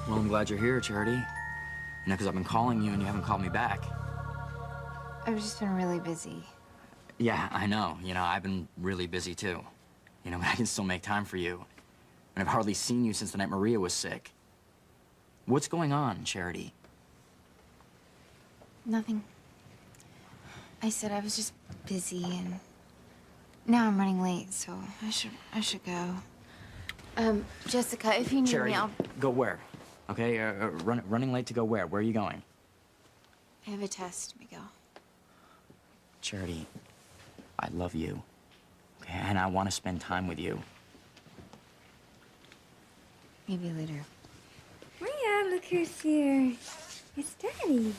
Well, I'm glad you're here, Charity. You know, because I've been calling you and you haven't called me back. I've just been really busy. Yeah, I know. You know, I've been really busy, too. You know, but I can still make time for you. And I've hardly seen you since the night Maria was sick. What's going on, Charity? Nothing. I said I was just busy, and now I'm running late, so I should go. Jessica, if you need Charity, me, I'll... go where? Okay, running late to go where? Where are you going? I have a test, Miguel. Charity, I love you, okay, and I want to spend time with you. Maybe later. Maria, look who's here. It's Daddy.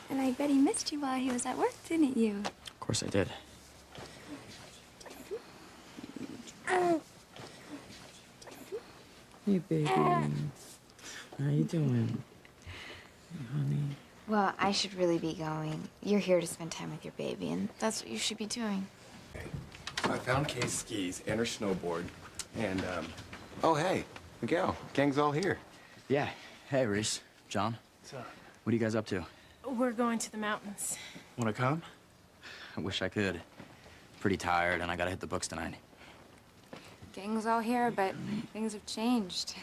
And I bet he missed you while he was at work, didn't you? Of course I did. Hey, baby. How you doing? Hey, honey. Well, I should really be going. You're here to spend time with your baby, and that's what you should be doing. So I found Kay's skis and her snowboard, and, oh, hey, Miguel, gang's all here. Yeah. Hey, Reese. John. What's up? What are you guys up to? We're going to the mountains. Want to come? I wish I could. Pretty tired, and I gotta hit the books tonight. Gang's all here, but things have changed.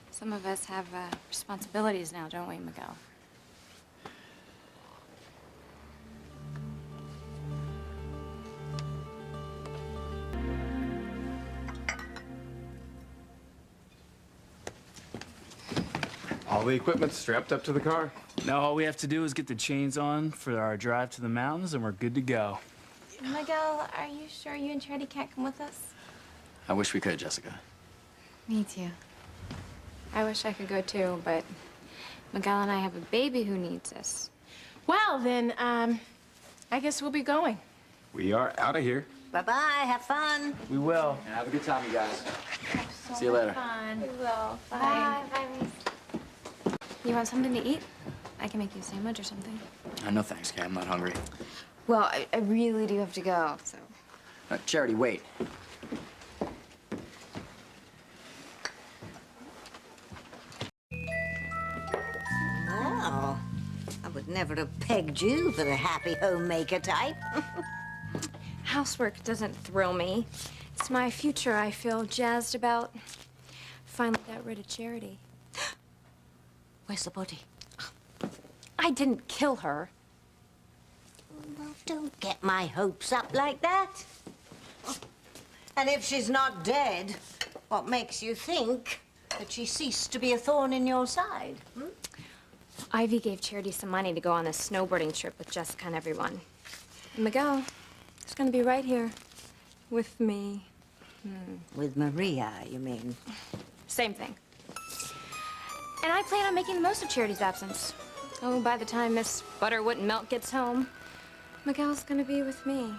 Some of us have responsibilities now, don't we, Miguel? All the equipment's strapped up to the car. Now all we have to do is get the chains on for our drive to the mountains, and we're good to go. Miguel, are you sure you and Charity can't come with us? I wish we could, Jessica. Me too. I wish I could go too, but Miguel and I have a baby who needs us. Well, then, I guess we'll be going. We are out of here. Bye-bye, have fun. We will. And have a good time, you guys. See you later. Fun. We will. Bye. Bye, Reese. You want something to eat? I can make you a sandwich or something. No thanks, Kay. I'm not hungry. Well, I really do have to go, so... Charity, wait. Wow. I would never have pegged you for the happy homemaker type. Housework doesn't thrill me. It's my future I feel jazzed about. Finally got rid of Charity. Where's the body? I didn't kill her. Well, don't get my hopes up like that. And if she's not dead, what makes you think that she ceased to be a thorn in your side? Ivy gave Charity some money to go on this snowboarding trip with Jessica and everyone. And Miguel is gonna be right here with me. With Maria, you mean? Same thing. And I plan on making the most of Charity's absence. Oh, by the time Miss Butterwood and Milk gets home, Miguel's gonna be with me.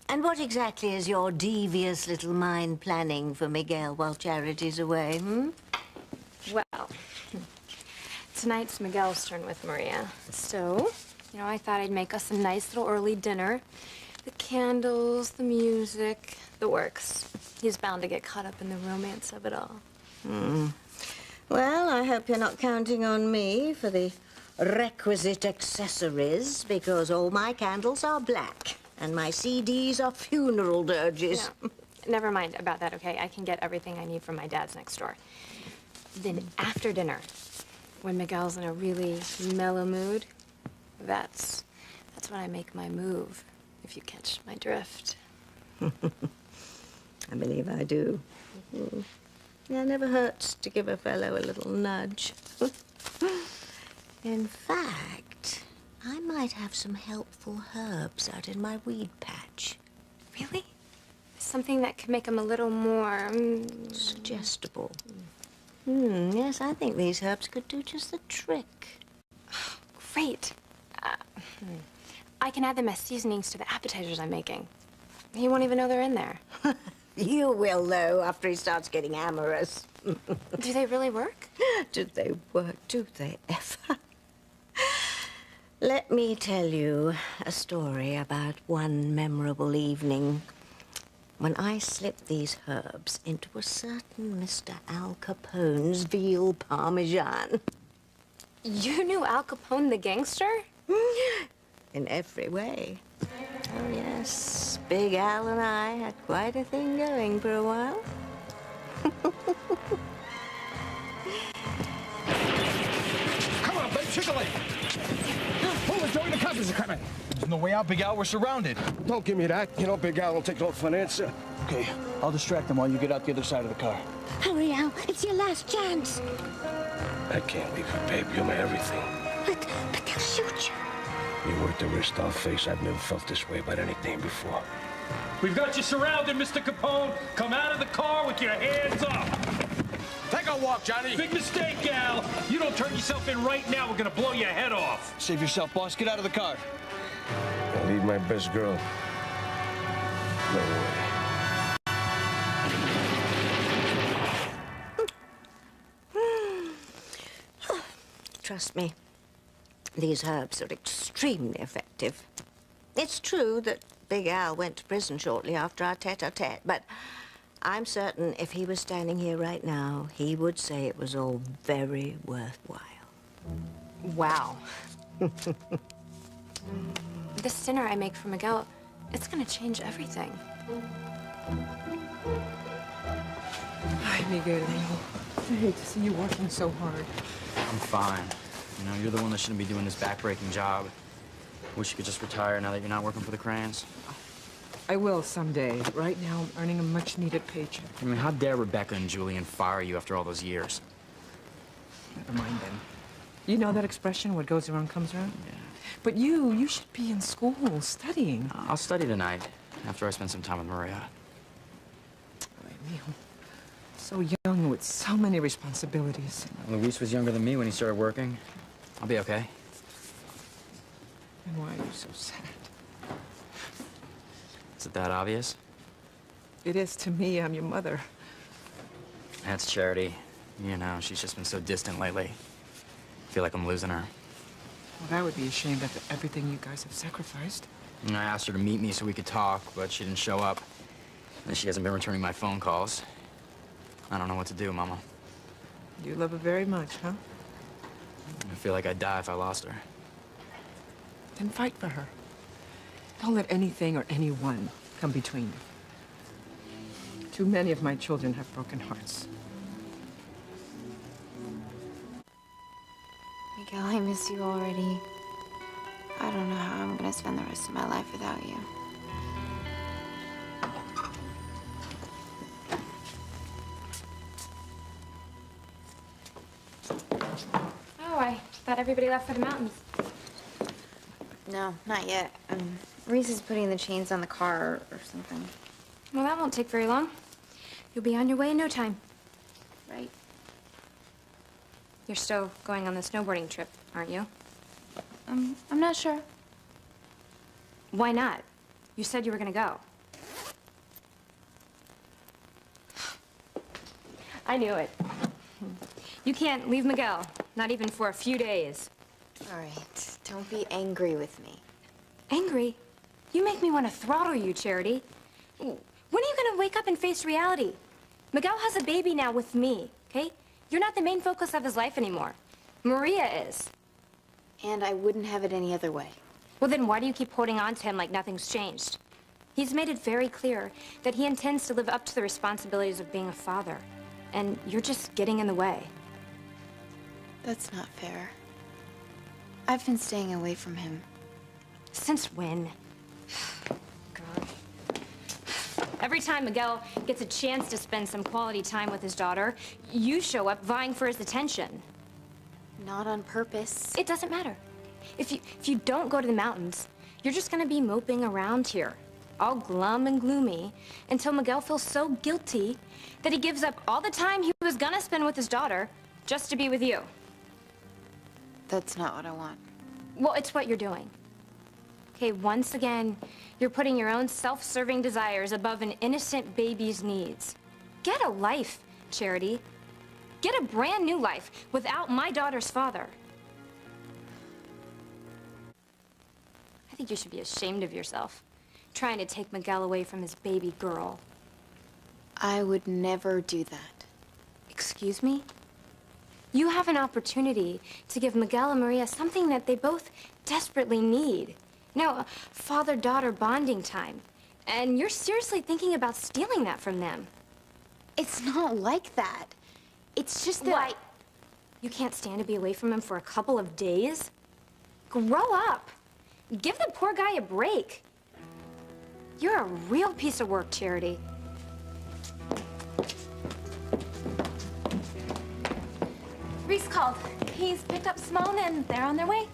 And what exactly is your devious little mind planning for Miguel while Charity's away, Well, tonight's Miguel's turn with Maria. So, I thought I'd make us a nice little early dinner. The candles, the music, the works. He's bound to get caught up in the romance of it all. Well, I hope you're not counting on me for the requisite accessories, because all my candles are black and my CDs are funeral dirges. No, never mind about that, okay? I can get everything I need from my dad's next door. Then after dinner, when Miguel's in a really mellow mood, that's when I make my move, if you catch my drift. I believe I do. Yeah, it never hurts to give a fellow a little nudge. In fact, I might have some helpful herbs out in my weed patch. Really? Something that could make him a little more... Suggestible. Yes, I think these herbs could do just the trick. Great. I can add them as seasonings to the appetizers I'm making. He won't even know they're in there. You will, though, after he starts getting amorous. Do they really work? Do they work? Do they ever? Let me tell you a story about one memorable evening when I slipped these herbs into a certain Mr. Al Capone's veal parmesan. You knew Al Capone the gangster? In every way. Oh, yes. Big Al and I had quite a thing going for a while. Come on, babe, chicken. Pull it, Joey, the cops are coming. There's no way out, Big Al. We're surrounded. Don't give me that. You know, Big Al will take no for an answer. Okay, I'll distract them while you get out the other side of the car. Hurry, Al. It's your last chance. I can't leave you, babe. You're my everything. But they'll shoot you. You work the wrist off face. I've never felt this way about anything before. We've got you surrounded, Mr. Capone. Come out of the car with your hands up. Take a walk, Johnny. Big mistake, Al. You don't turn yourself in right now, we're gonna blow your head off. Save yourself, boss. Get out of the car. I leave my best girl. No way. Trust me, these herbs are extremely effective. It's true that Big Al went to prison shortly after our tete-a-tete, but I'm certain if he was standing here right now, he would say it was all very worthwhile. Wow. This dinner I make for Miguel, it's gonna change everything. Hi, Miguel. I hate to see you working so hard. I'm fine. You know, you're the one that shouldn't be doing this backbreaking job. Wish you could just retire now that you're not working for the Crayons. I will someday. Right now, I'm earning a much-needed paycheck. I mean, how dare Rebecca and Julian fire you after all those years? Never mind them. You know that expression, what goes around comes around? Yeah. But you should be in school, studying. I'll study tonight, after I spend some time with Maria. Emil, so young with so many responsibilities. Luis was younger than me when he started working. I'll be okay. And why are you so sad? Is it that obvious? It is to me. I'm your mother. That's Charity. You know, she's just been so distant lately. I feel like I'm losing her. Well, I would be ashamed after everything you guys have sacrificed. And I asked her to meet me so we could talk, but she didn't show up. And she hasn't been returning my phone calls. I don't know what to do, Mama. You love her very much, huh? I feel like I'd die if I lost her. Then fight for her. Don't let anything or anyone come between you. Too many of my children have broken hearts. Miguel, I miss you already. I don't know how I'm gonna spend the rest of my life without you. Oh, I thought everybody left for the mountains. No, not yet. Reese is putting the chains on the car or something. Well, that won't take very long. You'll be on your way in no time. Right? You're still going on the snowboarding trip, aren't you? I'm not sure. Why not? You said you were gonna go. I knew it. You can't leave Miguel, not even for a few days. All right, don't be angry with me. Angry? You make me want to throttle you, Charity. When are you gonna wake up and face reality? Miguel has a baby now with me, okay? You're not the main focus of his life anymore. Maria is. And I wouldn't have it any other way. Well, then why do you keep holding on to him like nothing's changed? He's made it very clear that he intends to live up to the responsibilities of being a father. And you're just getting in the way. That's not fair. I've been staying away from him. Since when? God. Every time Miguel gets a chance to spend some quality time with his daughter, you show up vying for his attention. Not on purpose. It doesn't matter. If you don't go to the mountains, you're just gonna be moping around here, all glum and gloomy, until Miguel feels so guilty that he gives up all the time he was gonna spend with his daughter just to be with you. That's not what I want. Well, it's what you're doing. Okay, once again, you're putting your own self-serving desires above an innocent baby's needs. Get a life, Charity. Get a brand new life without my daughter's father. I think you should be ashamed of yourself, trying to take Miguel away from his baby girl. I would never do that. Excuse me? You have an opportunity to give Miguel and Maria something that they both desperately need. You know, father-daughter bonding time. And you're seriously thinking about stealing that from them. It's not like that. It's just that What? You can't stand to be away from him for a couple of days? Grow up. Give the poor guy a break. You're a real piece of work, Charity. Reese called. He's picked up Simone and they're on their way.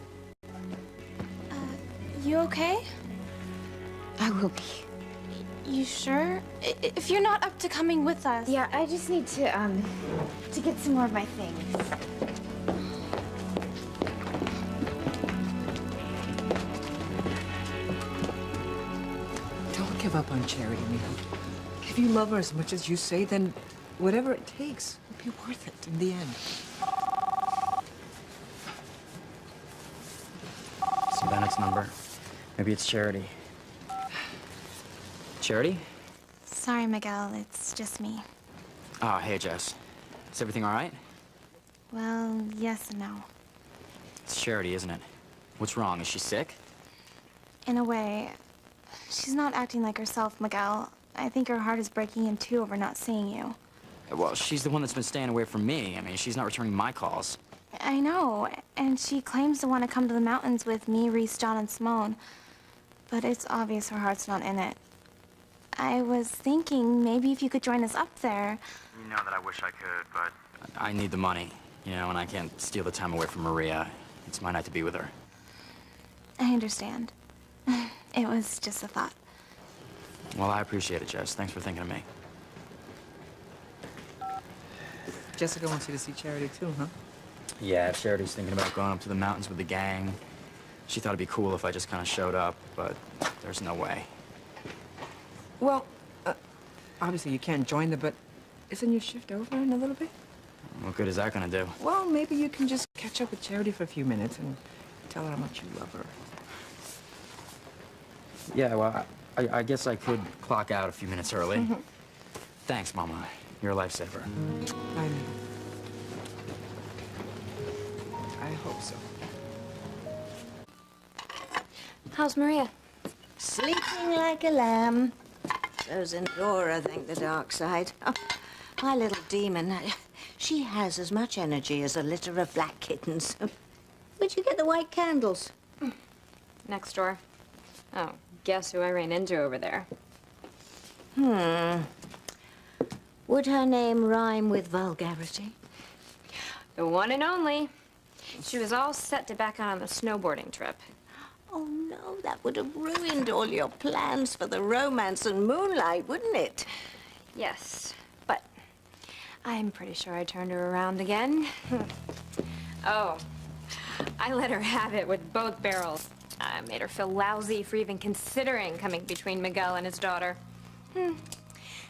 You okay? I will be. You sure? If you're not up to coming with us. Yeah, I just need to get some more of my things. Don't give up on Charity, Miguel. If you love her as much as you say, then whatever it takes will be worth it in the end. See Bennett's number. Maybe it's Charity. Charity? Sorry, Miguel. It's just me. Oh, hey, Jess. Is everything all right? Well, yes and no. It's Charity, isn't it? What's wrong? Is she sick? In a way, she's not acting like herself, Miguel. I think her heart is breaking in two over not seeing you. Well, she's the one that's been staying away from me. I mean, she's not returning my calls. I know, and she claims to want to come to the mountains with me, Reese, John, and Simone. But it's obvious her heart's not in it. I was thinking maybe if you could join us up there. You know that I wish I could, but I need the money, you know, and I can't steal the time away from Maria. It's my night to be with her. I understand. It was just a thought. Well, I appreciate it, Jess. Thanks for thinking of me. Jessica wants you to see Charity too, huh? Yeah, Charity's thinking about going up to the mountains with the gang. She thought it'd be cool if I just kind of showed up, but there's no way. Well, obviously you can't join them, but isn't your shift over in a little bit? What good is that gonna do? Well, maybe you can just catch up with Charity for a few minutes and tell her how much you love her. Yeah, well, I guess I could clock out a few minutes early. Thanks, Mama. You're a lifesaver. I know. I hope so. How's Maria? Sleeping like a lamb. So's Endora, thank the dark side. Oh, my little demon. She has as much energy as a litter of black kittens. Where'd you get the white candles? Next door. Oh, guess who I ran into over there? Would her name rhyme with vulgarity? The one and only. She was all set to back out on the snowboarding trip. Oh, no, that would have ruined all your plans for the romance and moonlight, wouldn't it? Yes, but I'm pretty sure I turned her around again. Oh, I let her have it with both barrels. I made her feel lousy for even considering coming between Miguel and his daughter.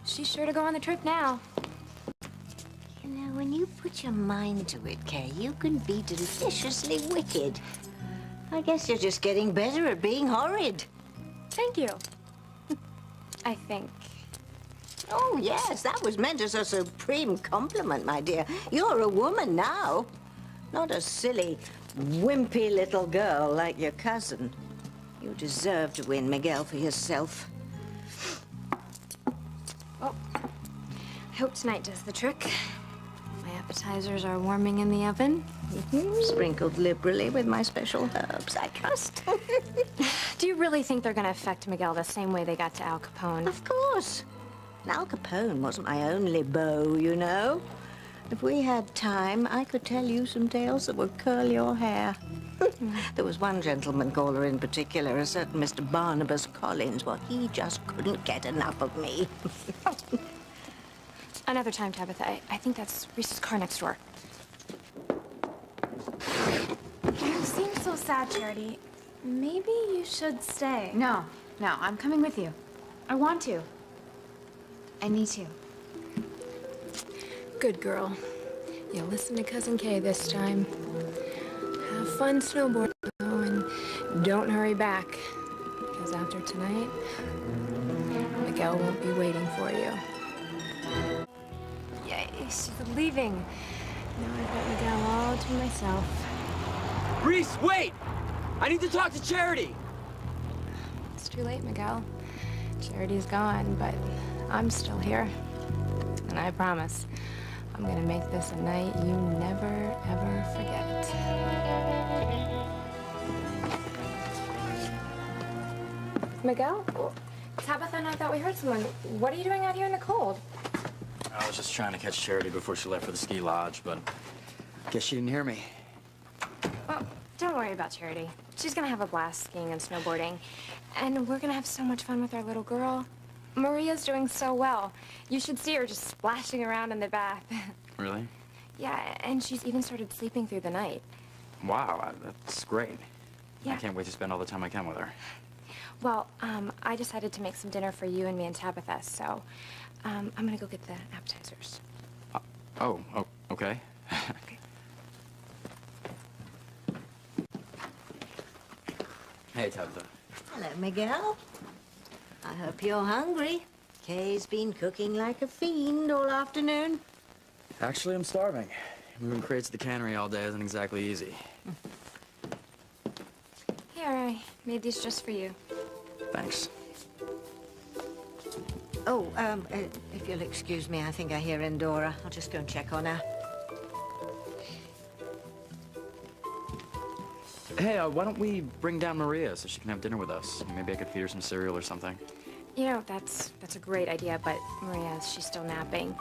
She's sure to go on the trip now. You know, when you put your mind to it, Kay, you can be deliciously wicked. I guess you're just getting better at being horrid. Thank you. I think. Oh, yes, that was meant as a supreme compliment, my dear. You're a woman now, not a silly, wimpy little girl like your cousin. You deserve to win Miguel for yourself. Well, I hope tonight does the trick. My appetizers are warming in the oven. Sprinkled liberally with my special herbs, I trust. Do you really think they're gonna affect Miguel the same way they got to Al Capone? Of course. Al Capone wasn't my only beau, you know. If we had time, I could tell you some tales that would curl your hair. There was one gentleman caller in particular, a certain Mr. Barnabas Collins. Well, he just couldn't get enough of me. Another time, Tabitha. I think that's Reese's car next door. You seem so sad, Charity. Maybe you should stay. No, I'm coming with you. I want to. I need to. Good girl. You'll listen to Cousin Kay this time. Have fun snowboarding, though, and don't hurry back. Because after tonight, Miguel won't be waiting for you. She's leaving. Now I've got Miguel all to myself. Reese, wait! I need to talk to Charity! It's too late, Miguel. Charity's gone, but I'm still here. And I promise, I'm gonna make this a night you never, ever forget. Miguel? Tabitha and I thought we heard someone. What are you doing out here in the cold? I was just trying to catch Charity before she left for the ski lodge, but I guess she didn't hear me. Well, don't worry about Charity. She's gonna have a blast skiing and snowboarding. And we're gonna have so much fun with our little girl. Maria's doing so well. You should see her just splashing around in the bath. Really? Yeah, and she's even started sleeping through the night. Wow, that's great. Yeah. I can't wait to spend all the time I can with her. Well, I decided to make some dinner for you and me and Tabitha, so I'm gonna go get the appetizers. Oh, okay. Okay. Hey, Tabitha. Hello, Miguel. I hope you're hungry. Kay's been cooking like a fiend all afternoon. Actually, I'm starving. Moving crates at the cannery all day isn't exactly easy. Here, I made these just for you. Thanks. Oh, if you'll excuse me, I think I hear Endora. I'll just go and check on her. Hey, why don't we bring down Maria so she can have dinner with us? Maybe I could feed her some cereal or something. You know, that's a great idea, but she's still napping.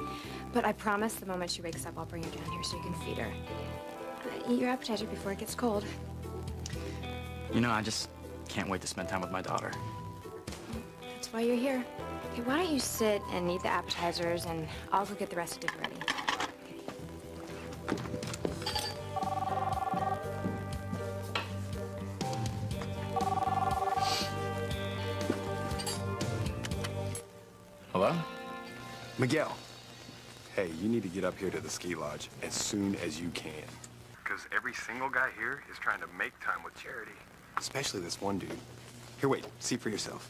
But I promise the moment she wakes up, I'll bring her down here so you can feed her. Eat your appetizer before it gets cold. You know, I just can't wait to spend time with my daughter. That's why you're here. Okay, why don't you sit and eat the appetizers, and I'll go get the rest of dinner ready. Hello? Miguel. Hey, you need to get up here to the ski lodge as soon as you can. Because every single guy here is trying to make time with Charity. Especially this one dude. Here, wait. See for yourself.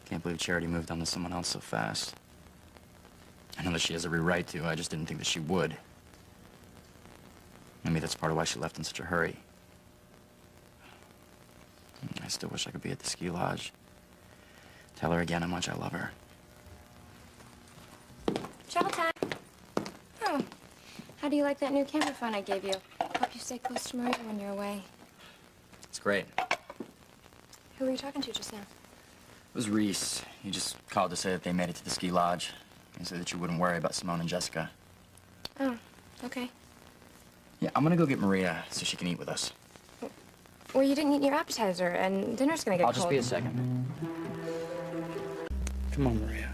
Can't believe Charity moved on to someone else so fast. I know that she has every right to. I just didn't think that she would. Maybe that's part of why she left in such a hurry. I still wish I could be at the ski lodge. Tell her again how much I love her. Travel time. Oh, how do you like that new camera phone I gave you? Help you stay close to Maria when you're away. It's great. Who were you talking to just now? It was Reese. He just called to say that they made it to the ski lodge. He said that you wouldn't worry about Simone and Jessica. Oh, okay. Yeah, I'm gonna go get Maria so she can eat with us. Well, you didn't eat your appetizer, and dinner's gonna get cold. I'll just be a second. Come on, Maria.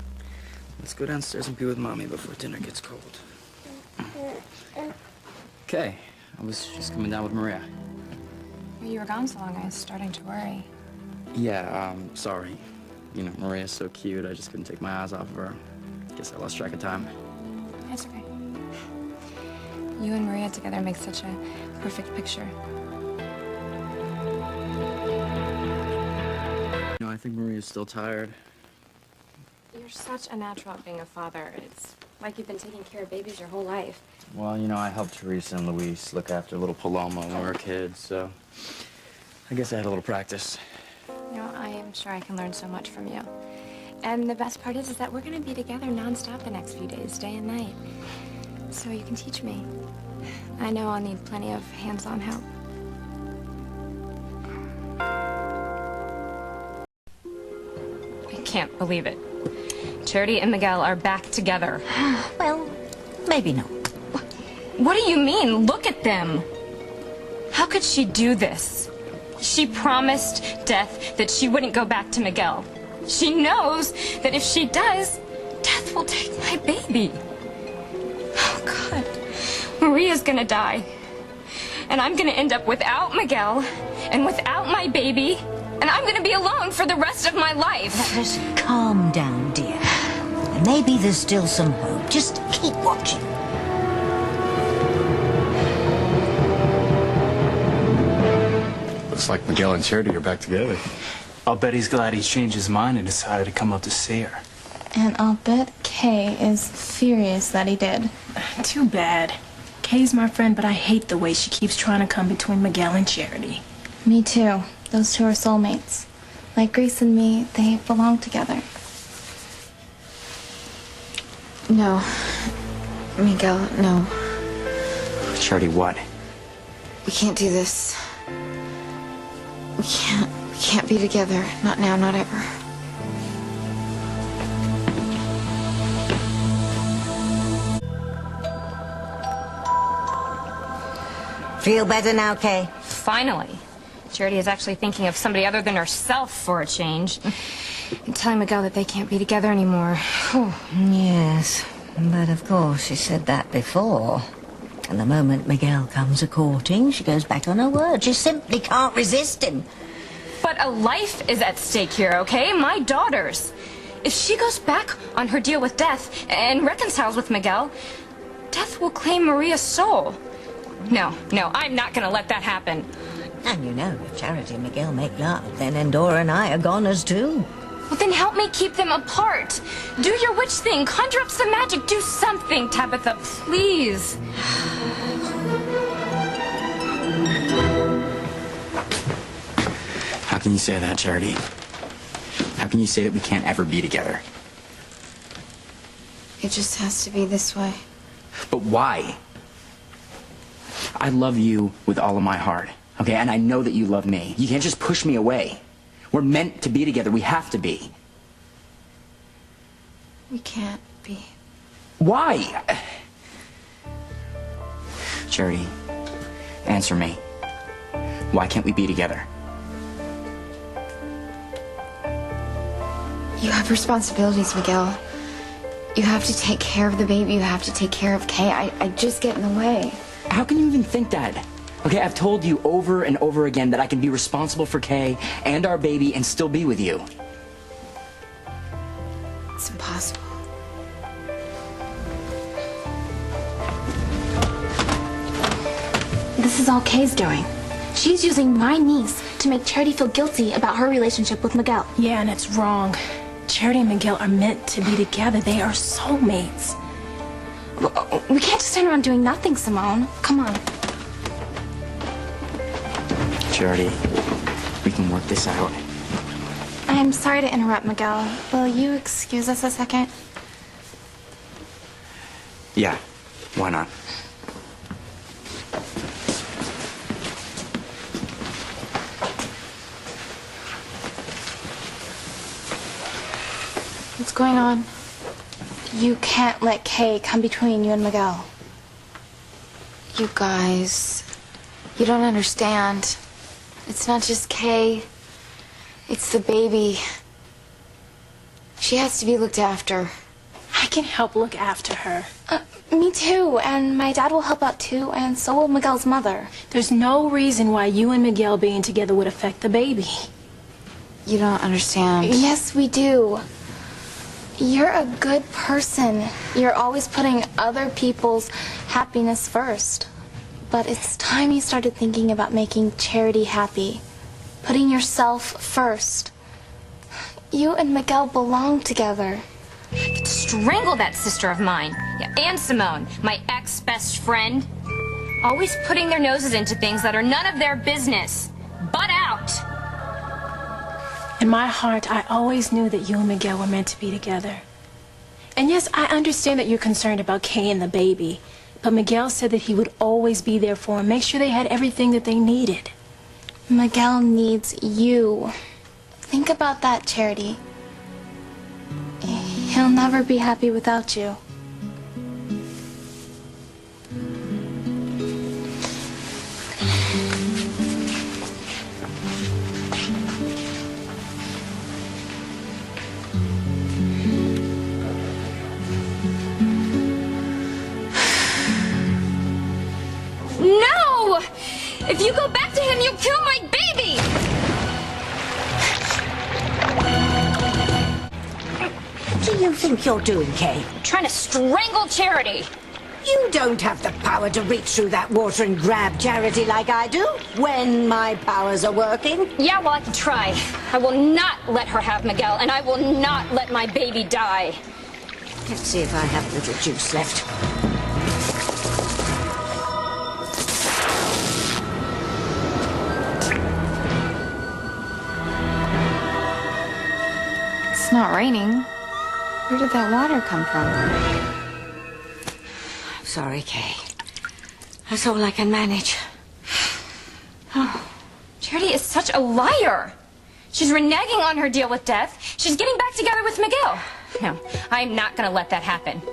Let's go downstairs and be with Mommy before dinner gets cold. Okay, I was just coming down with Maria. Well, you were gone so long, I was starting to worry. Yeah, sorry. You know, Maria's so cute, I just couldn't take my eyes off of her. Guess I lost track of time. That's okay. You and Maria together make such a perfect picture. You know, I think Maria's still tired. You're such a natural at being a father. It's like you've been taking care of babies your whole life. Well, you know, I helped Teresa and Luis look after little Paloma when we were kids, so I guess I had a little practice. You know, I am sure I can learn so much from you. And the best part is that we're going to be together nonstop the next few days, day and night. So you can teach me. I know I'll need plenty of hands-on help. I can't believe it. Charity and Miguel are back together. Well, maybe not. What do you mean? Look at them. How could she do this? She promised Death that she wouldn't go back to Miguel. She knows that if she does, Death will take my baby. Oh, God. Maria's gonna die. And I'm gonna end up without Miguel and without my baby. And I'm gonna be alone for the rest of my life. Now, just calm down, dear. Maybe there's still some hope. Just keep watching. Looks like Miguel and Charity are back together. I'll bet he's glad he changed his mind and decided to come up to see her. And I'll bet Kay is furious that he did. Too bad. Kay's my friend, but I hate the way she keeps trying to come between Miguel and Charity. Me too. Those two are soulmates. Like Grace and me, they belong together. No. Miguel, no. Charity, what? We can't do this. We can't be together. Not now, not ever. Feel better now, Kay? Finally. Charity is actually thinking of somebody other than herself for a change. And telling Miguel that they can't be together anymore. Whew. Yes, but of course she said that before. And the moment Miguel comes a-courting, she goes back on her word. She simply can't resist him. But a life is at stake here, okay? My daughter's. If she goes back on her deal with Death and reconciles with Miguel, Death will claim Maria's soul. No, I'm not gonna let that happen. And you know, if Charity and Miguel make love, then Endora and I are goners too. Well, then help me keep them apart. Do your witch thing. Conjure up some magic. Do something, Tabitha, please. How can you say that, Charity? How can you say that we can't ever be together? It just has to be this way. But why? I love you with all of my heart, okay? And I know that you love me. You can't just push me away. We're meant to be together. We have to be. We can't be. Why? Charity, answer me. Why can't we be together? You have responsibilities, Miguel. You have to take care of the baby. You have to take care of Kay. I just get in the way. How can you even think that? Okay, I've told you over and over again that I can be responsible for Kay and our baby and still be with you. It's impossible. This is all Kay's doing. She's using my niece to make Charity feel guilty about her relationship with Miguel. Yeah, and it's wrong. Charity and Miguel are meant to be together. They are soulmates. We can't just stand around doing nothing, Simone. Come on. Charity, we can work this out. I'm sorry to interrupt, Miguel. Will you excuse us a second? Yeah, why not? What's going on? You can't let Kay come between you and Miguel. You guys, you don't understand. It's not just Kay. It's the baby. She has to be looked after. I can help look after her. Me too, and my dad will help out too, and so will Miguel's mother. There's no reason why you and Miguel being together would affect the baby. You don't understand. Yes, we do. You're a good person. You're always putting other people's happiness first. But it's time you started thinking about making Charity happy. Putting yourself first. You and Miguel belong together. I could strangle that sister of mine. Yeah, and Simone, my ex-best friend. Always putting their noses into things that are none of their business. Butt out! In my heart, I always knew that you and Miguel were meant to be together. And yes, I understand that you're concerned about Kay and the baby. But Miguel said that he would always be there for him, make sure they had everything that they needed. Miguel needs you. Think about that, Charity. He'll never be happy without you. No! If you go back to him, you'll kill my baby! What do you think you're doing, Kay? Trying to strangle Charity. You don't have the power to reach through that water and grab Charity like I do, when my powers are working. Yeah, well, I can try. I will not let her have Miguel, and I will not let my baby die. Let's see if I have a little juice left. It's not raining. Where did that water come from? Sorry, Kay. That's all I can manage. Oh, Charity is such a liar. She's reneging on her deal with death. She's getting back together with Miguel. No, I'm not gonna let that happen.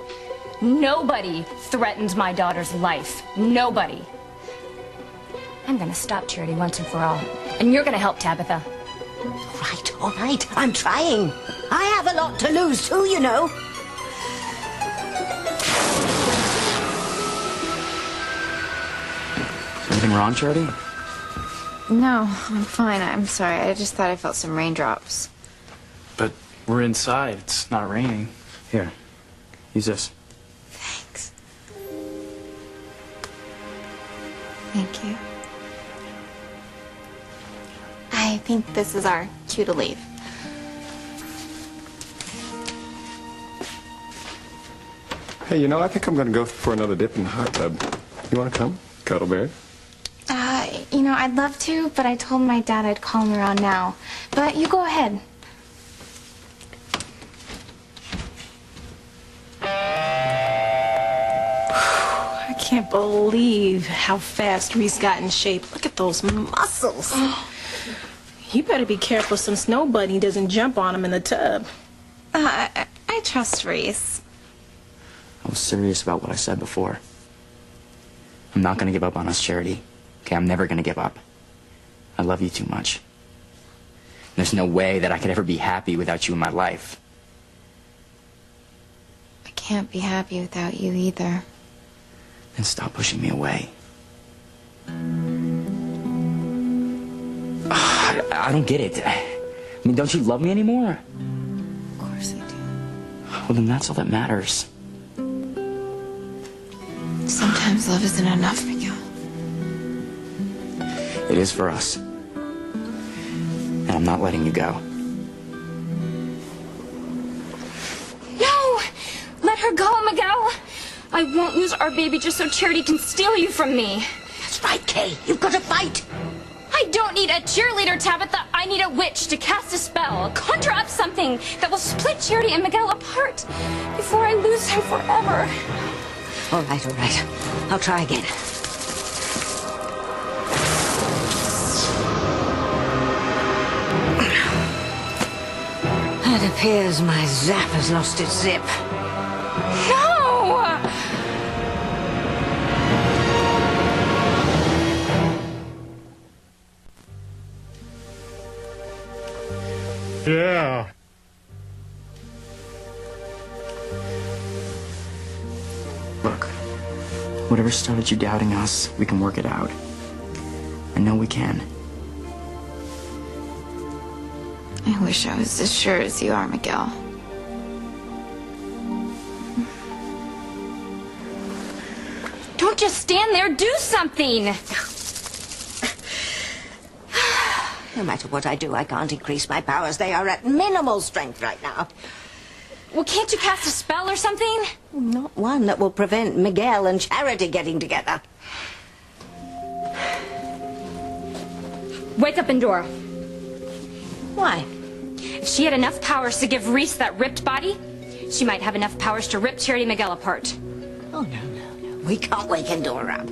Nobody threatens my daughter's life. Nobody. I'm gonna stop Charity once and for all. And you're gonna help Tabitha. All right, I'm trying. I have a lot to lose too, you know. Anything wrong, Charity? No, I'm fine. I'm sorry. I just thought I felt some raindrops. But we're inside. It's not raining. Here, use this. Thanks. Thank you. I think this is our cue to leave. Hey, you know, I think I'm gonna go for another dip in the hot tub. You wanna come, Cuddle Bear? You know, I'd love to, but I told my dad I'd call him around now. But you go ahead. I can't believe how fast Reese got in shape. Look at those muscles. You better be careful some snow bunny doesn't jump on him in the tub. I trust Reese. I was serious about what I said before. I'm not gonna give up on us, Charity. Okay, I'm never gonna give up. I love you too much. There's no way that I could ever be happy without you in my life. I can't be happy without you either. Then stop pushing me away. I don't get it. I mean, don't you love me anymore? Of course I do. Well, then that's all that matters. Sometimes love isn't enough, Miguel. It is for us. And I'm not letting you go. No! Let her go, Miguel! I won't lose our baby just so Charity can steal you from me. That's right, Kay. You've got to fight. I don't need a cheerleader, Tabitha. I need a witch to cast a spell, conjure up something that will split Charity and Miguel apart before I lose him forever. All right, all right. I'll try again. It appears my zap has lost its zip. No! Yeah. Look, whatever started you doubting us, we can work it out. I know we can. I wish I was as sure as you are, Miguel. Don't just stand there, do something! No matter what I do, I can't increase my powers. They are at minimal strength right now. Well, can't you cast a spell or something? Not one that will prevent Miguel and Charity getting together. Wake up, Endora. Why? If she had enough powers to give Reese that ripped body, she might have enough powers to rip Charity and Miguel apart. Oh, no. We can't wake Endora.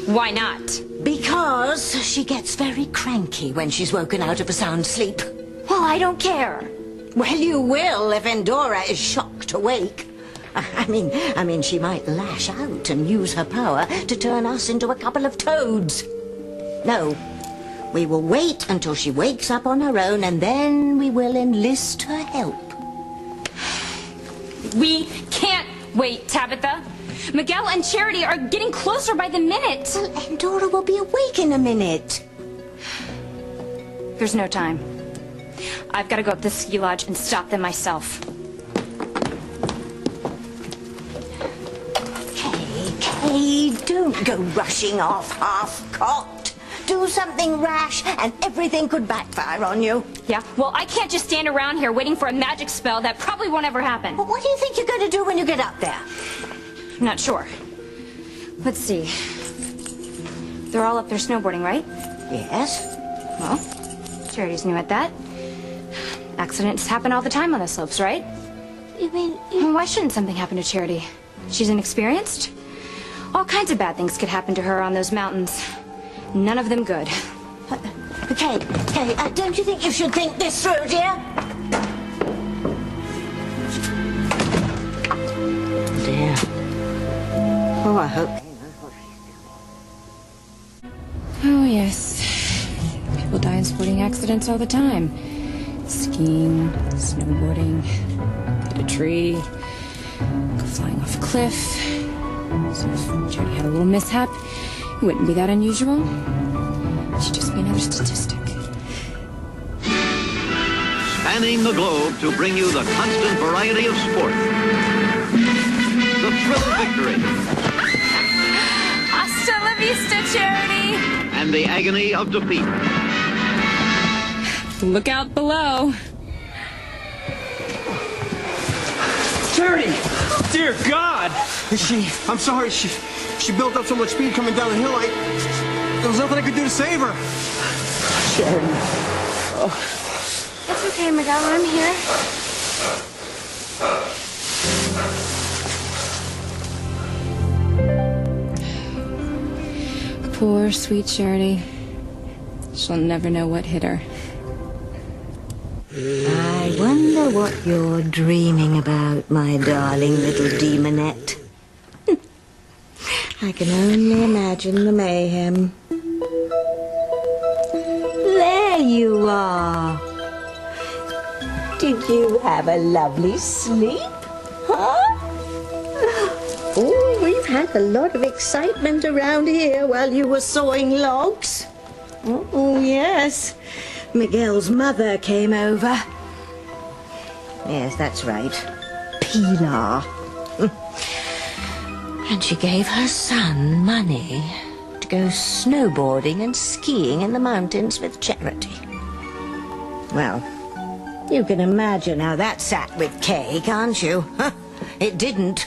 Why not? Because she gets very cranky when she's woken out of a sound sleep. Well, I don't care. Well, you will if Endora is shocked awake. I mean, she might lash out and use her power to turn us into a couple of toads. No, we will wait until she wakes up on her own, and then we will enlist her help. We can't wait, Tabitha. Miguel and Charity are getting closer by the minute. Well, Endora will be awake in a minute. There's no time. I've got to go up to the ski lodge and stop them myself. Okay. Kay, don't go rushing off half-cocked. Do something rash and everything could backfire on you. Yeah, well, I can't just stand around here waiting for a magic spell that probably won't ever happen. But what do you think you're going to do when you get up there? I'm not sure. Let's see. They're all up there snowboarding, right? Yes. Well, Charity's new at that. Accidents happen all the time on the slopes, right? You mean... Why shouldn't something happen to Charity? She's inexperienced. All kinds of bad things could happen to her on those mountains. None of them good. Kay, don't you think you should think this through, dear? Dear. Oh, I hope... Oh, yes. People die in sporting accidents all the time. Skiing, snowboarding, hit a tree, go flying off a cliff. So if Charity had a little mishap, it wouldn't be that unusual. She'd just be another statistic. Spanning the globe to bring you the constant variety of sport. The thrill of victory. Hasta la vista, Charity! And the agony of defeat. Look out below. Charity! Dear God! I'm sorry, she built up so much speed coming down the hill, there was nothing I could do to save her. Charity. Oh. It's okay, Miguel. I'm here. Poor, sweet Charity. She'll never know what hit her. I wonder what you're dreaming about, my darling little demonette. I can only imagine the mayhem. There you are. Did you have a lovely sleep? Huh? Oh, we've had a lot of excitement around here while you were sawing logs. Oh, yes. Miguel's mother came over. Yes, that's right. Pilar. And she gave her son money to go snowboarding and skiing in the mountains with Charity. Well, you can imagine how that sat with Kay, can't you? It didn't.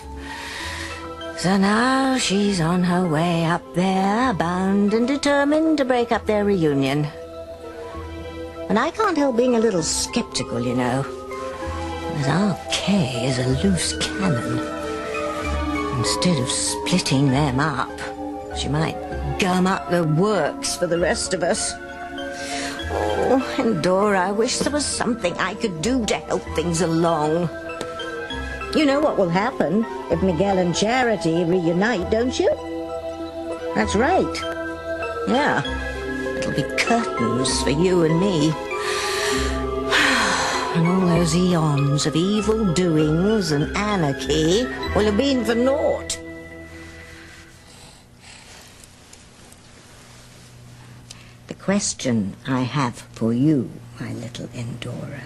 So now she's on her way up there, bound and determined to break up their reunion. And I can't help being a little skeptical, you know. As our Kay is a loose cannon. Instead of splitting them up, she might gum up the works for the rest of us. Oh, and Dora, I wish there was something I could do to help things along. You know what will happen if Miguel and Charity reunite, don't you? That's right. Yeah. It'll be curtains for you and me. And all those eons of evil doings and anarchy will have been for naught. The question I have for you, my little Endora,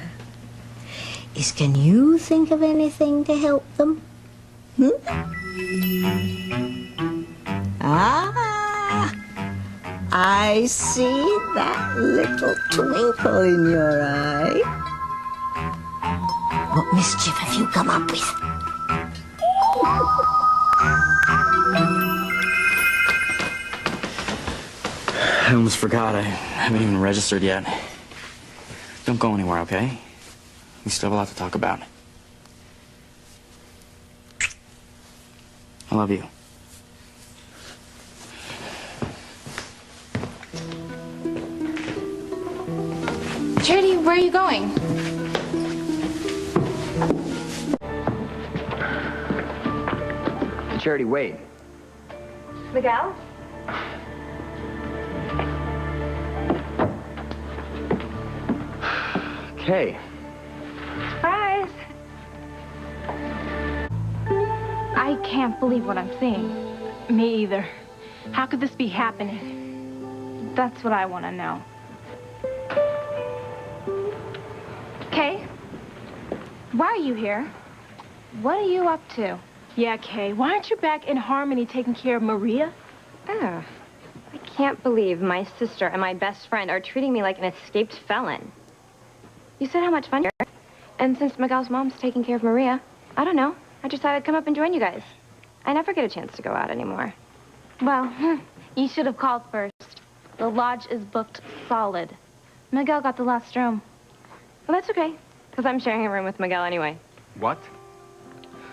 is can you think of anything to help them? Ah, I see that little twinkle in your eye. What mischief have you come up with? I almost forgot. I haven't even registered yet. Don't go anywhere, okay? We still have a lot to talk about. I love you. Charity, where are you going? Charity, wait. Miguel? Kay. Surprise! I can't believe what I'm seeing. Me either. How could this be happening? That's what I want to know. Kay? Why are you here? What are you up to? Yeah, Kay, why aren't you back in Harmony taking care of Maria? Oh, I can't believe my sister and my best friend are treating me like an escaped felon. You said how much fun you're, and since Miguel's mom's taking care of Maria, I don't know, I just thought I'd come up and join you guys. I never get a chance to go out anymore. Well, you should have called first. The lodge is booked solid. Miguel got the last room. Well, that's okay, because I'm sharing a room with Miguel anyway. What?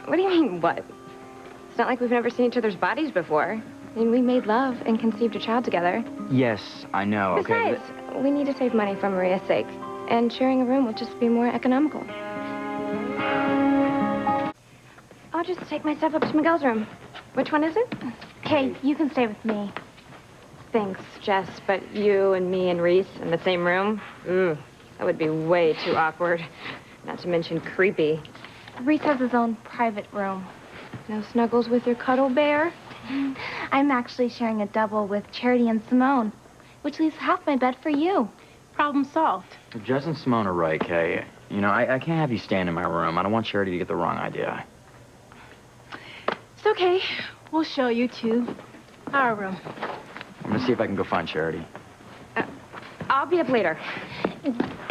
What do you mean, what? It's not like we've never seen each other's bodies before. I mean, we made love and conceived a child together. Yes, I know, okay. Besides, we need to save money for Maria's sake, and sharing a room will just be more economical. I'll just take my stuff up to Miguel's room. Which one is it? Kay, you can stay with me. Thanks, Jess, but you and me and Reese in the same room? Ooh, that would be way too awkward. Not to mention creepy. Reese has his own private room. No snuggles with your cuddle bear? I'm actually sharing a double with Charity and Simone, which leaves half my bed for you. Problem solved. Jess and Simone are right, Kay. You know, I can't have you staying in my room. I don't want Charity to get the wrong idea. It's okay. We'll show you to our room. I'm gonna see if I can go find Charity. I'll be up later.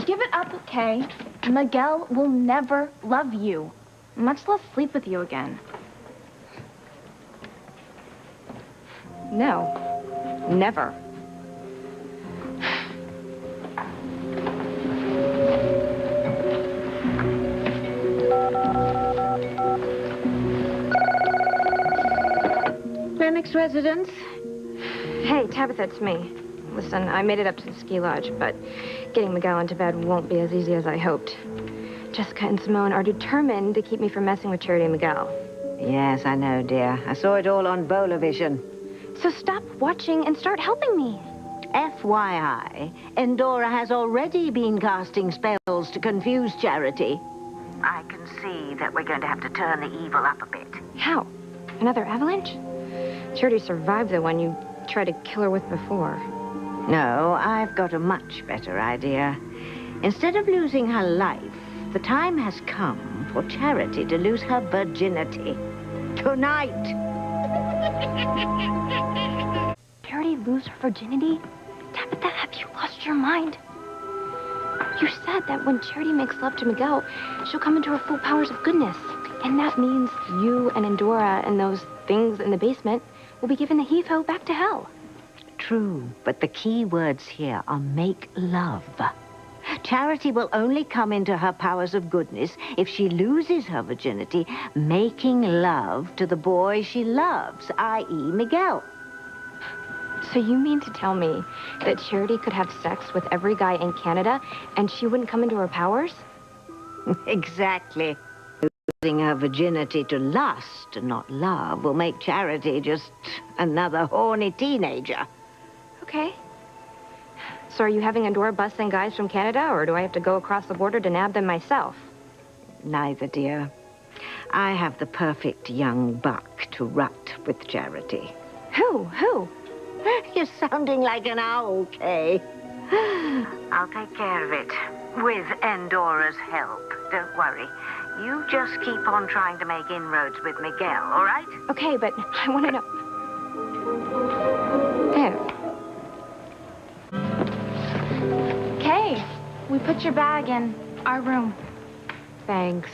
Give it up, okay? Miguel will never love you, much less sleep with you again. No, never. Phoenix residence? Hey, Tabitha, it's me. Listen, I made it up to the ski lodge, but getting Miguel into bed won't be as easy as I hoped. Jessica and Simone are determined to keep me from messing with Charity and Miguel. Yes, I know, dear. I saw it all on Bowlervision. So stop watching and start helping me. FYI, Endora has already been casting spells to confuse Charity. I can see that we're going to have to turn the evil up a bit. How? Another avalanche? Charity survived the one you tried to kill her with before. No, I've got a much better idea. Instead of losing her life, the time has come for Charity to lose her virginity. Tonight. Charity lose her virginity? Tabitha, have you lost your mind? You said that when Charity makes love to Miguel, she'll come into her full powers of goodness. And that means you and Endora and those things in the basement will be given the heave-ho back to hell. True, but the key words here are make love. Charity will only come into her powers of goodness if she loses her virginity making love to the boy she loves, i.e. Miguel. So you mean to tell me that Charity could have sex with every guy in Canada and she wouldn't come into her powers? Exactly. Losing her virginity to lust, not love, will make Charity just another horny teenager. Okay. So are you having Endora bust in guys from Canada, or do I have to go across the border to nab them myself? Neither, dear. I have the perfect young buck to rut with Charity. Who? You're sounding like an owl, Kay. I'll take care of it, with Endora's help. Don't worry. You just keep on trying to make inroads with Miguel, all right? Okay, but I want to know... There. Kay, we put your bag in our room. Thanks.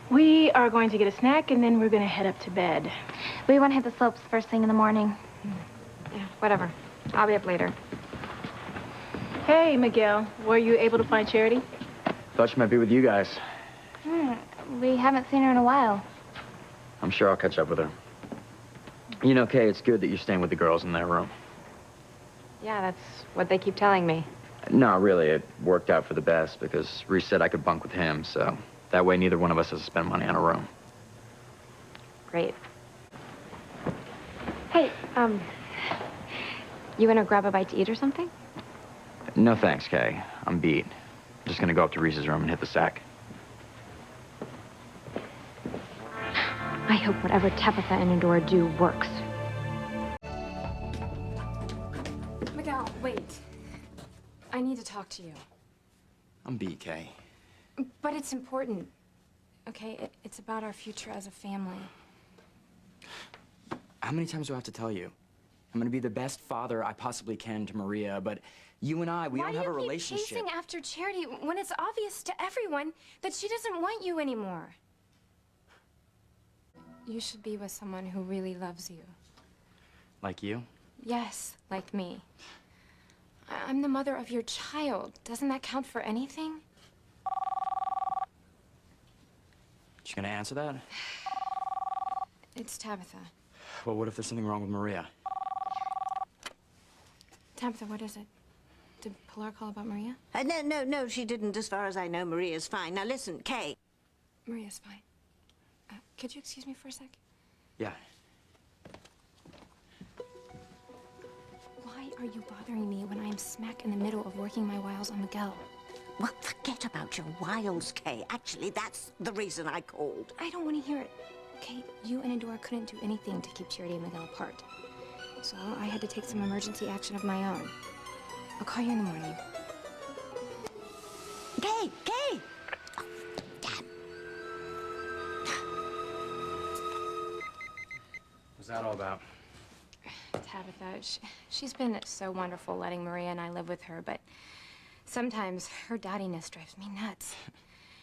We are going to get a snack, and then we're going to head up to bed. We want to hit the slopes first thing in the morning. Yeah, whatever. I'll be up later. Hey, Miguel, were you able to find Charity? Thought she might be with you guys. We haven't seen her in a while. I'm sure I'll catch up with her. You know, Kay, it's good that you're staying with the girls in their room. Yeah, that's what they keep telling me. No, really, it worked out for the best because Reese said I could bunk with him, so that way neither one of us has to spend money on a room. Great. Hey, you want to grab a bite to eat or something? No thanks, Kay. I'm beat. I'm just gonna go up to Reese's room and hit the sack. I hope whatever Tabitha and Endora do works. Miguel, wait. I need to talk to you. I'm beat, Kay. But it's important. Okay, it's about our future as a family. how many times do I have to tell you? I'm gonna be the best father I possibly can to Maria, but you and I, we don't have a relationship. Why do you keep chasing after Charity when it's obvious to everyone that she doesn't want you anymore? You should be with someone who really loves you. Like you? Yes, like me. I'm the mother of your child. Doesn't that count for anything? You gonna answer that? It's Tabitha. Well, what if there's something wrong with Maria? Tabitha, what is it? Did Pilar call about Maria? No, she didn't. As far as I know, Maria's fine. Now listen, Kay. Maria's fine. Could you excuse me for a sec? Yeah. Why are you bothering me when I'm smack in the middle of working my wiles on Miguel? Well, forget about your wiles, Kay. Actually, that's the reason I called. I don't want to hear it. Okay, you and Adora couldn't do anything to keep Charity and Miguel apart. So I had to take some emergency action of my own. I'll call you in the morning. Kay! Kay! Oh, damn. What's that all about? Tabitha, she's been so wonderful letting Maria and I live with her, but sometimes her dottiness drives me nuts.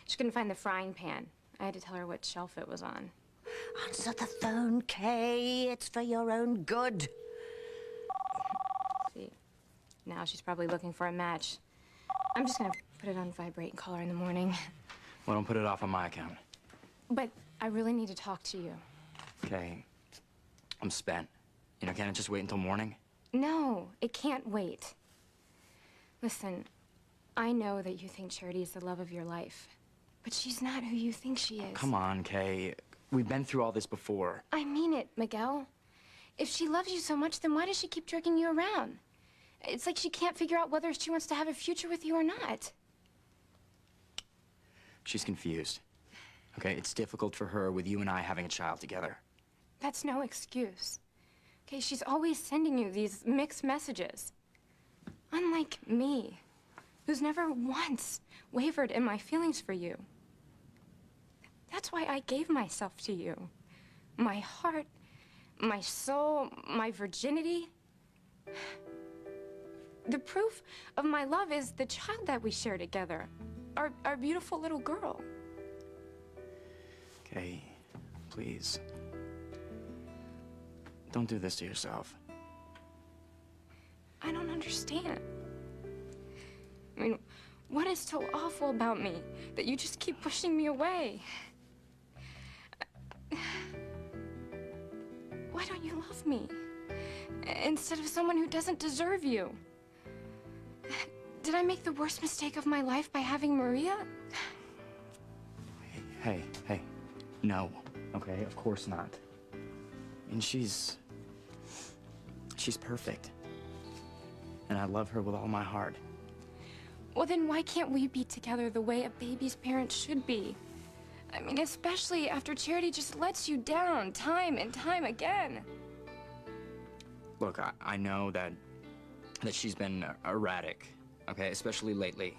She couldn't find the frying pan. I had to tell her what shelf it was on. Answer the phone, Kay. It's for your own good. See, now she's probably looking for a match. I'm just gonna put it on vibrate and call her in the morning. Well, don't put it off on my account. But I really need to talk to you. Okay. I'm spent. You know, can't it just wait until morning? No, it can't wait. Listen, I know that you think Charity is the love of your life, but she's not who you think she is. Come on, Kay. We've been through all this before. I mean it, Miguel. If she loves you so much, then why does she keep jerking you around? It's like she can't figure out whether she wants to have a future with you or not. She's confused. Okay, it's difficult for her with you and I having a child together. That's no excuse. Okay, she's always sending you these mixed messages. Unlike me, who's never once wavered in my feelings for you. That's why I gave myself to you. My heart, my soul, my virginity. The proof of my love is the child that we share together. Our beautiful little girl. Kay, please. Don't do this to yourself. I don't understand. I mean, what is so awful about me that you just keep pushing me away? Why don't you love me? Instead of someone who doesn't deserve you? Did I make the worst mistake of my life by having Maria? Hey. No. Okay, of course not. And she's perfect. And I love her with all my heart. Well, then why can't we be together the way a baby's parents should be? I mean, especially after Charity just lets you down time and time again. Look, I know that she's been erratic, okay, especially lately.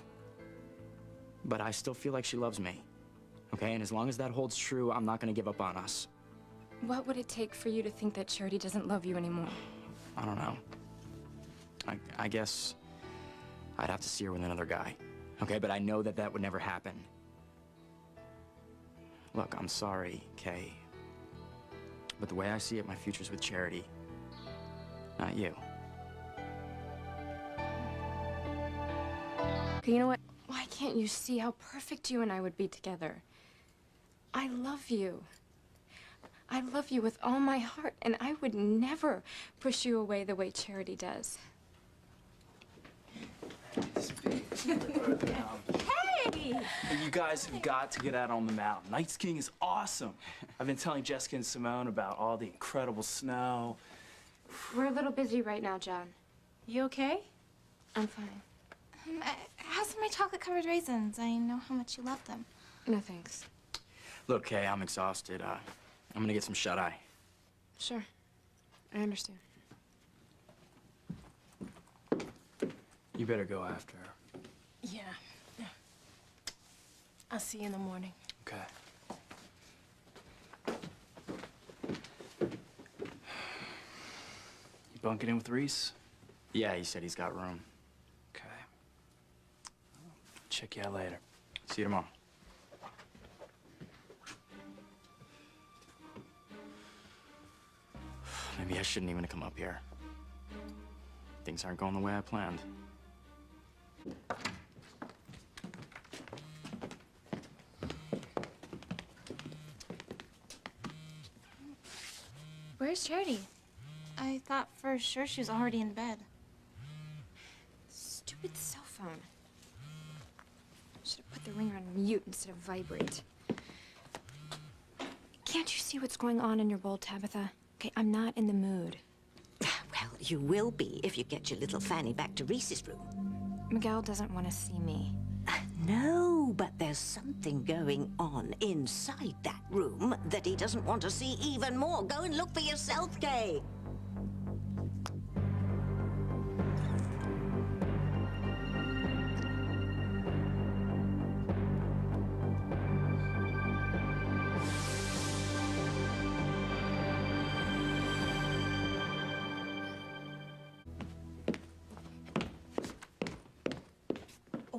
But I still feel like she loves me, okay? And as long as that holds true, I'm not gonna give up on us. What would it take for you to think that Charity doesn't love you anymore? I don't know. I guess I'd have to see her with another guy, okay? But I know that would never happen. Look, I'm sorry, Kay. But the way I see it, my future's with Charity, not you. Okay, you know what? Why can't you see how perfect you and I would be together? I love you. I love you with all my heart, and I would never push you away the way Charity does. Hey! You guys have got to get out on the mountain. Night skiing is awesome. I've been telling Jessica and Simone about all the incredible snow. We're a little busy right now, John. You okay? I'm fine. Have some of my chocolate-covered raisins. I know how much you love them. No, thanks. Look, Kay, I'm exhausted. I'm gonna get some shut-eye. Sure. I understand. You better go after her. Yeah. I'll see you in the morning. Okay. bunking in with Reese? Yeah, he said he's got room. Okay. Check you out later. See you tomorrow. Maybe I shouldn't even have come up here. Things aren't going the way I planned. Where's Charity? I thought for sure she was already in bed. Stupid cell phone. Should have put the ringer on mute instead of vibrate. Can't you see what's going on in your bowl, Tabitha? Okay, I'm not in the mood. Well, you will be if you get your little Fanny back to Reese's room. Miguel doesn't want to see me. No, but there's something going on inside that room that he doesn't want to see even more. Go and look for yourself, Kay.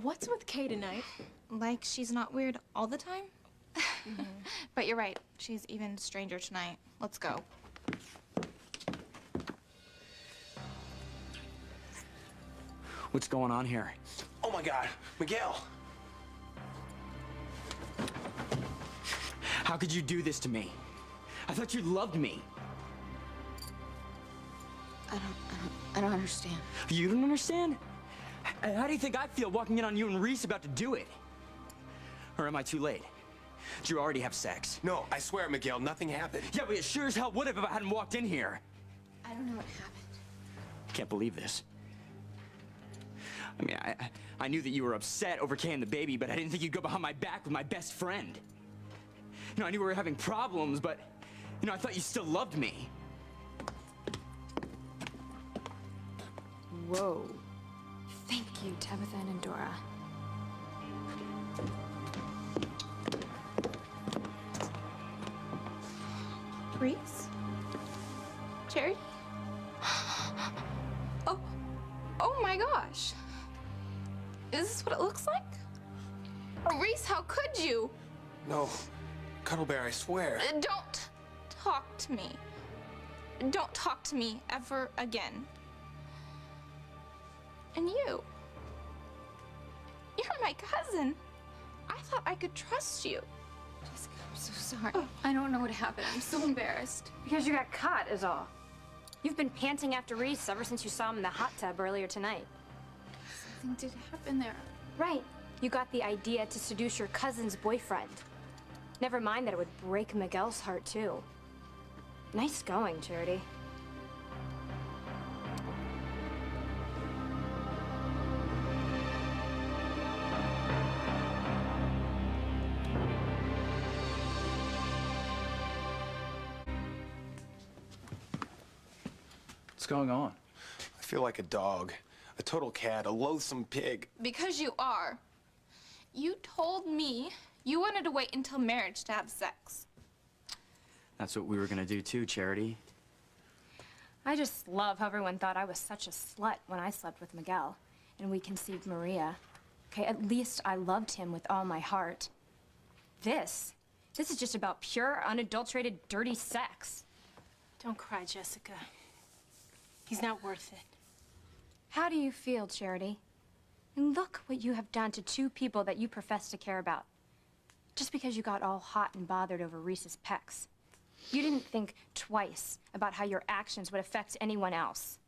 What's with Kay tonight? Like she's not weird all the time? But you're right. She's even stranger tonight. Let's go. What's going on here? Oh my God, Miguel! How could you do this to me? I thought you loved me. I don't understand. You don't understand? How do you think I feel walking in on you and Reese about to do it? Or am I too late? Did you already have sex? No, I swear, Miguel, nothing happened. Yeah, but it sure as hell would have if I hadn't walked in here. I don't know what happened. Can't believe this. I mean, I knew that you were upset over Kay and the baby, but I didn't think you'd go behind my back with my best friend. You know, I knew we were having problems, but, you know, I thought you still loved me. Whoa. Thank you, Tabitha and Dora. Reese? Charity? Oh my gosh. Is this what it looks like? Reese, how could you? No, Cuddle Bear, I swear. Don't talk to me. Don't talk to me ever again. And you. You're my cousin. I thought I could trust you. Jessica, I'm so sorry. I don't know what happened. I'm so embarrassed. Because you got caught, is all. You've been panting after Reese ever since you saw him in the hot tub earlier tonight. Something did happen there. Right. You got the idea to seduce your cousin's boyfriend. Never mind that it would break Miguel's heart, too. Nice going, Charity. What's going on? I feel like a dog, a total cat, a loathsome pig. Because you are. You told me you wanted to wait until marriage to have sex. That's what we were gonna do too, Charity. I just love how everyone thought I was such a slut when I slept with Miguel and we conceived Maria. Okay, at least I loved him with all my heart. This is just about pure, unadulterated, dirty sex. Don't cry, Jessica. He's not worth it. How do you feel, Charity? And look what you have done to two people that you profess to care about. Just because you got all hot and bothered over Reese's pecs. You didn't think twice about how your actions would affect anyone else.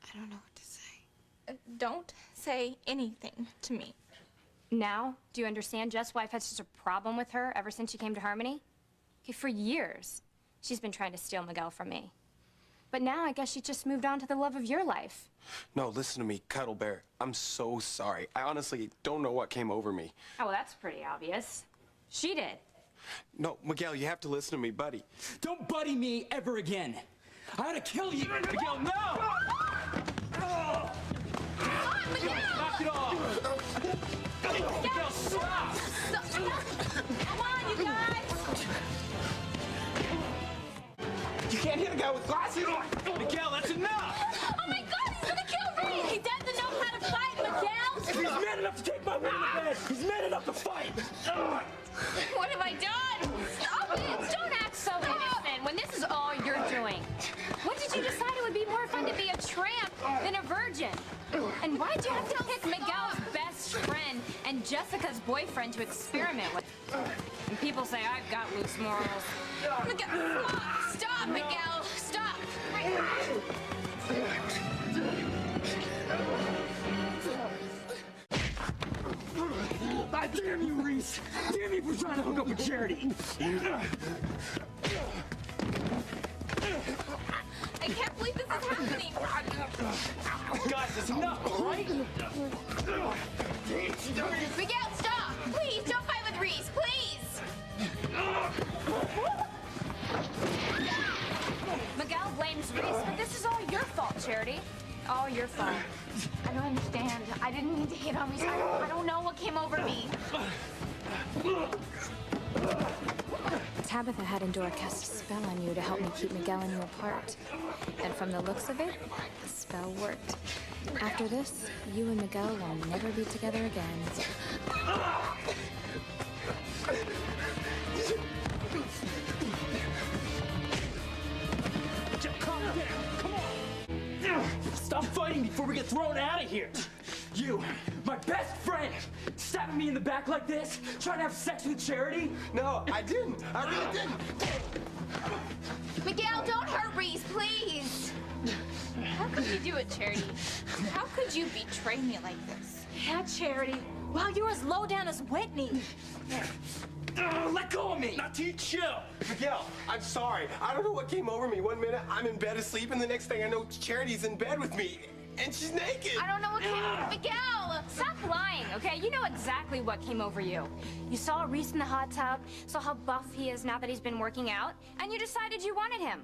I don't know what to say. Don't say anything to me. Now, do you understand just why I've had such a problem with her ever since she came to Harmony? Okay, for years, she's been trying to steal Miguel from me. But now I guess she just moved on to the love of your life. No, listen to me, Cuddle Bear. I'm so sorry. I honestly don't know what came over me. Oh, well, that's pretty obvious. She did. No, Miguel, you have to listen to me, buddy. Don't buddy me ever again. I ought to kill you, Miguel. No! Knock it off! Miguel, stop! Come on, you guys! You can't hit a guy with glasses. Miguel, that's enough! Oh my God, he's gonna kill Reese! He doesn't know how to fight, Miguel! If he's man enough to take my win in the bed, he's man enough to fight! What have I done? Stop it! Don't act so innocent when this is all you're doing. When did you decide it would be more fun to be a tramp than a virgin? And why'd you have to pick Miguel's best friend and Jessica's boyfriend to experiment with? And people say I've got loose morals. Miguel, stop, Miguel, stop! Ah, damn you, Reese! Damn you for trying to hook up with Charity! I can't believe this is happening! Guys, it's enough, all right? Miguel, stop! Please, don't fight with Reese, please! Miguel blames Reese, but this is all your fault, Charity. All your fault. I don't understand. I didn't mean to hit on Reese. I don't know what came over me. Tabitha had Endora cast a spell on you to help me keep Miguel and you apart. And from the looks of it, the spell worked. After this, you and Miguel will never be together again. Calm down, come on! Stop fighting before we get thrown out of here! You, my best friend, stabbing me in the back like this, trying to have sex with Charity? No, I didn't. I really didn't. Miguel, don't hurt Reese, please. How could you do it, Charity? How could you betray me like this? Yeah, Charity. Well, you're as low down as Whitney. Let go of me! Not to chill! Miguel, I'm sorry. I don't know what came over me. One minute I'm in bed asleep, and the next thing I know, Charity's in bed with me. And she's naked! I don't know what came over Miguel! Stop lying, okay? You know exactly what came over you. You saw Reese in the hot tub, saw how buff he is now that he's been working out, and you decided you wanted him.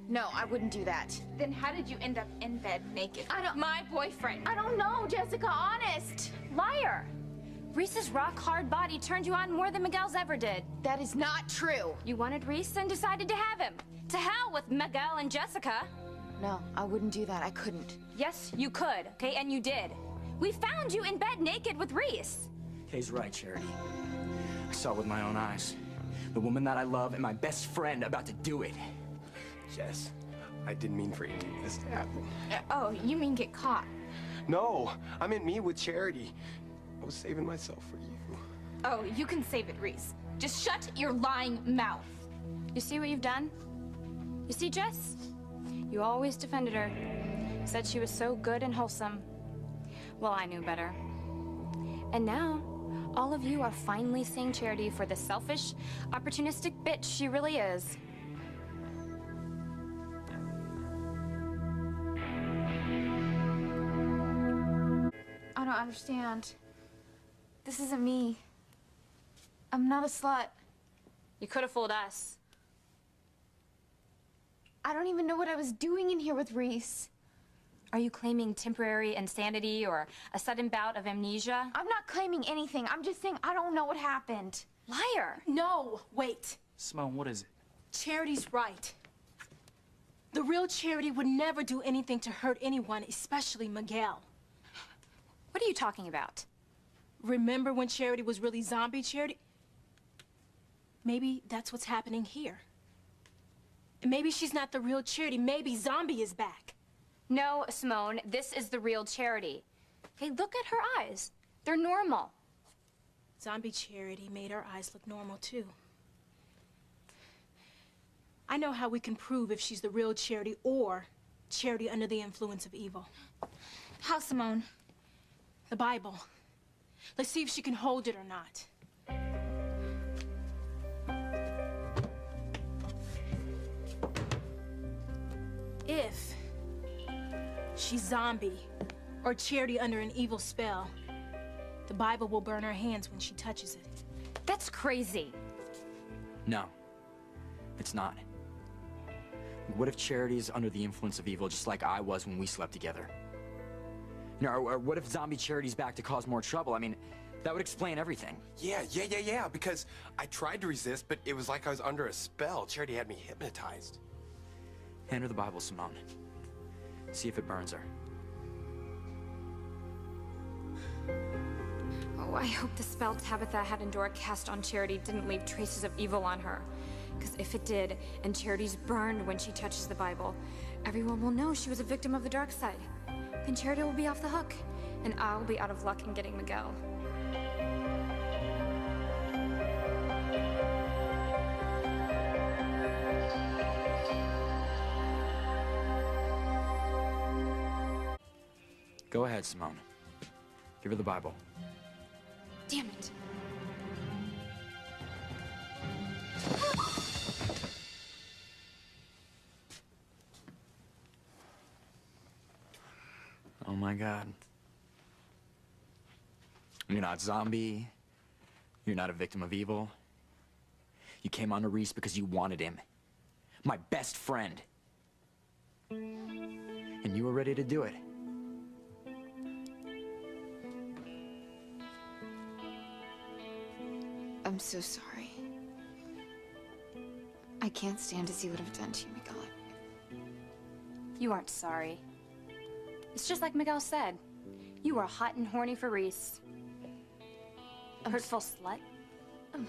No, I wouldn't do that. Then how did you end up in bed naked? My boyfriend. I don't know, Jessica, honest. Liar! Reese's rock-hard body turned you on more than Miguel's ever did. That is not true. You wanted Reese and decided to have him. To hell with Miguel and Jessica. No, I wouldn't do that. I couldn't. Yes, you could, okay? And you did. We found you in bed naked with Reese. Kay's right, Charity. I saw it with my own eyes. The woman that I love and my best friend about to do it. Jess, I didn't mean for any of this to happen. Oh, you mean get caught? No, I meant me with Charity. I was saving myself for you. Oh, you can save it, Reese. Just shut your lying mouth. You see what you've done? You see, Jess? You always defended her. Said she was so good and wholesome. Well, I knew better. And now, all of you are finally seeing Charity for the selfish, opportunistic bitch she really is. I don't understand. This isn't me. I'm not a slut. You could have fooled us. I don't even know what I was doing in here with Reese. Are you claiming temporary insanity or a sudden bout of amnesia? I'm not claiming anything. I'm just saying I don't know what happened. Liar! No, wait. Simone, what is it? Charity's right. The real Charity would never do anything to hurt anyone, especially Miguel. What are you talking about? Remember when Charity was really zombie Charity? Maybe that's what's happening here. Maybe she's not the real Charity. Maybe Zombie is back. No, Simone, this is the real Charity. Hey, look at her eyes. They're normal. Zombie Charity made her eyes look normal, too. I know how we can prove if she's the real Charity or Charity under the influence of evil. How, Simone? The Bible. Let's see if she can hold it or not. If she's zombie or Charity under an evil spell, the Bible will burn her hands when she touches it. That's crazy. No, it's not. What if Charity is under the influence of evil just like I was when we slept together? You know, or what if zombie Charity's back to cause more trouble? I mean, that would explain everything. Yeah, because I tried to resist, but it was like I was under a spell. Charity had me hypnotized. Hand her the Bible, Simone. See if it burns her. Oh, I hope the spell Tabitha had Endora cast on Charity didn't leave traces of evil on her. Because if it did, and Charity's burned when she touches the Bible, everyone will know she was a victim of the dark side. Then Charity will be off the hook, and I'll be out of luck in getting Miguel. Go ahead, Simone. Give her the Bible. Damn it. Oh my God. You're not zombie. You're not a victim of evil. You came on to Reese because you wanted him. My best friend. And you were ready to do it. I'm so sorry. I can't stand to see what I've done to you, Miguel. You aren't sorry. It's just like Miguel said. You were hot and horny for Reese. Hurtful slut. I'm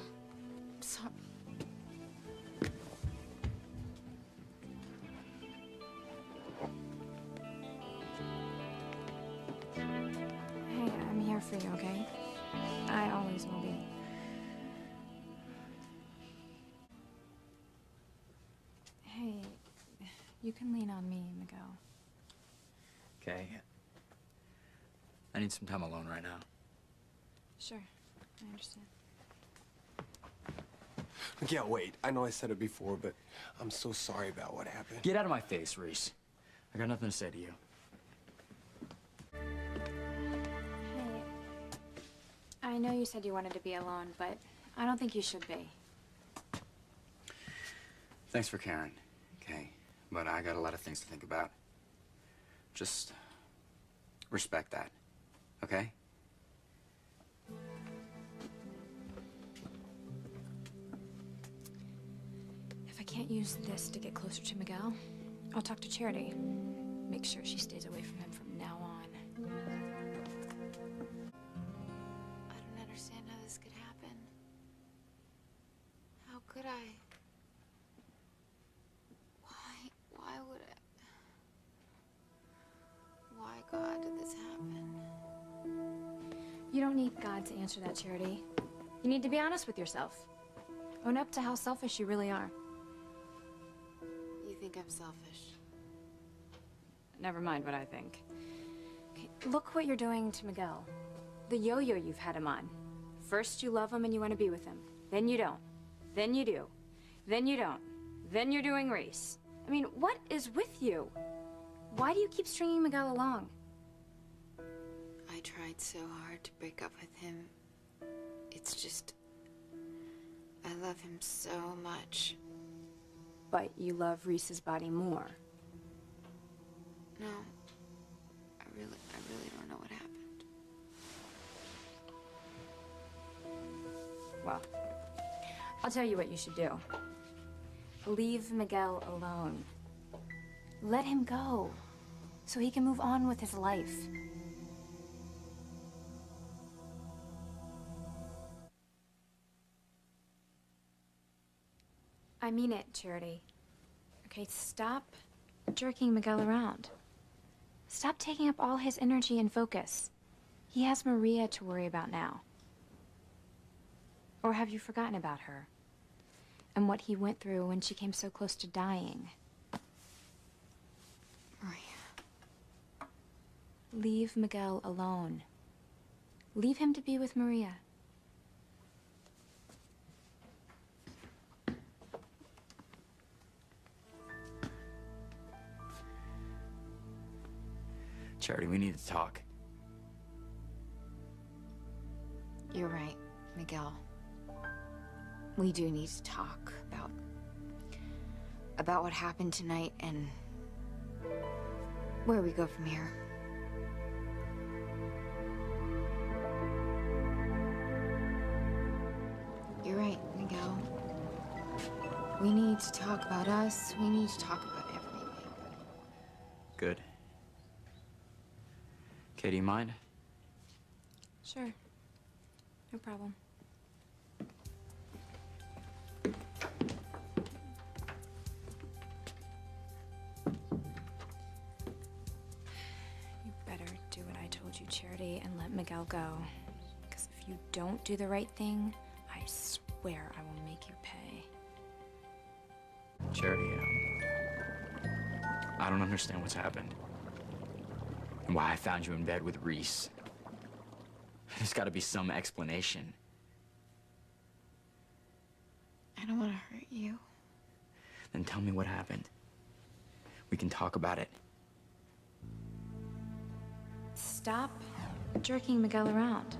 sorry. Hey, I'm here for you, okay? I always will be. Hey, you can lean on me, Miguel. Okay. I need some time alone right now. Sure, I understand. Miguel, wait. I know I said it before, but I'm so sorry about what happened. Get out of my face, Reese. I got nothing to say to you. Hey, I know you said you wanted to be alone, but I don't think you should be. Thanks for caring, okay? But I got a lot of things to think about. Just respect that, okay? If I can't use this to get closer to Miguel, I'll talk to Charity. Make sure she stays away from him from now on. I don't understand how this could happen. How could I? Why would I? Why, God, did this happen? You don't need God to answer that, Charity. You need to be honest with yourself. Own up to how selfish you really are. You think I'm selfish? Never mind what I think. Okay, look what you're doing to Miguel. The yo-yo you've had him on. First you love him and you want to be with him. Then you don't. Then you do. Then you don't. Then you're doing Reese. I mean, what is with you? Why do you keep stringing Miguel along? I tried so hard to break up with him. It's just... I love him so much. But you love Reese's body more. No. I really don't know what happened. Well, I'll tell you what you should do. Leave Miguel alone. Let him go, so he can move on with his life. I mean it, Charity. Okay, stop jerking Miguel around. Stop taking up all his energy and focus. He has Maria to worry about now. Or have you forgotten about her? And what he went through when she came so close to dying? Maria. Leave Miguel alone. Leave him to be with Maria. Charity, we need to talk. You're right, Miguel. We do need to talk about what happened tonight and where we go from here. You're right, Miguel. We need to talk about us. We need to talk about everything. Good. Okay, do you mind? Sure. No problem. You better do what I told you, Charity, and let Miguel go. Because if you don't do the right thing, I swear I will make you pay. Charity, I don't understand what's happened. And why I found you in bed with Reese. There's gotta be some explanation. I don't want to hurt you. Then tell me what happened. We can talk about it. Stop jerking Miguel around.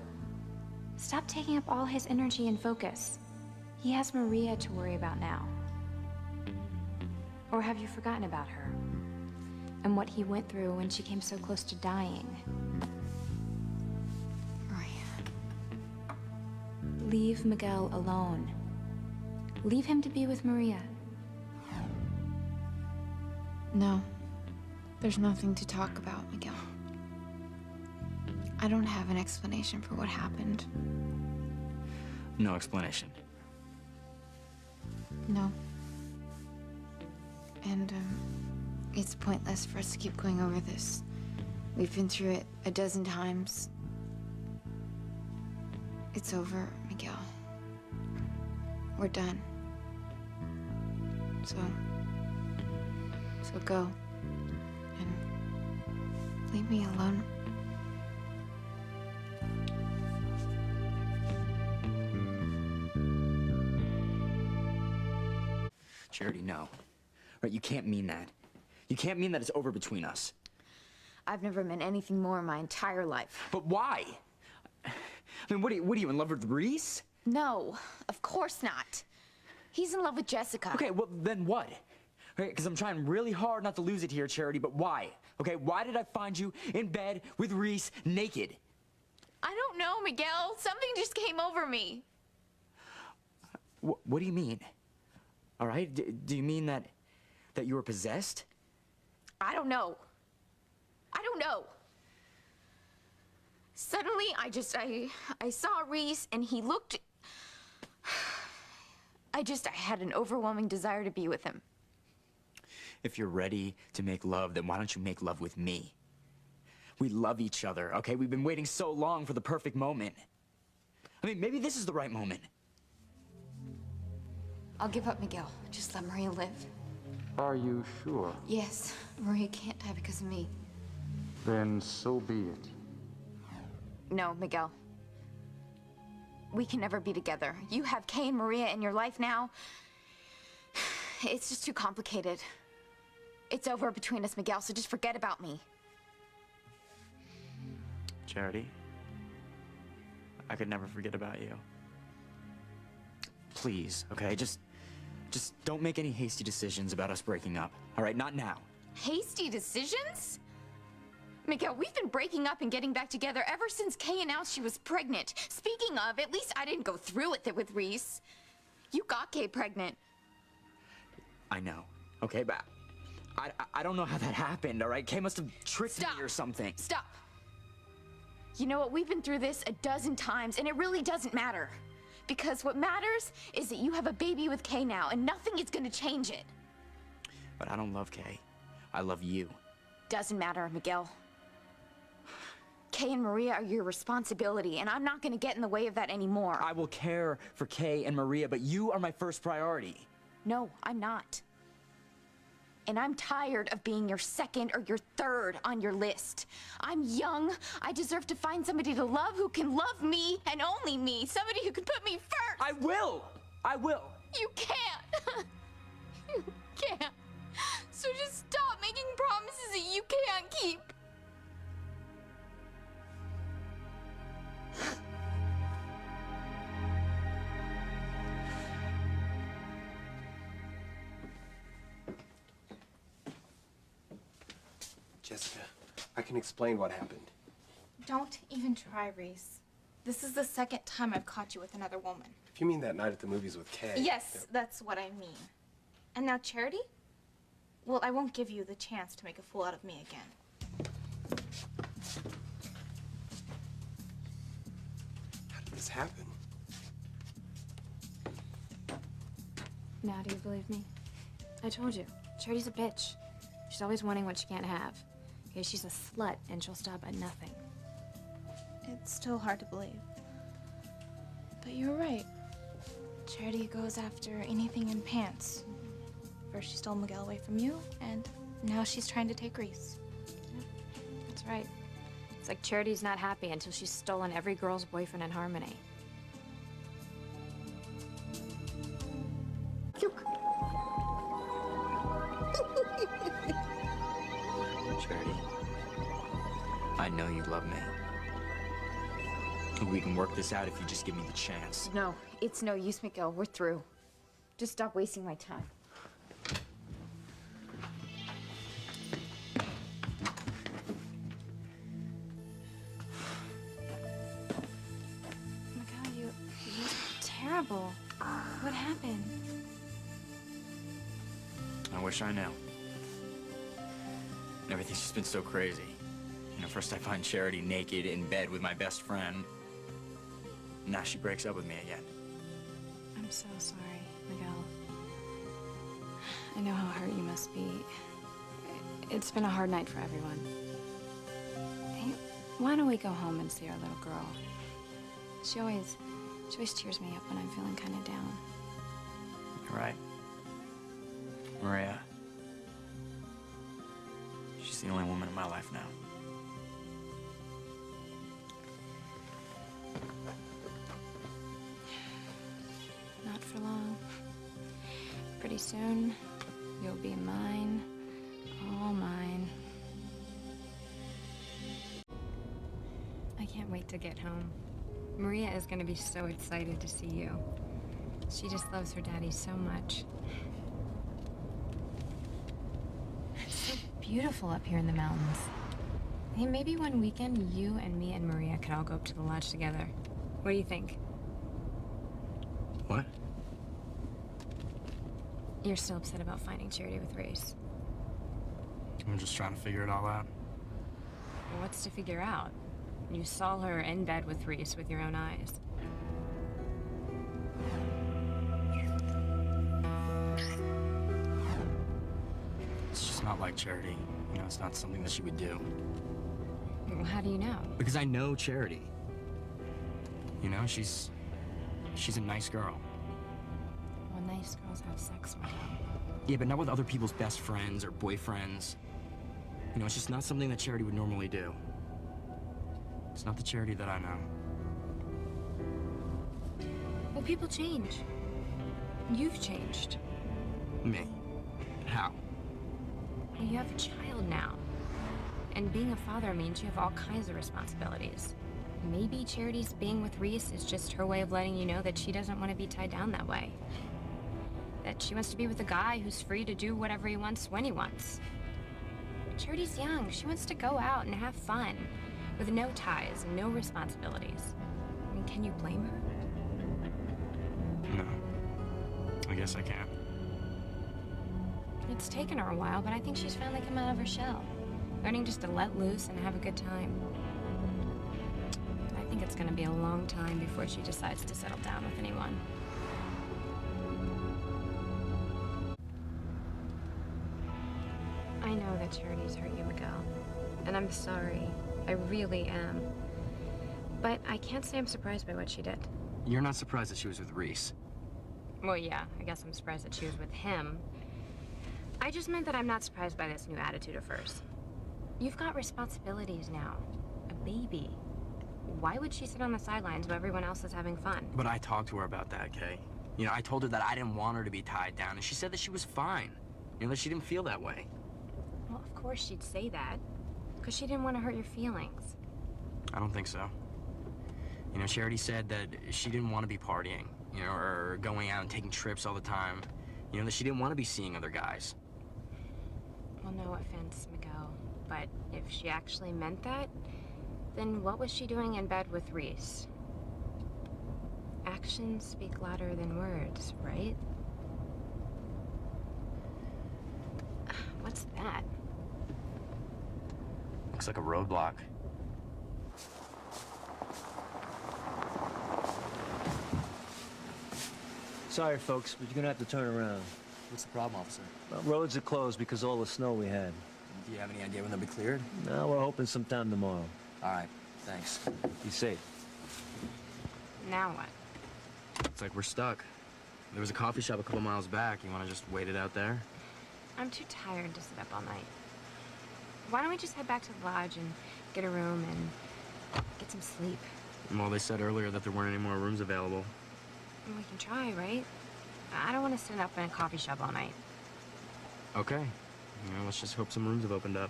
Stop taking up all his energy and focus. He has Maria to worry about now. Or have you forgotten about her? And what he went through when she came so close to dying? Maria. Leave Miguel alone. Leave him to be with Maria. No. There's nothing to talk about, Miguel. I don't have an explanation for what happened. No explanation. No. And, it's pointless for us to keep going over this. We've been through it a dozen times. It's over, Miguel. We're done. So go. And leave me alone. Charity, no. Right, you can't mean that. You can't mean that it's over between us. I've never meant anything more in my entire life. But why? I mean, what are you in love with Reese? No, of course not. He's in love with Jessica. Okay, well, then what? Right, because I'm trying really hard not to lose it here, Charity, but why? Okay, why did I find you in bed with Reese naked? I don't know, Miguel. Something just came over me. What do you mean? All right, do you mean that you were possessed? I don't know. I don't know. Suddenly, I saw Reese and he looked... I had an overwhelming desire to be with him. If you're ready to make love, then why don't you make love with me? We love each other, okay? We've been waiting so long for the perfect moment. I mean, maybe this is the right moment. I'll give up, Miguel. Just let Maria live. Are you sure? Yes, Maria can't die because of me. Then so be it. No, Miguel. We can never be together. You have Kay and Maria in your life now. It's just too complicated. It's over between us, Miguel, so just forget about me. Charity, I could never forget about you. Please, okay? Just don't make any hasty decisions about us breaking up. All right, not now. Hasty decisions? Miguel, we've been breaking up and getting back together ever since Kay announced she was pregnant. Speaking of, at least I didn't go through with it with Reese. You got Kay pregnant. I know, okay, but I don't know how that happened, all right? Kay must have tricked me or something. Stop. You know what? We've been through this a dozen times, and it really doesn't matter. Because what matters is that you have a baby with Kay now, and nothing is gonna change it. But I don't love Kay. I love you. Doesn't matter, Miguel. Kay and Maria are your responsibility, and I'm not gonna get in the way of that anymore. I will care for Kay and Maria, but you are my first priority. No, I'm not. And I'm tired of being your second or your third on your list. I'm young. I deserve to find somebody to love who can love me and only me. Somebody who can put me first. I will. I will. You can't. You can't. So just stop making promises that you can't keep. Jessica, I can explain what happened. Don't even try, Reese. This is the second time I've caught you with another woman. If you mean that night at the movies with Kay... Yes, that's what I mean. And now Charity? Well, I won't give you the chance to make a fool out of me again. How did this happen? Now do you believe me? I told you, Charity's a bitch. She's always wanting what she can't have. Okay, she's a slut, and she'll stop at nothing. It's still hard to believe. But you're right. Charity goes after anything in pants. First she stole Miguel away from you, and now she's trying to take Reese. That's right. It's like Charity's not happy until she's stolen every girl's boyfriend in Harmony. Charity, I know you love me. We can work this out if you just give me the chance. No, it's no use, Miguel. We're through. Just stop wasting my time. Miguel, you look terrible. What happened? I wish I knew. Everything's just been so crazy. You know, first I find Charity naked in bed with my best friend. Now she breaks up with me again. I'm so sorry, Miguel. I know how hurt you must be. It's been a hard night for everyone. Hey, why don't we go home and see our little girl? She always cheers me up when I'm feeling kind of down. You're right. Maria. She's the only woman in my life now. Not for long. Pretty soon, you'll be mine, all mine. I can't wait to get home. Maria is going to be so excited to see you. She just loves her daddy so much. It's so beautiful up here in the mountains. Hey, maybe one weekend you and me and Maria could all go up to the lodge together. What do you think? What? You're still upset about finding Charity with Reese. I'm just trying to figure it all out. Well, what's to figure out? You saw her in bed with Reese with your own eyes. It's just not like Charity. You know, it's not something that she would do. Well, how do you know? Because I know Charity. You know, she's a nice girl. Well, nice girls have sex, Miguel. Yeah, but not with other people's best friends or boyfriends. You know, it's just not something that Charity would normally do. It's not the Charity that I know. Well, people change. You've changed. Me? How? Well, you have a child now. And being a father means you have all kinds of responsibilities. Maybe Charity's being with Reese is just her way of letting you know that she doesn't want to be tied down that way. That she wants to be with a guy who's free to do whatever he wants when he wants. Charity's young. She wants to go out and have fun with no ties and no responsibilities. I mean, can you blame her? No. I guess I can. It's taken her a while, but I think she's finally come out of her shell. Learning just to let loose and have a good time. I think it's gonna be a long time before she decides to settle down with anyone. I know that Charity's hurt you, Miguel. And I'm sorry. I really am. But I can't say I'm surprised by what she did. You're not surprised that she was with Reese? Well, yeah, I guess I'm surprised that she was with him. I just meant that I'm not surprised by this new attitude of hers. You've got responsibilities now. A baby. Why would she sit on the sidelines while everyone else is having fun? But I talked to her about that, Kay. You know, I told her that I didn't want her to be tied down, and she said that she was fine. You know, that she didn't feel that way. Well, of course she'd say that. Because she didn't want to hurt your feelings. I don't think so. You know, Charity said that she didn't want to be partying, you know, or going out and taking trips all the time. You know, that she didn't want to be seeing other guys. Well, no offense, Miguel, but if she actually meant that, then what was she doing in bed with Reese? Actions speak louder than words, right? that? Looks like a roadblock. Sorry, folks, but you're gonna have to turn around. What's the problem, officer? Well, roads are closed because of all the snow we had. Do you have any idea when they'll be cleared? No, we're hoping sometime tomorrow. All right, thanks. Be safe. Now what? It's like we're stuck. There was a coffee shop a couple miles back. You want to just wait it out there? I'm too tired to sit up all night. Why don't we just head back to the lodge and get a room and get some sleep? Well, they said earlier that there weren't any more rooms available. And we can try, right? I don't want to sit up in a coffee shop all night. Okay. Let's just hope some rooms have opened up.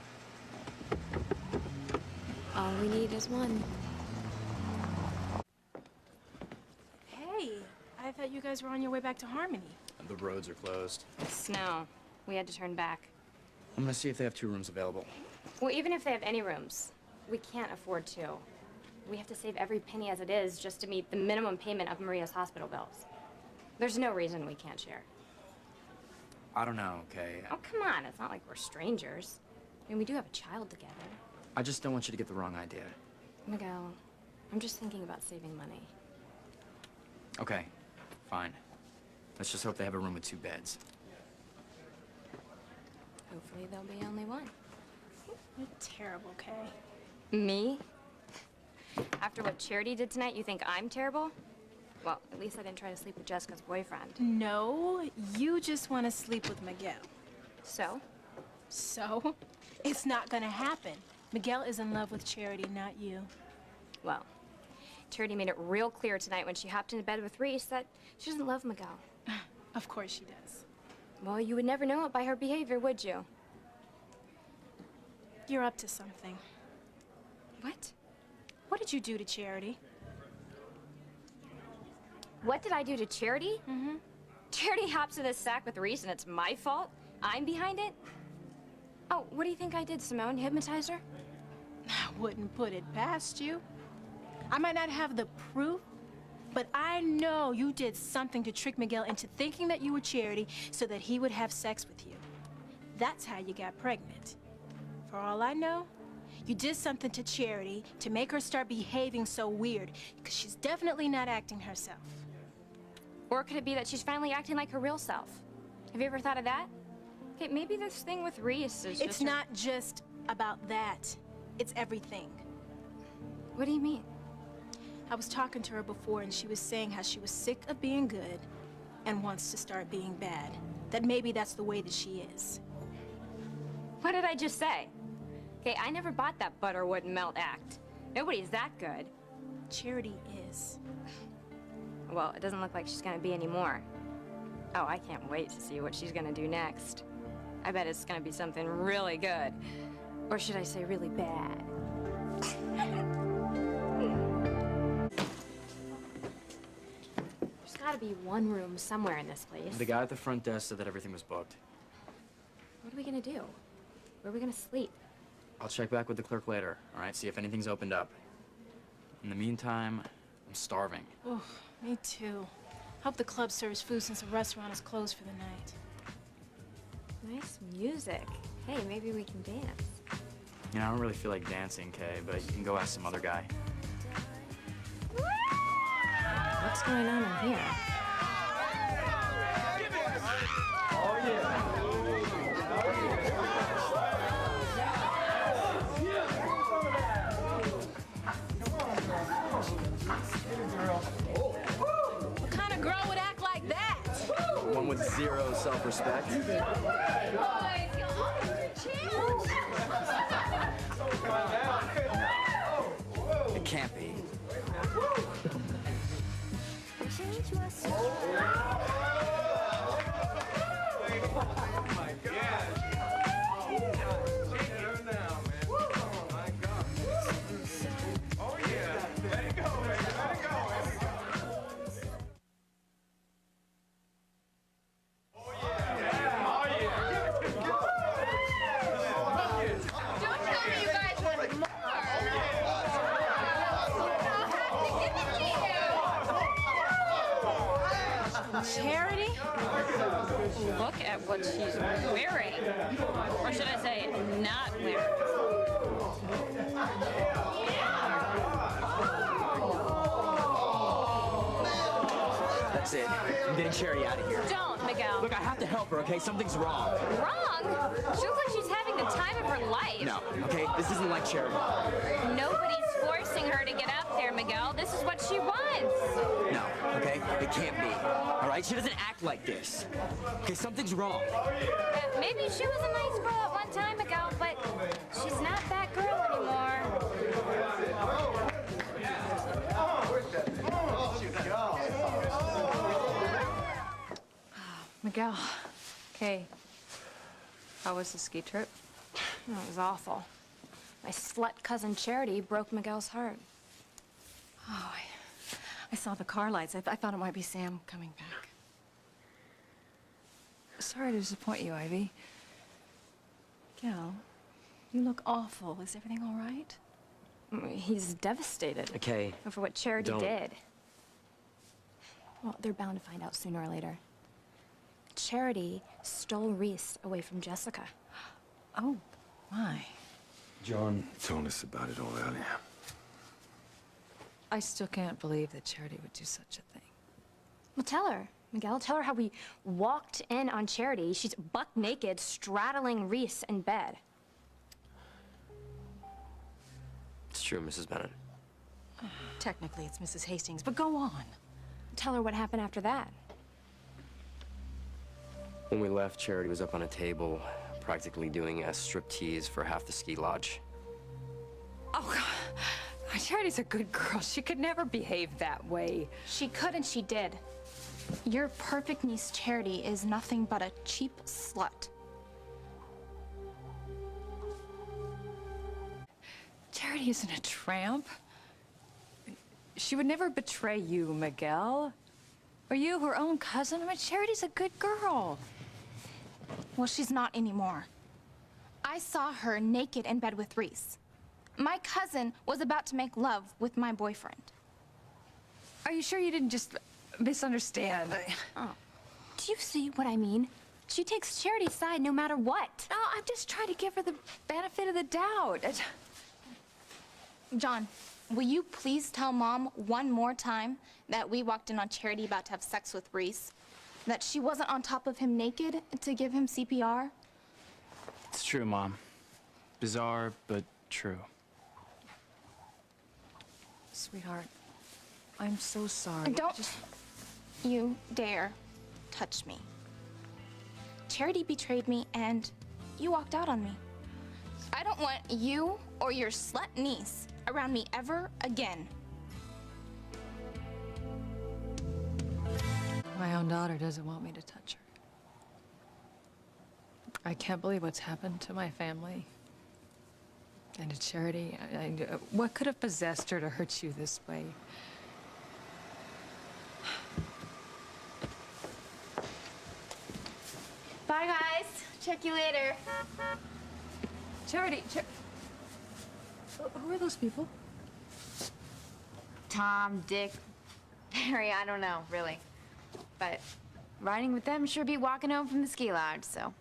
All we need is one. Hey, I thought you guys were on your way back to Harmony. The roads are closed. Snow. We had to turn back. I'm gonna see if they have 2 rooms available. Well, even if they have any rooms, we can't afford 2. We have to save every penny as it is just to meet the minimum payment of Maria's hospital bills. There's no reason we can't share. I don't know, okay? Oh, come on. It's not like we're strangers. I mean, we do have a child together. I just don't want you to get the wrong idea. Miguel, I'm just thinking about saving money. Okay, fine. Let's just hope they have a room with 2 beds. Hopefully there'll be only one. You're terrible, Kay. Me? After what Charity did tonight, you think I'm terrible? Well, at least I didn't try to sleep with Jessica's boyfriend. No, you just want to sleep with Miguel. So? So? It's not gonna happen. Miguel is in love with Charity, not you. Well, Charity made it real clear tonight when she hopped into bed with Reese that she doesn't love Miguel. Of course she does. Well, you would never know it by her behavior, would you? You're up to something. What? What did you do to Charity? What did I do to Charity? Mm-hmm. Charity hops in this sack with Reese and it's my fault? I'm behind it? Oh, what do you think I did, Simone? Hypnotize her? I wouldn't put it past you. I might not have the proof, but I know you did something to trick Miguel into thinking that you were Charity so that he would have sex with you. That's how you got pregnant. For all I know, you did something to Charity to make her start behaving so weird, because she's definitely not acting herself. Or could it be that she's finally acting like her real self? Have you ever thought of that? Okay, maybe this thing with Reese is It's not just about that. It's everything. What do you mean? I was talking to her before, and she was saying how she was sick of being good and wants to start being bad. That maybe that's the way that she is. What did I just say? Okay, I never bought that butter wouldn't melt act. Nobody's that good. Charity is. Well, it doesn't look like she's gonna be anymore. Oh, I can't wait to see what she's gonna do next. I bet it's gonna be something really good. Or should I say really bad? There's gotta be one room somewhere in this place. The guy at the front desk said that everything was booked. What are we gonna do? Where are we gonna sleep? I'll check back with the clerk later, all right? See if anything's opened up. In the meantime, I'm starving. Oh, me too. Hope the club serves food since the restaurant is closed for the night. Nice music. Hey, maybe we can dance. You know, I don't really feel like dancing, Kay, but you can go ask some other guy. What's going on in here? Oh, yeah. What kind of girl would act like that? One with 0 self-respect. It can't be. Cherry. wearing. Or should I say, not wearing. That's it. I'm getting Charity out of here. Don't, Miguel. Look, I have to help her, okay? Something's wrong. Wrong? She looks like she's having the time of her life. No, okay? This isn't like Charity. Nobody's forcing her to get up there, Miguel. This is what she wants. No, okay? It can't be. All right? She doesn't act like this. Okay, something's wrong. Maybe she was a nice girl at one time, Miguel, but she's not that girl anymore. Miguel, Kay, how was the ski trip? Oh, it was awful. My slut cousin Charity broke Miguel's heart. Oh, I saw the car lights. I thought it might be Sam coming back. Sorry to disappoint you, Ivy. Miguel, you look awful. Is everything all right? He's devastated. Okay. Over what Charity Don't. did. Well, they're bound to find out sooner or later. Charity stole Reese away from Jessica. Oh, my. John told us about it all earlier. I still can't believe that Charity would do such a thing. Well, tell her, Miguel. Tell her how we walked in on Charity. She's buck naked, straddling Reese in bed. It's true, Mrs. Bennett. Technically, it's Mrs. Hastings, but go on. Tell her what happened after that. When we left, Charity was up on a table, practically doing a striptease for half the ski lodge. Oh, God. Charity's a good girl. She could never behave that way. She could and she did. Your perfect niece Charity is nothing but a cheap slut. Charity isn't a tramp. She would never betray you, Miguel. Or you, her own cousin. I mean, Charity's a good girl. Well, she's not anymore. I saw her naked in bed with Reese. My cousin was about to make love with my boyfriend. Are you sure you didn't just misunderstand? Oh. Do you see what I mean? She takes Charity's side no matter what. No, I'm just trying to give her the benefit of the doubt. John, will you please tell Mom one more time that we walked in on Charity about to have sex with Reese? That she wasn't on top of him naked to give him CPR? It's true, Mom. Bizarre, but true. Sweetheart, I'm so sorry. Don't you dare touch me. Charity betrayed me and you walked out on me. I don't want you or your slut niece around me ever again. My own daughter doesn't want me to touch her. I can't believe what's happened to my family and to Charity. What could have possessed her to hurt you this way? Bye, guys. Check you later. Charity, who are those people? Tom, Dick, Harry, I don't know, really. But riding with them sure beat walking home from the ski lodge, so.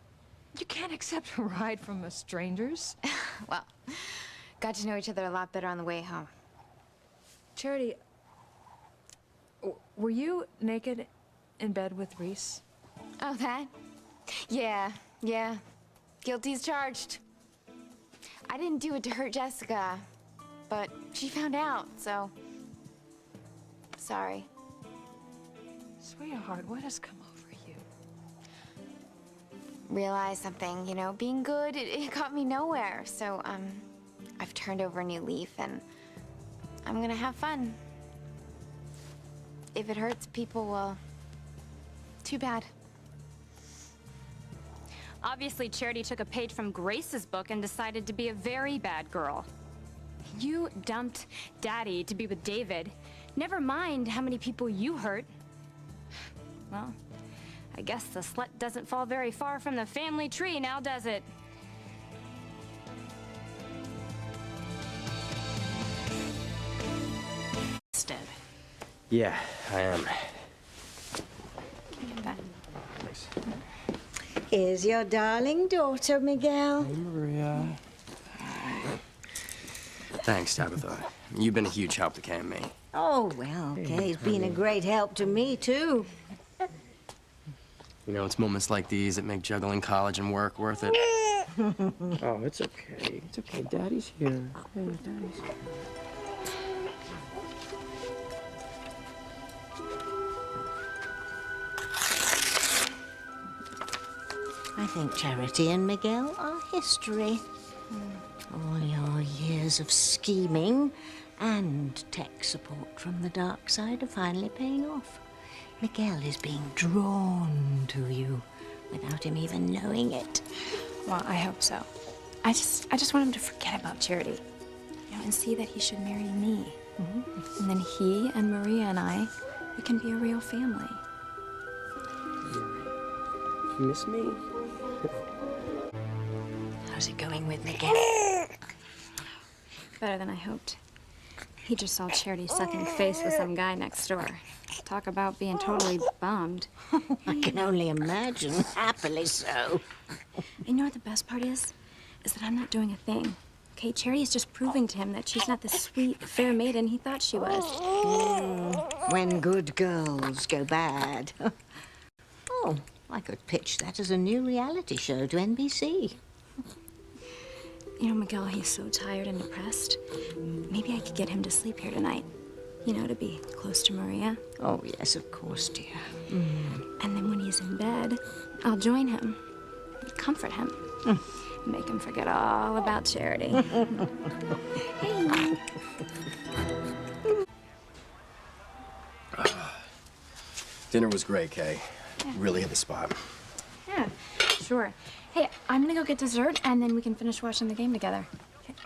You can't accept a ride from strangers. Well, got to know each other a lot better on the way home. Charity, were you naked in bed with Reese? Oh, that? Yeah. Guilty as charged. I didn't do it to hurt Jessica, but she found out, so. Sorry. Sweetheart, what has come over you? Realize something, you know, being good, it got me nowhere. So, I've turned over a new leaf and I'm gonna have fun. If it hurts people, well, too bad. Obviously, Charity took a page from Grace's book and decided to be a very bad girl. You dumped Daddy to be with David. Never mind how many people you hurt. Well, I guess the slut doesn't fall very far from the family tree now, does it? Instead. Yeah, I am. Give me that. Thanks. Here's your darling daughter, Miguel. Hey, Maria. Thanks, Tabitha. You've been a huge help to Kay and me. Oh, well, Kay's been a great help to me, too. You know, it's moments like these that make juggling college and work worth it. Oh, it's okay. It's okay. Daddy's here. Hey, Daddy's here. I think Charity and Miguel are history. All your years of scheming and tech support from the dark side are finally paying off. Miguel is being drawn to you without him even knowing it. Well, I hope so. I just want him to forget about Charity, you know, and see that he should marry me. And then he and Maria and I, we can be a real family. You miss me? How's it going with Miguel? Better than I hoped. He just saw Charity sucking face with some guy next door. Talk about being totally bummed. I can only imagine. Happily so. You know what the best part is? Is that I'm not doing a thing. Okay, Charity is just proving to him that she's not the sweet, fair maiden he thought she was. When good girls go bad. Oh, I could pitch that as a new reality show to NBC. You know, Miguel, he's so tired and depressed. Maybe I could get him to sleep here tonight. You know, to be close to Maria. Oh, yes, of course, dear. And then when he's in bed, I'll join him, comfort him, make him forget all about Charity. Hey. Dinner was great, Kay. Really hit the spot. Yeah, sure. Hey, I'm gonna go get dessert, and then we can finish watching the game together.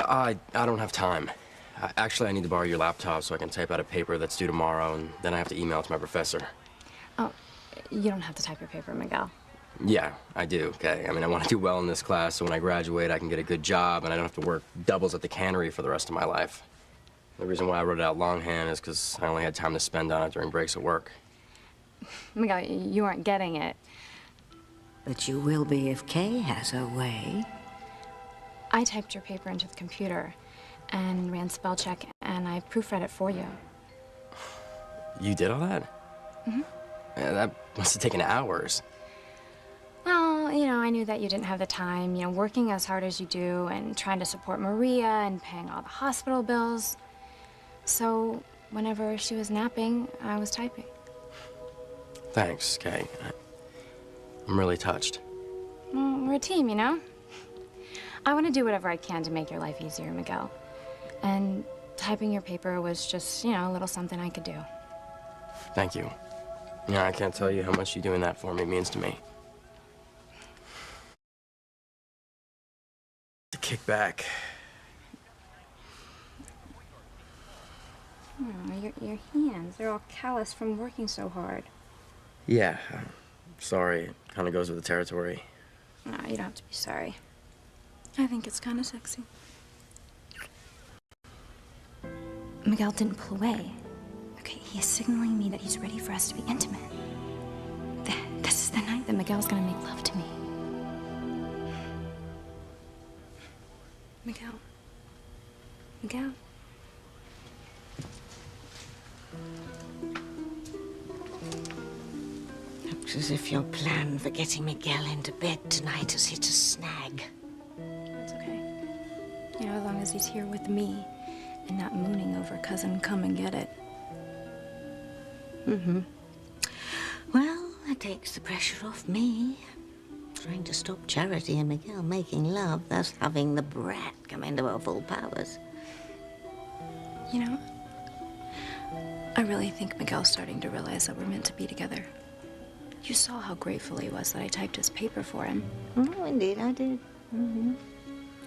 I don't have time. Actually, I need to borrow your laptop so I can type out a paper that's due tomorrow, and then I have to email it to my professor. Oh, you don't have to type your paper, Miguel. Yeah, I do, okay? I mean, I want to do well in this class, so when I graduate, I can get a good job, and I don't have to work doubles at the cannery for the rest of my life. The reason why I wrote it out longhand is because I only had time to spend on it during breaks at work. Miguel, you aren't getting it. But you will be if Kay has her way. I typed your paper into the computer and ran spell check, and I proofread it for you. You did all that? Yeah, that must have taken hours. Well, you know, I knew that you didn't have the time, you know, working as hard as you do and trying to support Maria and paying all the hospital bills. So whenever she was napping, I was typing. Thanks, Kay. I'm really touched. Well, we're a team, you know? I want to do whatever I can to make your life easier, Miguel. And typing your paper was just, you know, a little something I could do. Thank you. Yeah, I can't tell you how much you doing that for me means to me. To kick back. Your hands, they're all calloused from working so hard. Yeah, sorry. It kind of goes with the territory. No, you don't have to be sorry. I think it's kind of sexy. Miguel didn't pull away. Okay, he is signaling me that he's ready for us to be intimate. This is the night that Miguel's gonna make love to me. Miguel. Miguel. Looks as if your plan for getting Miguel into bed tonight has hit a snag. It's okay. You know, as long as he's here with me and not mooning over cousin come and get it. Well, that takes the pressure off me. Trying to stop Charity and Miguel making love, thus having the brat come into her full powers. You know, I really think Miguel's starting to realize that we're meant to be together. You saw how grateful he was that I typed his paper for him. Oh, indeed, I did.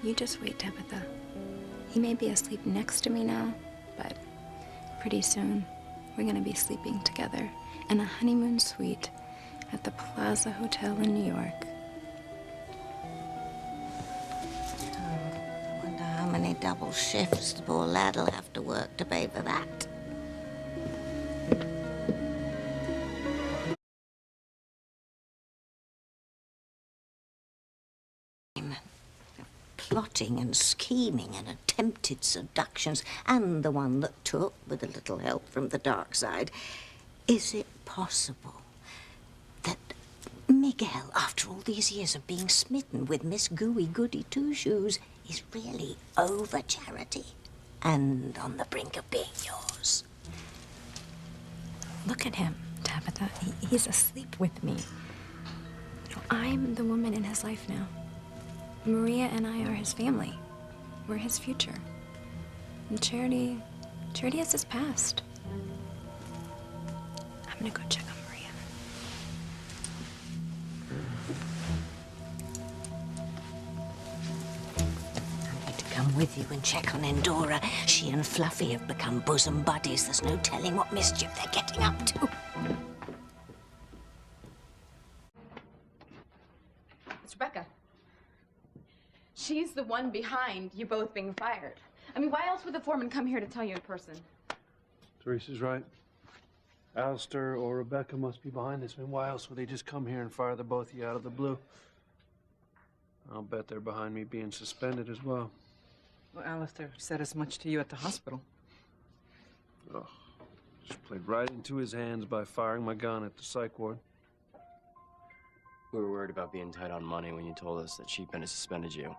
You just wait, Tabitha. He may be asleep next to me now, but pretty soon we're gonna be sleeping together in a honeymoon suite at the Plaza Hotel in New York. I wonder how many double shifts the poor lad'll have to work to pay for that. time. Plotting and scheming and attempted seductions, and the one that took, with a little help from the dark side. Is it possible that Miguel, after all these years of being smitten with Miss Gooey Goody Two-Shoes, is really over Charity and on the brink of being yours? Look at him, Tabitha. He's asleep with me. I'm the woman in his life now. Maria and I are his family. We're his future. And Charity has his past. I'm gonna go check on Maria. I need to come with you and check on Endora. She and Fluffy have become bosom buddies. There's no telling what mischief they're getting up to. It's Rebecca. She's the one behind you both being fired. I mean, why else would the foreman come here to tell you in person? Teresa's right. Alistair or Rebecca must be behind this. I mean, why else would they just come here and fire the both of you out of the blue? I'll bet they're behind me being suspended as well. Well, Alistair said as much to you at the hospital. Oh, just played right into his hands by firing my gun at the psych ward. We were worried about being tight on money when you told us that Sheepman has suspended you.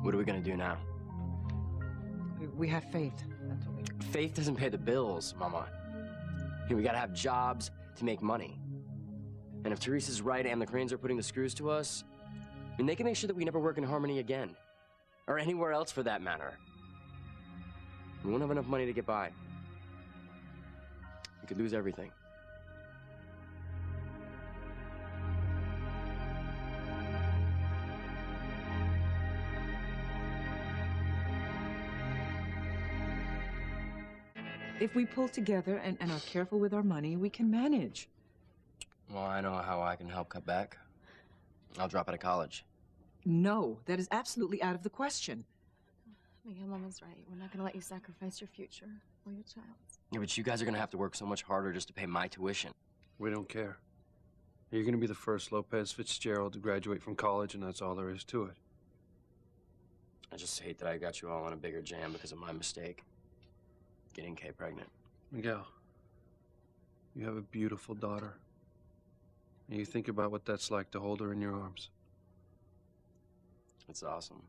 What are we gonna do now? We have faith. That's what we... Faith doesn't pay the bills, Mama. We gotta have jobs to make money. And if Teresa's right and the Cranes are putting the screws to us, I mean, they can make sure that we never work in Harmony again. Or anywhere else for that matter. We won't have enough money to get by. We could lose everything. If we pull together and are careful with our money, we can manage. Well, I know how I can help cut back. I'll drop out of college. No, that is absolutely out of the question. Miguel, Mama's right. We're not gonna let you sacrifice your future or your child's. Yeah, but you guys are gonna have to work so much harder just to pay my tuition. We don't care. You're gonna be the first Lopez Fitzgerald to graduate from college, and that's all there is to it. I just hate that I got you all in a bigger jam because of my mistake. Getting Kay pregnant. Miguel, you have a beautiful daughter. And you think about what that's like to hold her in your arms. It's awesome.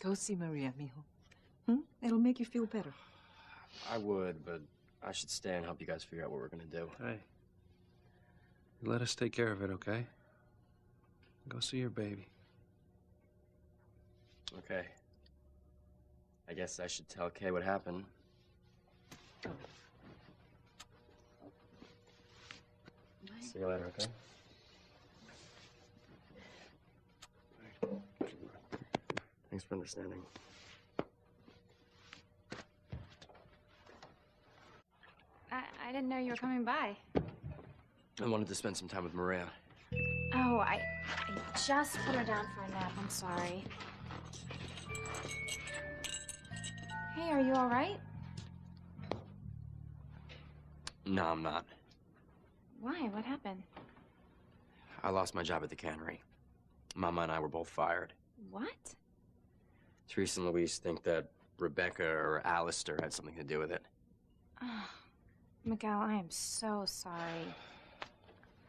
Go see Maria, mijo. It'll make you feel better. I would, but I should stay and help you guys figure out what we're gonna do. Hey, let us take care of it, okay? Go see your baby. Okay. I guess I should tell Kay what happened. See you later, okay? Thanks for understanding. I didn't know you were coming by. I wanted to spend some time with Maria. Oh, I just put her down for a nap. I'm sorry. Hey, are you all right? No, I'm not. Why? What happened? I lost my job at the cannery. Mama and I were both fired. What? Teresa and Louise think that Rebecca or Alistair had something to do with it. Oh, Miguel, I am so sorry.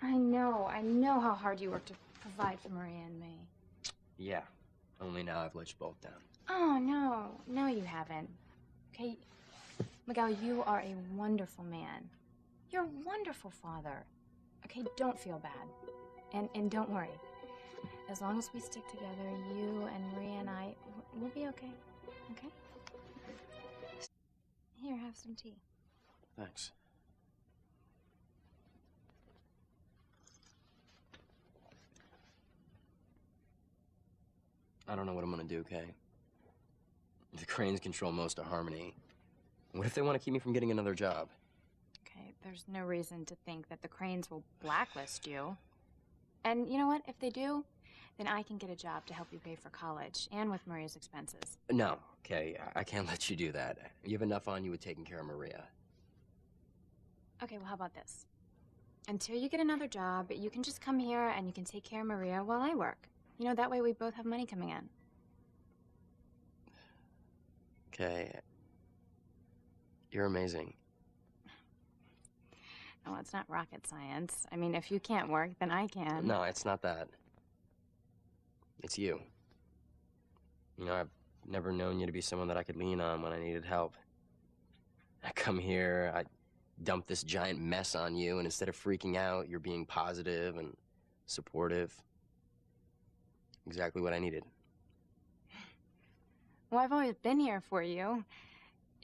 I know how hard you work to provide for Maria and me. Yeah, only now I've let you both down. Oh, no, you haven't. Okay, Miguel, you are a wonderful man. You're a wonderful father. Okay, don't feel bad. And don't worry. As long as we stick together, you and Maria and I, we'll be okay. Okay? Here, have some tea. Thanks. I don't know what I'm gonna do, Kay. The Cranes control most of Harmony. What if they want to keep me from getting another job? Okay, there's no reason to think that the Cranes will blacklist you. And you know what? If they do, then I can get a job to help you pay for college and with Maria's expenses. No, Kay, I can't let you do that. You have enough on you with taking care of Maria. Okay, well, how about this? Until you get another job, you can just come here and you can take care of Maria while I work. You know, that way we both have money coming in. Okay. You're amazing. Oh, it's not rocket science. I mean, if you can't work, then I can. No, it's not that. It's you. You know, I've never known you to be someone that I could lean on when I needed help. I come here, I dump this giant mess on you, and instead of freaking out, you're being positive and supportive. Exactly what I needed. Well, I've always been here for you.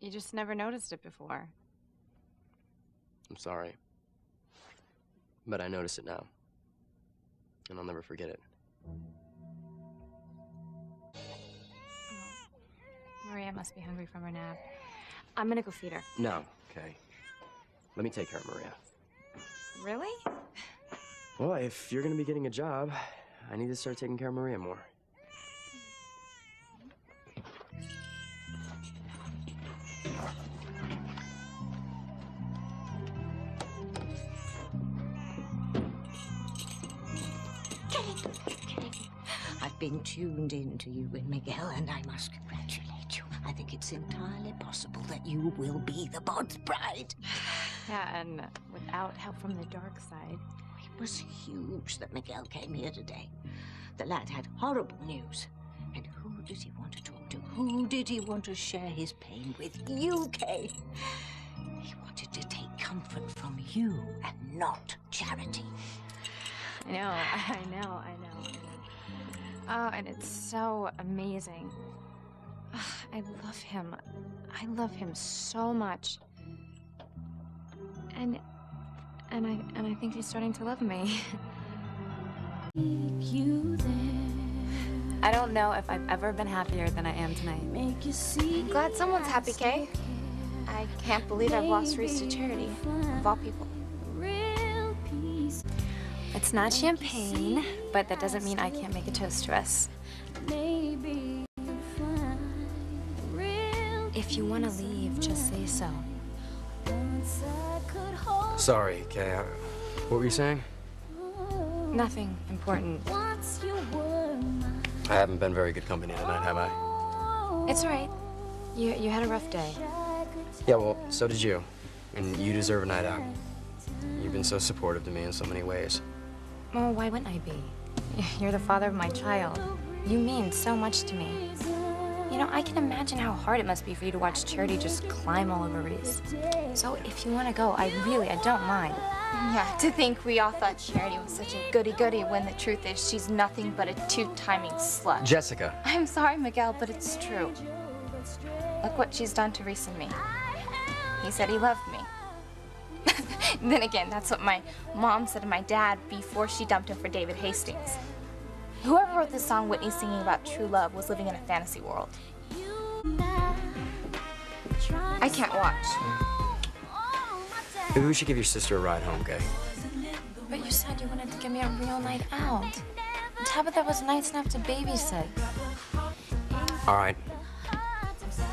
You just never noticed it before. I'm sorry. But I notice it now. And I'll never forget it. Maria must be hungry from her nap. I'm gonna go feed her. No, okay. Let me take care of Maria. Really? Well, if you're gonna be getting a job, I need to start taking care of Maria more. I've been tuned in to you and Miguel, and I must congratulate you. I think it's entirely possible that you will be the Bod's bride. Yeah, and without help from the dark side. It was huge that Miguel came here today. The lad had horrible news. And who did he want to talk to? Who did he want to share his pain with? You, Kay. He wanted to take comfort from you and not Charity. I know. Oh, and it's so amazing. I love him. I love him so much. And I think he's starting to love me. I don't know if I've ever been happier than I am tonight. I'm glad someone's happy, Kay. I can't believe I've lost Reese to Charity, of all people. It's not champagne, but that doesn't mean I can't make a toast to us. If you want to leave, just say so. Sorry, Kay. What were you saying? Nothing important. I haven't been very good company tonight, have I? It's all right. You had a rough day. Yeah, well, so did you. And you deserve a night out. You've been so supportive to me in so many ways. Well, why wouldn't I be? You're the father of my child. You mean so much to me. You know, I can imagine how hard it must be for you to watch Charity just climb all over Reese. So if you want to go, I don't mind. Yeah, to think we all thought Charity was such a goody-goody when the truth is she's nothing but a two-timing slut. Jessica. I'm sorry, Miguel, but it's true. Look what she's done to Reese and me. He said he loved me. Then again, that's what my mom said to my dad before she dumped him for David Hastings. Whoever wrote this song Whitney's singing about true love was living in a fantasy world. I can't watch. Maybe we should give your sister a ride home, Kay. But you said you wanted to give me a real night out. On top of that was nice enough to babysit. All right.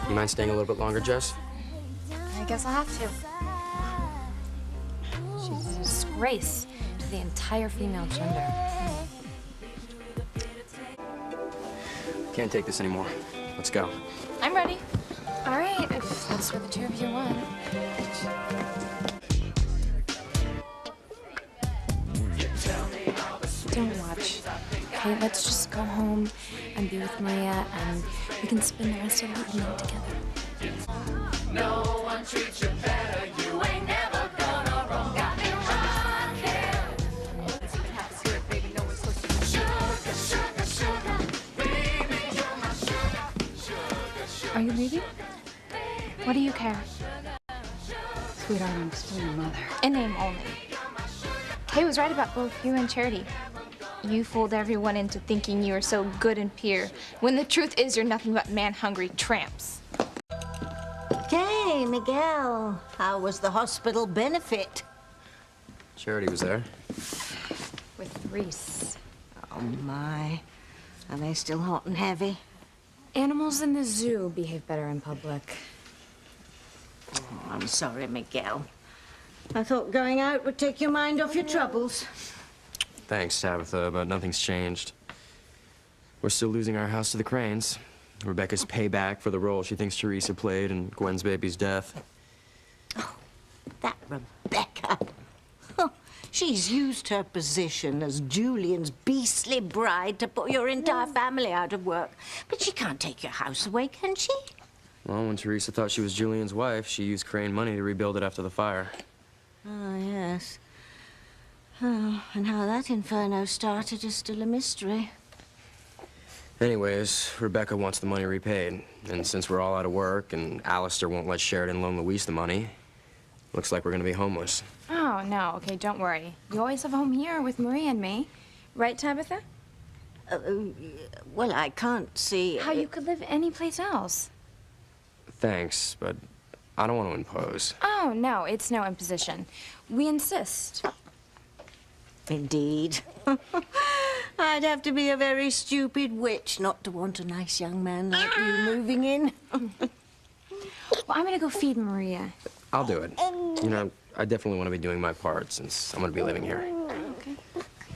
You mind staying a little bit longer, Jess? I guess I'll have to. She's a disgrace to the entire female gender. Can't take this anymore. Let's go. I'm ready. All right, if that's what the two of you want. Don't watch. Okay, let's just go home and be with Maria, and we can spend the rest of the evening together. No one treats you better. You ain't never gonna wrong. Got me rocking. Sugar, sugar, sugar. Baby, you're my sugar. Sugar, sugar. Are you leaving? What do you care? Sweetheart, I'm still your mother. In name only. Kay was right about both you and Charity. You fooled everyone into thinking you were so good and pure, when the truth is you're nothing but man-hungry tramps. Okay, Miguel, how was the hospital benefit? Charity was there. With Reese. Oh, my. Are they still hot and heavy? Animals in the zoo behave better in public. Oh, I'm sorry, Miguel. I thought going out would take your mind off your troubles. Thanks, Tabitha, but nothing's changed. We're still losing our house to the Cranes. Rebecca's payback for the role she thinks Teresa played in Gwen's baby's death. Oh, that Rebecca. Oh, she's used her position as Julian's beastly bride to put your entire family out of work. But she can't take your house away, can she? Well, when Teresa thought she was Julian's wife, she used Crane money to rebuild it after the fire. Oh, yes. Oh, and how that inferno started is still a mystery. Anyways, Rebecca wants the money repaid. And since we're all out of work and Alistair won't let Sheridan loan Louise the money, looks like we're gonna be homeless. Oh, no. Okay, don't worry. You always have a home here with Maria and me. Right, Tabitha? Well, I can't see... How you could live anyplace else. Thanks, but I don't want to impose. Oh, no, it's no imposition. We insist. Indeed. I'd have to be a very stupid witch not to want a nice young man like you moving in. Well, I'm gonna go feed Maria. I'll do it. You know, I definitely want to be doing my part since I'm gonna be living here. Okay.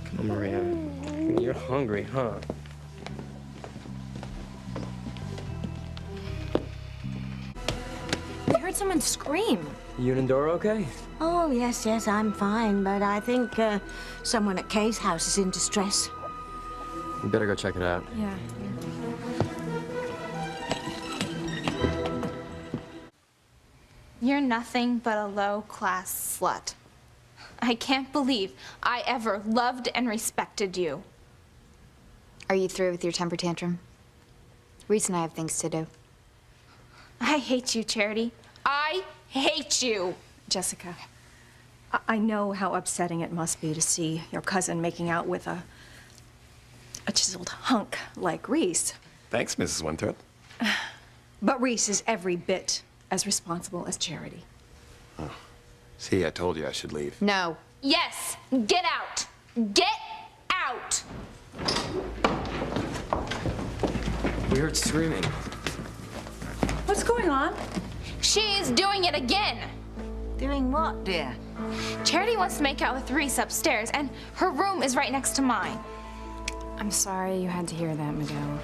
Come on, Maria. You're hungry, huh? We heard someone scream. You and Dora okay? Oh, yes, yes, I'm fine, but I think someone at Kay's house is in distress. You better go check it out. Yeah. You're nothing but a low-class slut. I can't believe I ever loved and respected you. Are you through with your temper tantrum? Reese and I have things to do. I hate you, Charity. I hate you. Jessica, I know how upsetting it must be to see your cousin making out with a chiseled hunk like Reese. Thanks, Mrs. Winthrop. But Reese is every bit as responsible as Charity. Oh. See, I told you I should leave. No. Yes, get out. Get out. We heard screaming. What's going on? She's doing it again. Doing what, dear? Charity wants to make out with Reese upstairs, and her room is right next to mine. I'm sorry you had to hear that, Miguel.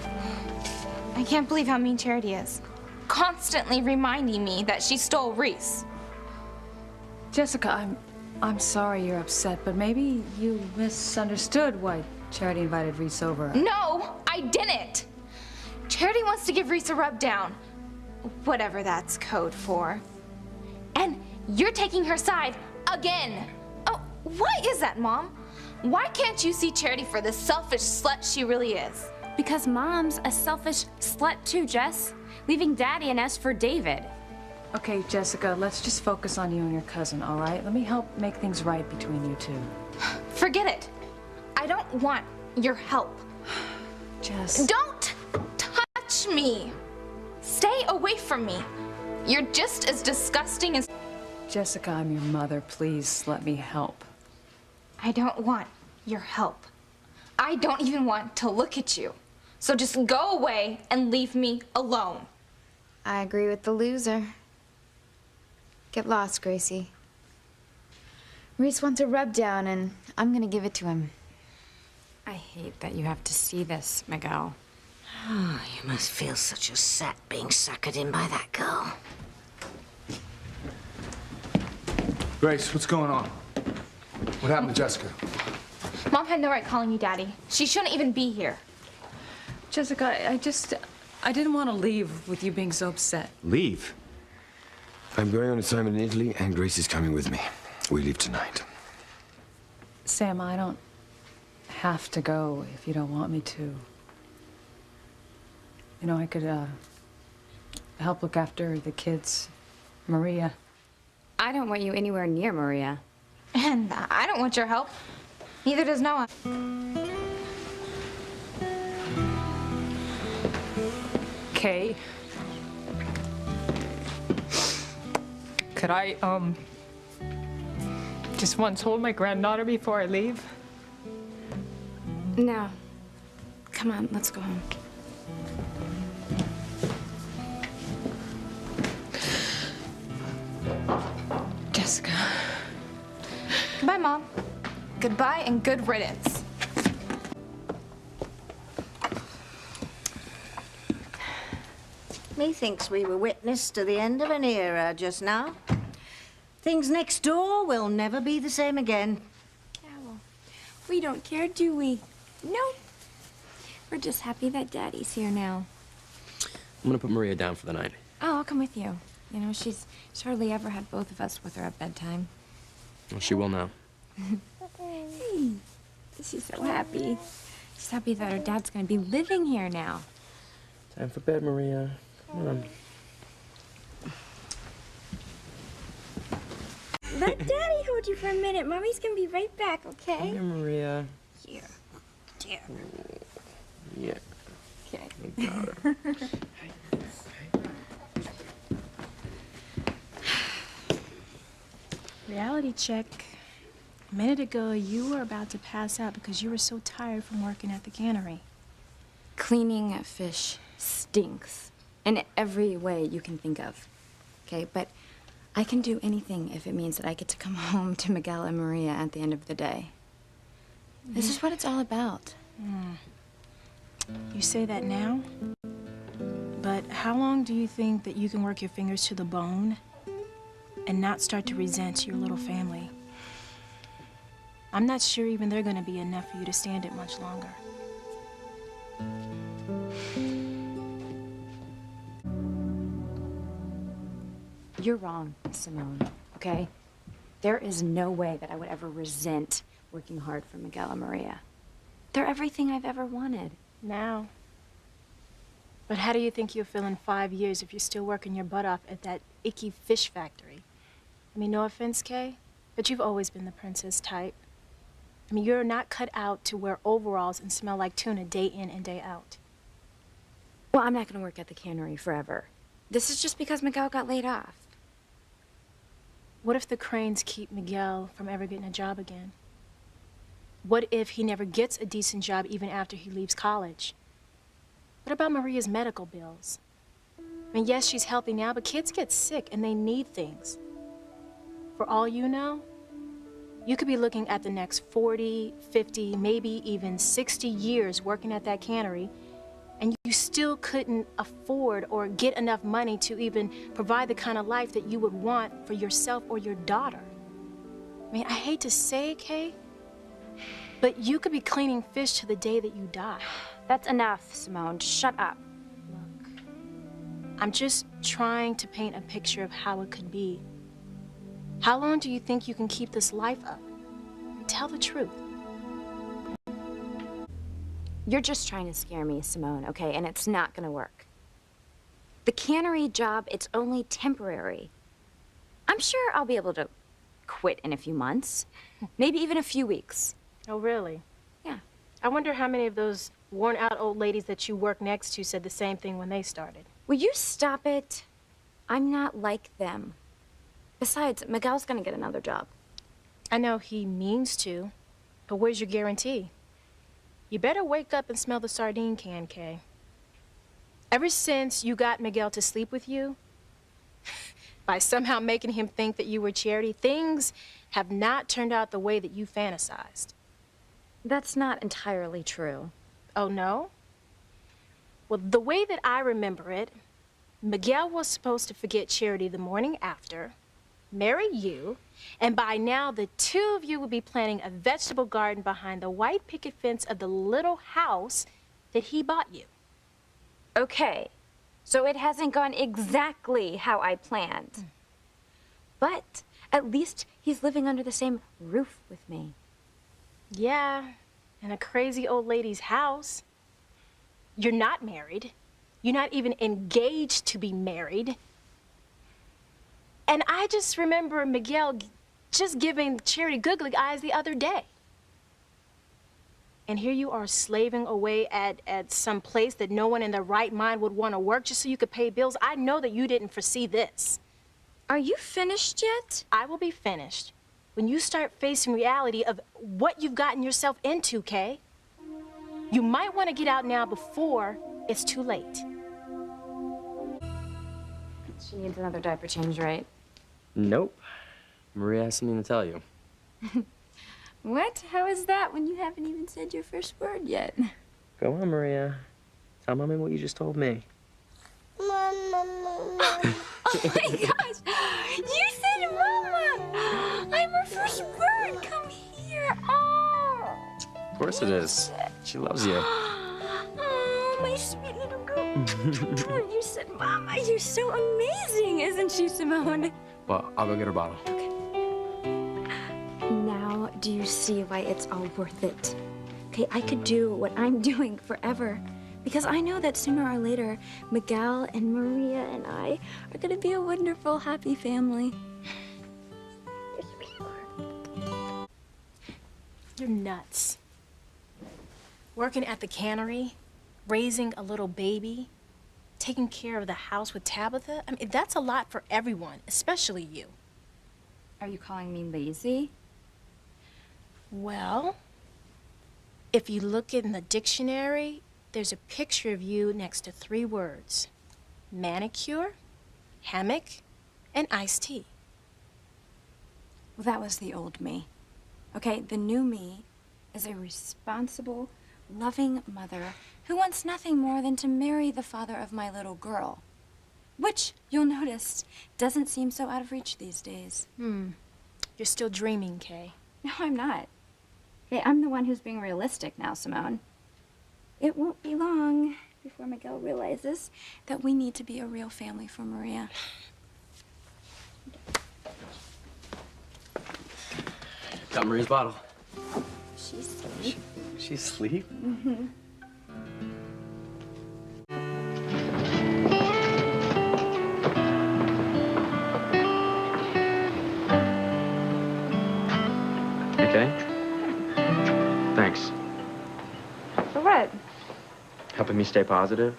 I can't believe how mean Charity is. Constantly reminding me that she stole Reese. Jessica, I'm sorry you're upset, but maybe you misunderstood why Charity invited Reese over. No, I didn't. Charity wants to give Reese a rub down. Whatever that's code for. And you're taking her side again. Oh, why is that, Mom? Why can't you see Charity for the selfish slut she really is? Because Mom's a selfish slut too, Jess. Leaving Daddy and us for David. Okay, Jessica, let's just focus on you and your cousin, all right? Let me help make things right between you two. Forget it. I don't want your help. Jess. Don't touch me. Stay away from me. You're just as disgusting as... Jessica, I'm your mother. Please let me help. I don't want your help. I don't even want to look at you. So just go away and leave me alone. I agree with the loser. Get lost, Gracie. Reese wants a rub down, and I'm gonna give it to him. I hate that you have to see this, Miguel. Oh, you must feel such a sap being suckered in by that girl. Grace, what's going on? What happened to Jessica? Mom had no right calling you Daddy. She shouldn't even be here. Jessica, I didn't want to leave with you being so upset. Leave? I'm going on assignment in Italy, and Grace is coming with me. We leave tonight. Sam, I don't have to go if you don't want me to. You know, I could help look after the kids. Maria. I don't want you anywhere near Maria. And I don't want your help. Neither does Noah. Kay. Could I, just once hold my granddaughter before I leave? No. Come on, let's go home. Jessica. Goodbye, Mom. Goodbye and good riddance. Methinks we were witness to the end of an era just now. Things next door will never be the same again. Yeah, well, we don't care, do we? Nope. We're just happy that Daddy's here now. I'm gonna put Maria down for the night. Oh, I'll come with you. You know, she's hardly ever had both of us with her at bedtime. Well, she will now. Hey, she's so happy. She's happy that her dad's gonna be living here now. Time for bed, Maria. Come on. Let Daddy hold you for a minute. Mommy's gonna be right back, okay? Here, Maria. Here. Dear. Yeah. Okay. You got her. Reality check. A minute ago, you were about to pass out because you were so tired from working at the cannery. Cleaning fish stinks in every way you can think of. Okay, but I can do anything if it means that I get to come home to Miguel and Maria at the end of the day. This is what it's all about. You say that now, but how long do you think that you can work your fingers to the bone and not start to resent your little family? I'm not sure even they're gonna be enough for you to stand it much longer. You're wrong, Simone, okay? There is no way that I would ever resent working hard for Miguel and Maria. They're everything I've ever wanted. Now. But how do you think you'll feel in 5 years if you're still working your butt off at that icky fish factory? I mean, no offense, Kay, but you've always been the princess type. I mean, you're not cut out to wear overalls and smell like tuna day in and day out. Well, I'm not gonna work at the cannery forever. This is just because Miguel got laid off. What if the Cranes keep Miguel from ever getting a job again? What if he never gets a decent job even after he leaves college? What about Maria's medical bills? I mean, yes, she's healthy now, but kids get sick and they need things. For all you know, you could be looking at the next 40, 50, maybe even 60 years working at that cannery, and you still couldn't afford or get enough money to even provide the kind of life that you would want for yourself or your daughter. I mean, I hate to say it, Kay, but you could be cleaning fish to the day that you die. That's enough, Simone. Shut up. Look, I'm just trying to paint a picture of how it could be. How long do you think you can keep this life up? Tell the truth. You're just trying to scare me, Simone, okay? And it's not gonna work. The cannery job, it's only temporary. I'm sure I'll be able to quit in a few months. Maybe even a few weeks. Oh, really? Yeah. I wonder how many of those worn-out old ladies that you work next to said the same thing when they started. Will you stop it? I'm not like them. Besides, Miguel's gonna get another job. I know he means to, but where's your guarantee? You better wake up and smell the sardine can, Kay. Ever since you got Miguel to sleep with you, by somehow making him think that you were Charity, things have not turned out the way that you fantasized. That's not entirely true. Oh, no? Well, the way that I remember it, Miguel was supposed to forget Charity the morning after, marry you, and by now the two of you would be planting a vegetable garden behind the white picket fence of the little house that he bought you. Okay, so it hasn't gone exactly how I planned. But at least he's living under the same roof with me. Yeah, in a crazy old lady's house. You're not married. You're not even engaged to be married. And I just remember Miguel just giving Charity googly eyes the other day. And here you are slaving away at some place that no one in their right mind would want to work just so you could pay bills. I know that you didn't foresee this. Are you finished yet? I will be finished when you start facing reality of what you've gotten yourself into, Kay. You might want to get out now before it's too late. She needs another diaper change, right? Nope. Maria has something to tell you. What? How is that when you haven't even said your first word yet? Go on, Maria. Tell Mommy what you just told me. Oh my gosh! You said mama! I'm her first word! Come here! Oh! Of course it is. She loves you. Oh, my sweet little girl. You said mama. You're so amazing, isn't she, Simone? Well, I'll go get her bottle. Now, do you see why it's all worth it? Okay, I could do what I'm doing forever. Because I know that sooner or later, Miguel and Maria and I are gonna be a wonderful, happy family. You're nuts. Working at the cannery, raising a little baby, taking care of the house with Tabitha. I mean, that's a lot for everyone, especially you. Are you calling me lazy? Well, if you look in the dictionary, there's a picture of you next to 3 words: manicure, hammock, and iced tea. Well, that was the old me. Okay, the new me is a responsible, loving mother who wants nothing more than to marry the father of my little girl. Which, you'll notice, doesn't seem so out of reach these days. You're still dreaming, Kay. No, I'm not. Okay, I'm the one who's being realistic now, Simone. It won't be long before Miguel realizes that we need to be a real family for Maria. Got Maria's bottle. She's asleep. She's asleep? Mm-hmm. Okay? Thanks. For what? Helping me stay positive.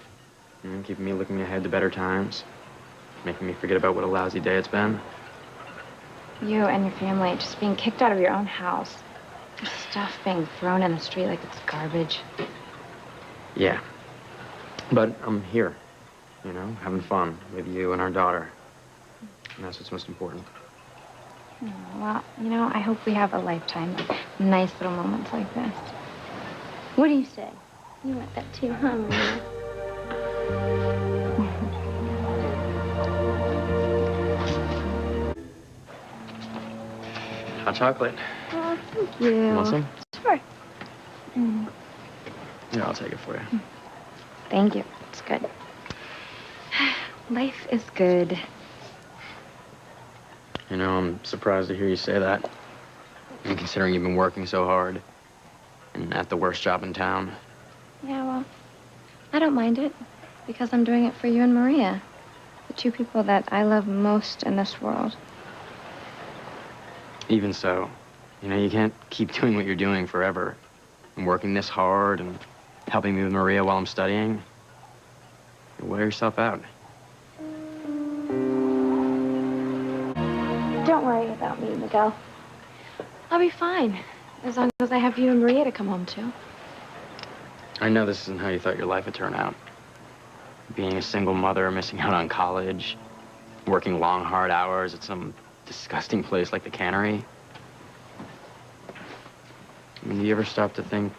Keeping me looking ahead to better times. Making me forget about what a lousy day it's been. You and your family just being kicked out of your own house. Your stuff being thrown in the street like it's garbage. Yeah. But I'm here, you know, having fun with you and our daughter. And that's what's most important. Oh, well, you know, I hope we have a lifetime of nice little moments like this. What do you say? You want that too, huh, Maria? Hot chocolate. Oh, thank you. You want some? Sure. Yeah, I'll take it for you. Thank you. It's good. Life is good. You know, I'm surprised to hear you say that. And considering you've been working so hard and at the worst job in town. Yeah, well, I don't mind it because I'm doing it for you and Maria, the 2 people that I love most in this world. Even so, you know, you can't keep doing what you're doing forever. And working this hard and helping me with Maria while I'm studying. You wear yourself out. Don't worry about me, Miguel. I'll be fine, as long as I have you and Maria to come home to. I know this isn't how you thought your life would turn out. Being a single mother, missing out on college, working long, hard hours at some disgusting place like the cannery. I mean, do you ever stop to think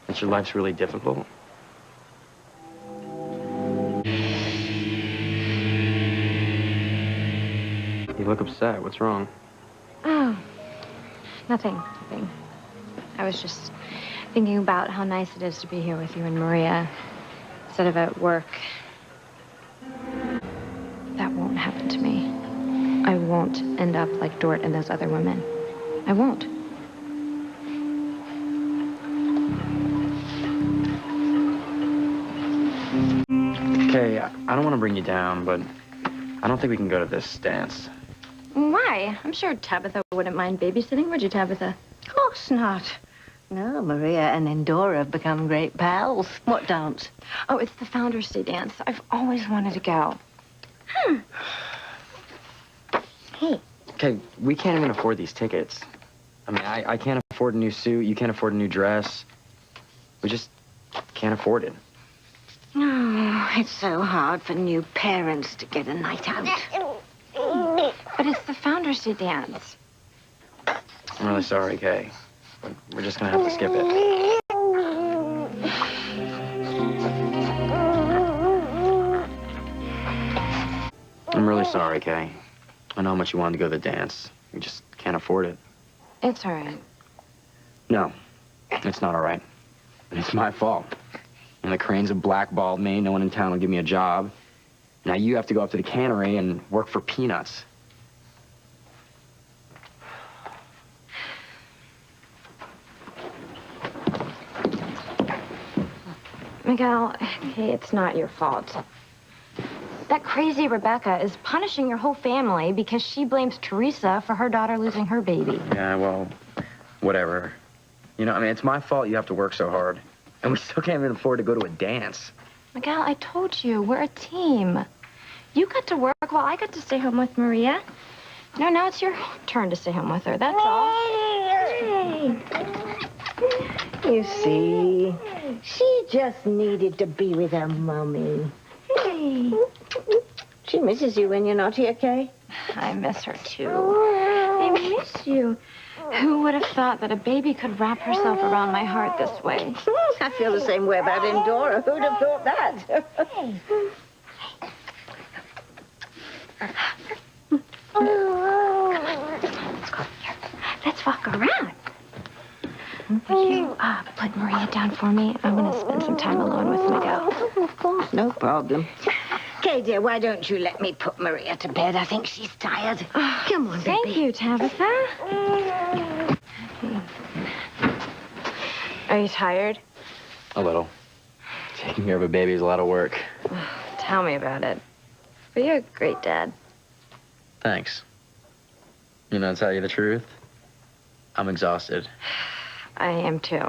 that your life's really difficult? You look upset. What's wrong? Oh, nothing. I was just thinking about how nice it is to be here with you and Maria instead of at work. That won't happen to me. I won't end up like Dort and those other women. I won't. Okay, I don't want to bring you down, but I don't think we can go to this dance. Why? I'm sure Tabitha wouldn't mind babysitting, would you, Tabitha? Of course not. No, Maria and Endora have become great pals. What dance? Oh, it's the Founders Day dance. I've always wanted to go. Hey. Okay, we can't even afford these tickets. I mean, I can't afford a new suit. You can't afford a new dress. We just can't afford it. Oh, it's so hard for new parents to get a night out. But it's the Founders Day dance. I'm really sorry, Kay. But we're just gonna have to skip it. I'm really sorry, Kay. I know how much you wanted to go to the dance. We just can't afford it. It's all right. No, it's not all right. It's my fault. And the Cranes have blackballed me. No one in town will give me a job. Now you have to go up to the cannery and work for peanuts. Miguel, okay, it's not your fault. That crazy Rebecca is punishing your whole family because she blames Teresa for her daughter losing her baby. Yeah, well, whatever. You know, I mean, it's my fault you have to work so hard. And we still can't even afford to go to a dance. Miguel, I told you, we're a team. You got to work while I got to stay home with Maria. No, now it's your turn to stay home with her, that's all. Hey. You see, she just needed to be with her mommy. Hey. She misses you when you're not here, Kay. I miss her, too. I miss you. Who would have thought that a baby could wrap herself around my heart this way? I feel the same way about Indora. Who'd have thought that? Let's walk around. Will you put Maria down for me? I want to spend some time alone with Miguel. Of course, no problem. Kay, dear, why don't you let me put Maria to bed? I think she's tired. Come on, baby. Thank you, Tabitha. Are you tired? A little. Taking care of a baby is a lot of work. Tell me about it. But you're a great dad. Thanks. You know, to tell you the truth, I'm exhausted. I am too.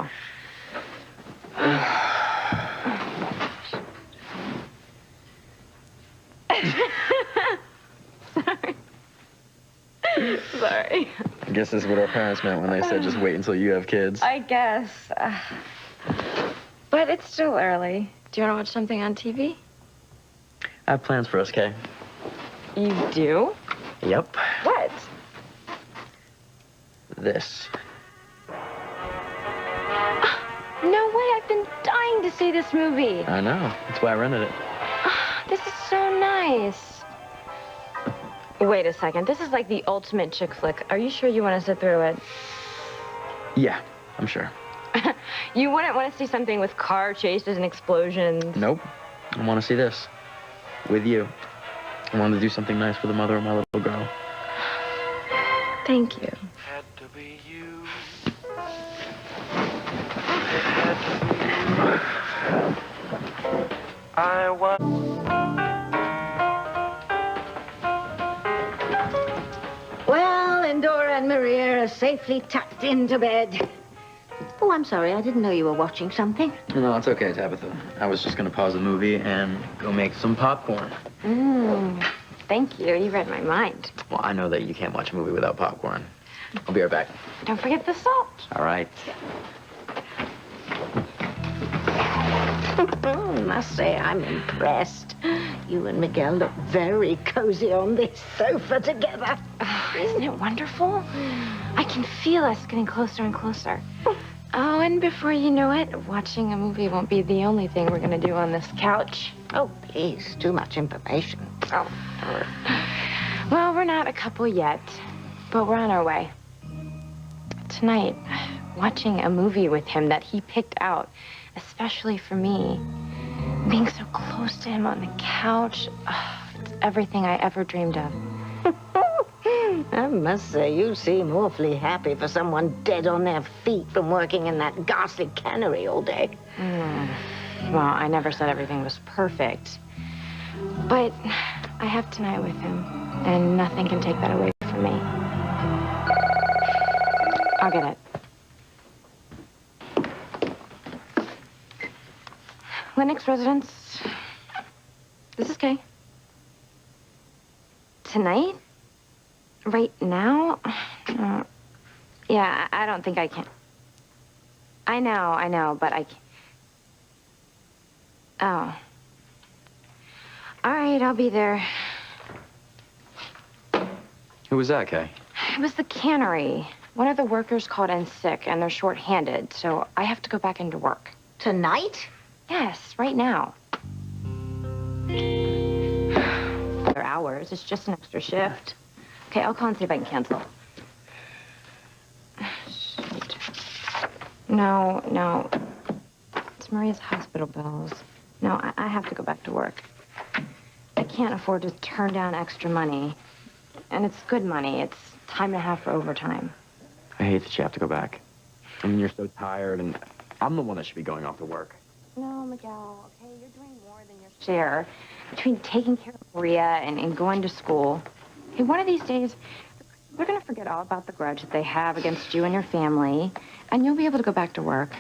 Sorry. I guess this is what our parents meant when they said just wait until you have kids. I guess. But it's still early. Do you want to watch something on TV? I have plans for us, Kay. You do? Yep. What? This. No way, I've been dying to see this movie. I know. That's why I rented it. This is so nice. Wait a second. This is like the ultimate chick flick. Are you sure you want to sit through it? Yeah, I'm sure. You wouldn't want to see something with car chases and explosions. Nope. I want to see this. With you. I wanted to do something nice for the mother of my little girl. Thank you. Had to be you. I want. Well, Indora and Maria are safely tucked into bed. Oh, I'm sorry. I didn't know you were watching something. No, it's okay, Tabitha. I was just going to pause the movie and go make some popcorn. Thank you. You read my mind. Well, I know that you can't watch a movie without popcorn. I'll be right back. Don't forget the salt. All right. Must say, I'm impressed. You and Miguel look very cozy on this sofa together. Isn't it wonderful? I can feel us getting closer and closer. Oh, and before you know it, watching a movie won't be the only thing we're going to do on this couch. Oh, please. Too much information. Oh. Well, we're not a couple yet, but we're on our way. Tonight, watching a movie with him that he picked out, especially for me, being so close to him on the couch, it's everything I ever dreamed of. I must say, you seem awfully happy for someone dead on their feet from working in that ghastly cannery all day. Well, I never said everything was perfect. But I have tonight with him, and nothing can take that away from me. I'll get it. Lennox residence. This is Kay. Tonight? Right now? Yeah, I don't think I can. I know, but I can't. Oh. All right, I'll be there. Who was that, Kay? It was the cannery. One of the workers called in sick, and they're short-handed, so I have to go back into work. Tonight? Yes, right now. Other hours. It's just an extra shift. Okay, I'll call and see if I can cancel. Shoot. No. It's Maria's hospital bills. No, I have to go back to work. I can't afford to turn down extra money. And it's good money. It's time and a half for overtime. I hate that you have to go back. I mean, you're so tired, and I'm the one that should be going off to work. No, Miguel, okay? You're doing more than your share. Between taking care of Maria and going to school. Hey, one of these days, they're going to forget all about the grudge that they have against you and your family, and you'll be able to go back to work.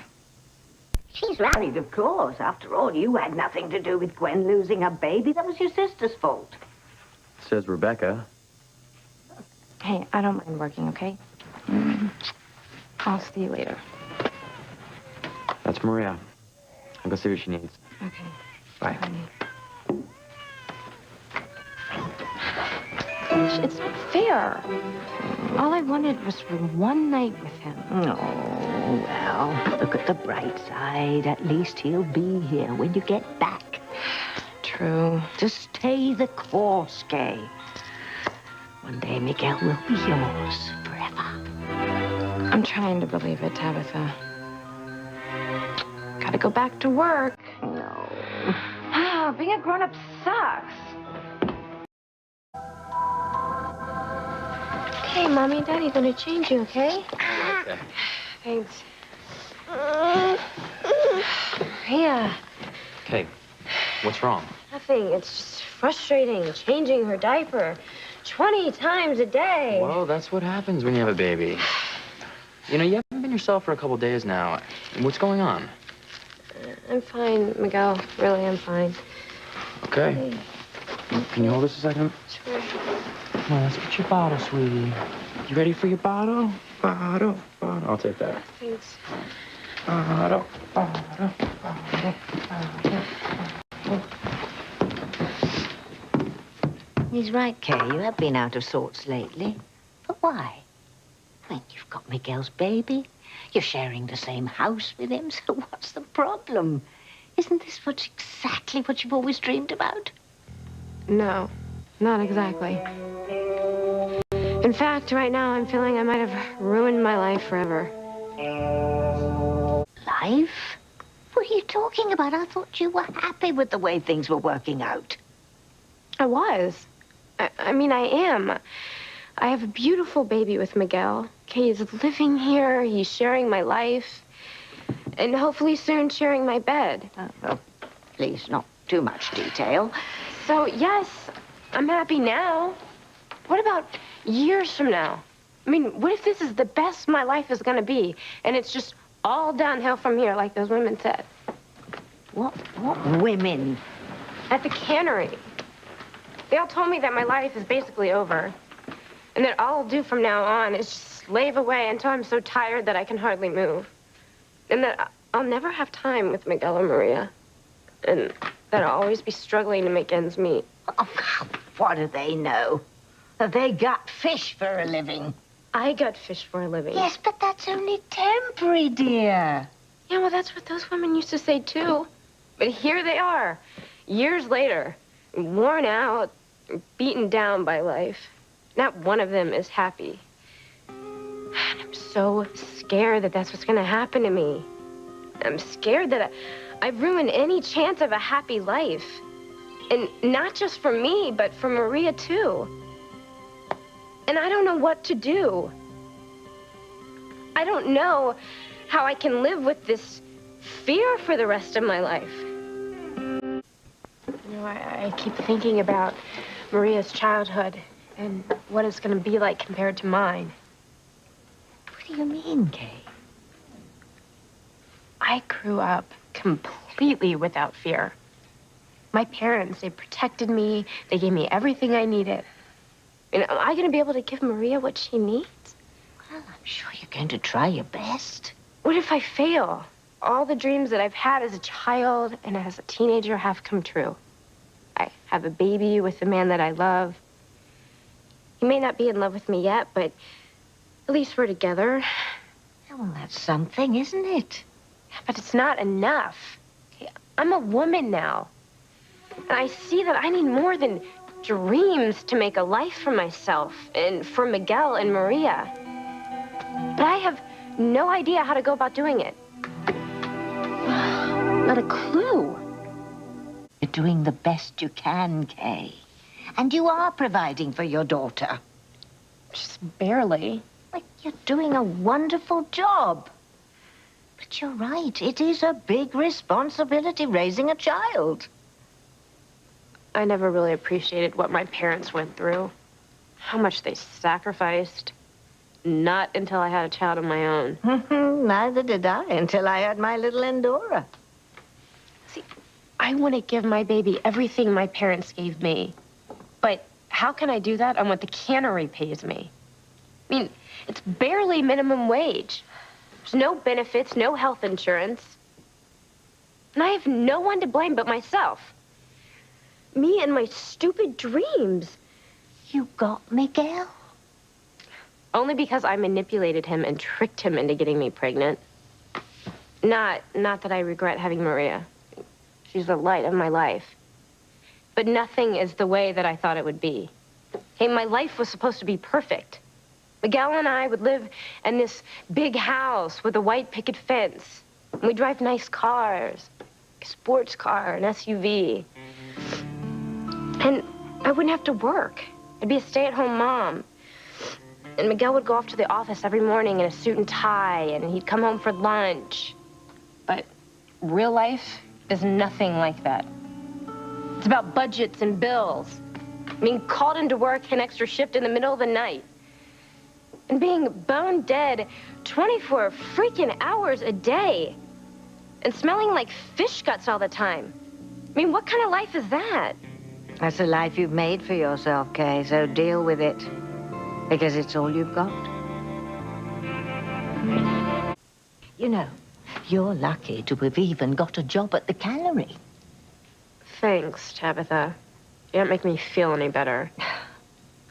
She's married, of course. After all, you had nothing to do with Gwen losing her baby. That was your sister's fault. Says Rebecca. Hey, I don't mind working, okay? I'll see you later. That's Maria. I'll go see what she needs. Okay. Bye. It's not fair. All I wanted was for one night with him. Oh, well, look at the bright side. At least he'll be here when you get back. True. To stay the course, Kay. One day Miguel will be yours forever. I'm trying to believe it, Tabitha. Gotta go back to work. No. Ah, being a grown-up sucks. Okay, Mommy and Daddy gonna change you, okay? Okay. Thanks. Yeah, Okay, what's wrong? nothing. It's just frustrating changing her diaper 20 times a day. Well, that's what happens when you have a baby. You know, you haven't been yourself for a couple days now. What's going on? I'm fine, Miguel. Really, I'm fine. Okay. Can you hold this a second? Sure. Come on, let's get your bottle, sweetie. You ready for your bottle? Bottle. I'll take that. Thanks. Bottle. He's right, Kay. You have been out of sorts lately. But why? I mean, you've got Miguel's baby. You're sharing the same house with him, so what's the problem? Isn't this exactly what you've always dreamed about? No, not exactly. In fact, right now I'm feeling I might have ruined my life forever. Life? What are you talking about? I thought you were happy with the way things were working out. I was. I mean, I am. I have a beautiful baby with Miguel. Okay, he's living here. He's sharing my life. And hopefully soon sharing my bed. Well, please, not too much detail. So, yes, I'm happy now. What about years from now? I mean, what if this is the best my life is going to be, and it's just all downhill from here, like those women said? What women? At the cannery. They all told me that my life is basically over, and that all I'll do from now on is just slave away until I'm so tired that I can hardly move. And that I'll never have time with Miguel or Maria. And that I'll always be struggling to make ends meet. Oh, what do they know? They gut fish for a living. I gut fish for a living. Yes, but that's only temporary, dear. Yeah, well, that's what those women used to say, too. But here they are, years later, worn out, beaten down by life. Not one of them is happy. And I'm so scared that that's what's going to happen to me. I'm scared that I've ruined any chance of a happy life. And not just for me, but for Maria, too. And I don't know what to do. I don't know how I can live with this fear for the rest of my life. You know, I keep thinking about Maria's childhood and what it's going to be like compared to mine. What do you mean, Kay? I grew up completely without fear. My parents, they protected me. They gave me everything I needed. And am I going to be able to give Maria what she needs? Well, I'm sure you're going to try your best. What if I fail? All the dreams that I've had as a child and as a teenager have come true. I have a baby with the man that I love. He may not be in love with me yet, but At least we're together. Well, that's something, isn't it? But it's not enough. Okay, I'm a woman now. And I see that I need more than dreams to make a life for myself and for Miguel and Maria. But I have no idea how to go about doing it. Not a clue. You're doing the best you can, Kay. And you are providing for your daughter. Just barely. Like, you're doing a wonderful job. But you're right, it is a big responsibility raising a child. I never really appreciated what my parents went through. How much they sacrificed. Not until I had a child of my own. Neither did I until I had my little Endora. See, I want to give my baby everything my parents gave me. But how can I do that on what the cannery pays me? I mean, it's barely minimum wage. There's no benefits, no health insurance. And I have no one to blame but myself. Me and my stupid dreams. You got Miguel? Only because I manipulated him and tricked him into getting me pregnant. Not that I regret having Maria. She's the light of my life. But nothing is the way that I thought it would be. Hey, my life was supposed to be perfect. Miguel and I would live in this big house with a white picket fence. And we'd drive nice cars, a sports car, an SUV. And I wouldn't have to work. I'd be a stay-at-home mom. And Miguel would go off to the office every morning in a suit and tie, and he'd come home for lunch. But real life is nothing like that. It's about budgets and bills. Being called into work an extra shift in the middle of the night. And being bone dead 24 freaking hours a day. And smelling like fish guts all the time. I mean, what kind of life is that? That's the life you've made for yourself, Kay, so deal with it. Because it's all you've got. You know, you're lucky to have even got a job at the cannery. Thanks, Tabitha. You don't make me feel any better.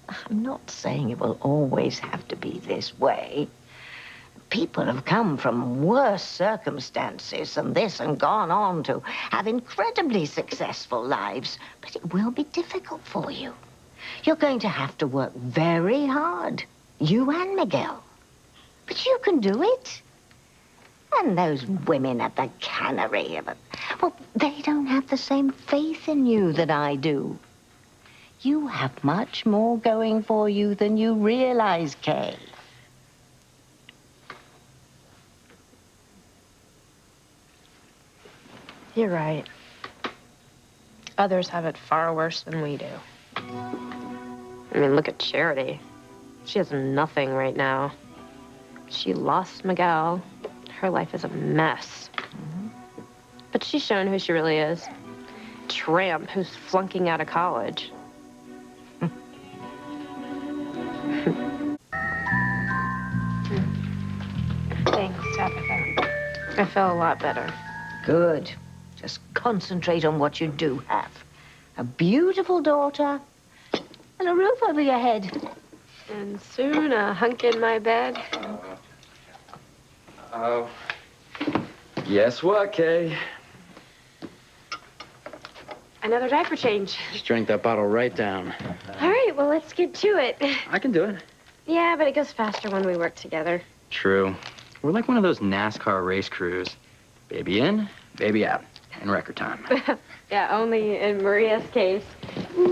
I'm not saying it will always have to be this way. People have come from worse circumstances than this and gone on to have incredibly successful lives. But it will be difficult for you. You're going to have to work very hard, you and Miguel. But you can do it. And those women at the cannery, well, they don't have the same faith in you that I do. You have much more going for you than you realize, Kay. You're right. Others have it far worse than we do. I mean, look at Charity. She has nothing right now. She lost Miguel. Her life is a mess. But she's shown who she really is. Tramp who's flunking out of college. Thanks, Tabitha. I feel a lot better. Good. Just concentrate on what you do have. A beautiful daughter and a roof over your head. And soon a hunk in my bed. Oh. Guess what, Kay? Another diaper change. Just drank that bottle right down. All right, well, let's get to it. I can do it. Yeah, but it goes faster when we work together. True. We're like one of those NASCAR race crews. Baby in, baby out. In record time. Yeah, only in Maria's case.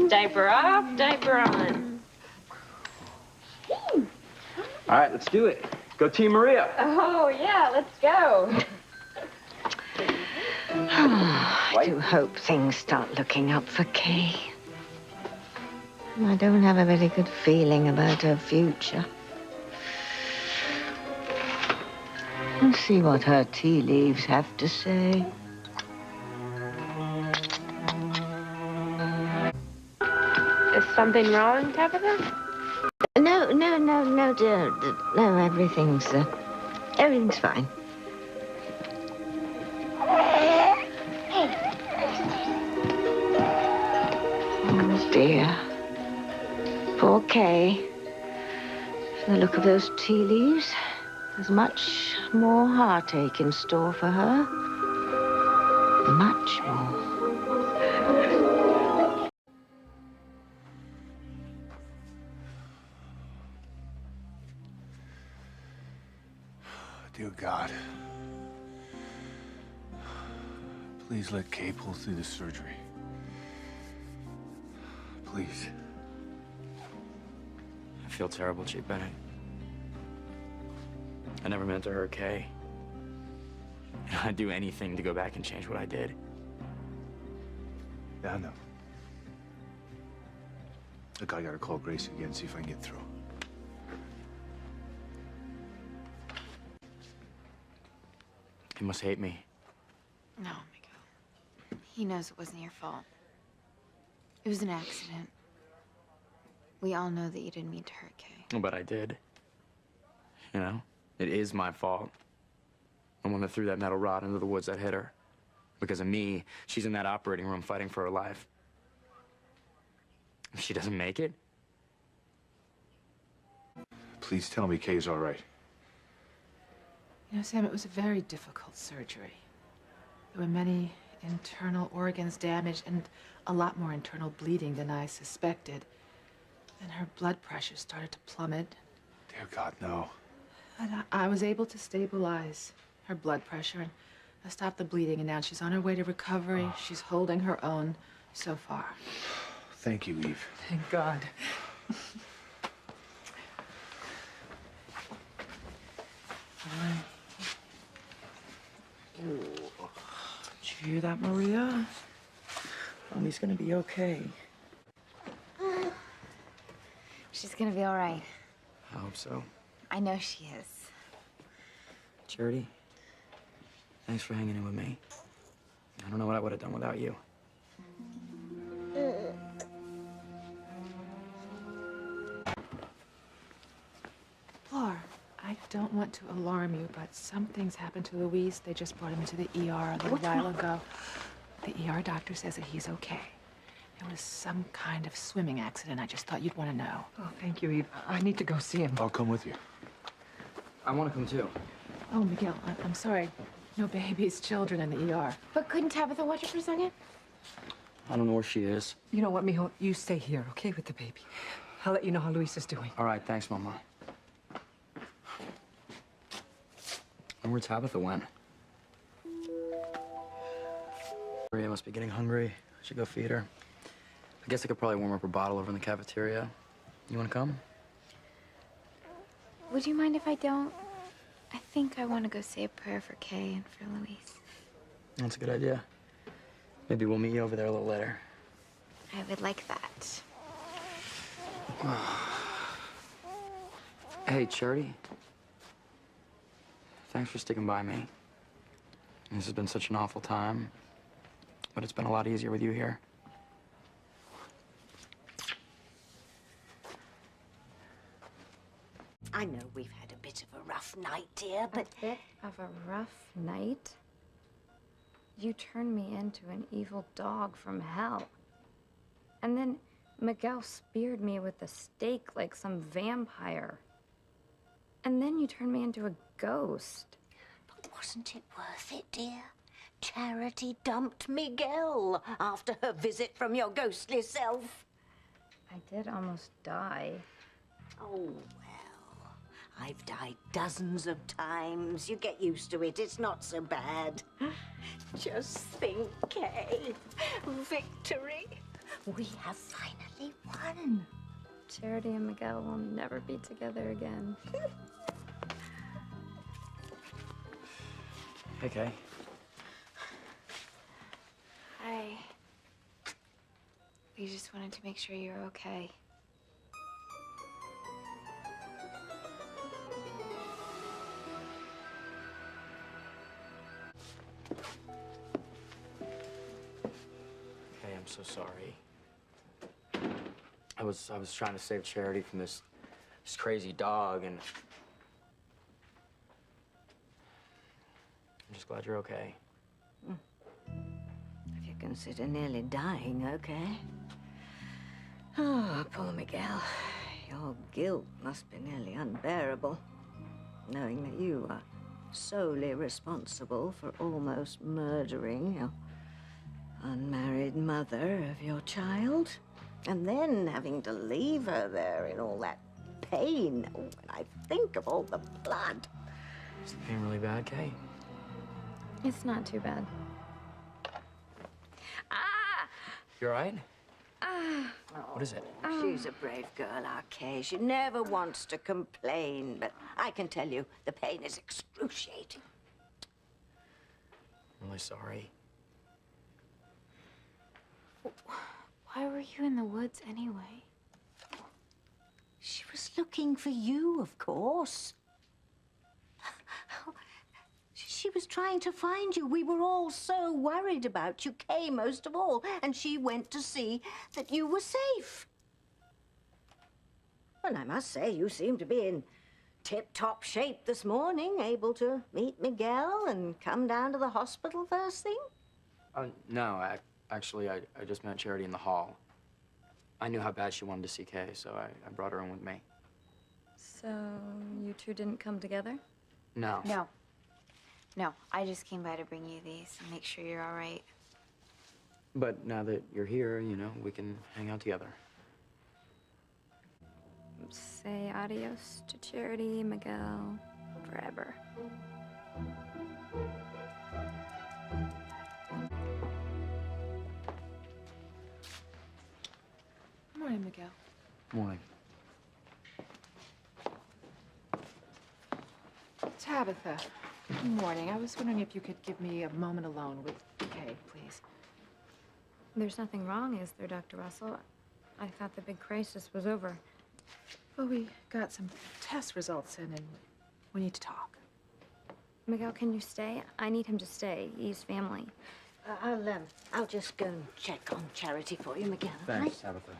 Diaper off, diaper on. All right, let's do it. Go Team Maria. Oh, yeah, let's go. I do hope things start looking up for Kay. I don't have a very good feeling about her future. Let's see what her tea leaves have to say. Is something wrong, Tabitha? No, dear. No, everything's fine. Oh, dear. Poor Kay. From the look of those tea leaves, there's much more heartache in store for her. Much more. Dear God, please let Kay pull through the surgery. Please. I feel terrible, Chief Bennett. I never meant to hurt Kay. I'd do anything to go back and change what I did. Yeah, I know. Look, I gotta call Grace again, see if I can get through. He must hate me. No, Miguel. He knows it wasn't your fault. It was an accident. We all know that you didn't mean to hurt Kay. But I did. You know? It is my fault. I'm the one that threw that metal rod into the woods that hit her. Because of me, she's in that operating room fighting for her life. If she doesn't make it, Please tell me Kay's all right. You know, Sam, it was a very difficult surgery. There were many internal organs damaged and a lot more internal bleeding than I suspected. And her blood pressure started to plummet. Dear God, no. And I was able to stabilize her blood pressure and I stopped the bleeding, and now she's on her way to recovery. She's holding her own so far. Thank you, Eve. Thank God. Did you hear that, Maria? Mommy's gonna be okay. She's gonna be all right. I hope so. I know she is. Charity, thanks for hanging in with me. I don't know what I would have done without you. Flor, I don't want to alarm you, but something's happened to Luis. They just brought him into the ER a little while ago. The ER doctor says that he's okay. It was some kind of swimming accident. I just thought you'd want to know. Oh, thank you, Eve. I need to go see him. I'll come with you. I want to come too. Oh, Miguel, I'm sorry. No babies, children in the ER. But couldn't Tabitha watch it for a second? I don't know where she is. You know what, mijo? You stay here, okay, with the baby. I'll let you know how Luis is doing. All right, thanks, Mama. And where Tabitha went. Maria must be getting hungry. I should go feed her. I guess I could probably warm up her bottle over in the cafeteria. You want to come? Would you mind if I don't? I think I want to go say a prayer for Kay and for Luis. That's a good idea. Maybe we'll meet you over there a little later. I would like that. Hey, Charity. Thanks for sticking by me. This has been such an awful time, but it's been a lot easier with you here. I know we've had a bit of a rough night, dear, but... A bit of a rough night? You turned me into an evil dog from hell. And then Miguel speared me with a stake like some vampire. And then you turned me into a ghost. But wasn't it worth it, dear? Charity dumped Miguel after her visit from your ghostly self. I did almost die. Oh, well, I've died dozens of times. You get used to it. It's not so bad. Just think, Kay. Victory. We have finally won. Charity and Miguel will never be together again. Hey, Kay. Hi. We just wanted to make sure you're okay. Hey, I'm so sorry. I was trying to save Charity from this crazy dog, and I'm just glad you're okay. If you consider nearly dying, okay? Oh, poor Miguel. Your guilt must be nearly unbearable, knowing that you are solely responsible for almost murdering your unmarried mother of your child, and then having to leave her there in all that pain. Oh, when I think of all the blood. Is the pain really bad, Kay? It's not too bad. You all right? Ah. What is it? She's a brave girl, our Kay. She never wants to complain, but I can tell you the pain is excruciating. I'm really sorry. Why were you in the woods anyway? She was looking for you, of course. She was trying to find you. We were all so worried about you, Kay most of all, and she went to see that you were safe. Well, I must say, you seem to be in tip-top shape this morning, able to meet Miguel and come down to the hospital first thing. No, actually, I just met Charity in the hall. I knew how bad she wanted to see Kay, so I brought her in with me. So, you two didn't come together? No. No, I just came by to bring you these and make sure you're all right. But now that you're here, you know, we can hang out together. Say adios to Charity, Miguel, forever. Good morning, Miguel. Morning. Tabitha, good morning. I was wondering if you could give me a moment alone with Kay, please. There's nothing wrong, is there, Dr. Russell? I thought the big crisis was over. Well, we got some test results in, and we need to talk. Miguel, can you stay? I need him to stay. He's family. I'll just go and check on Charity for you, Miguel. Thanks, Tabitha.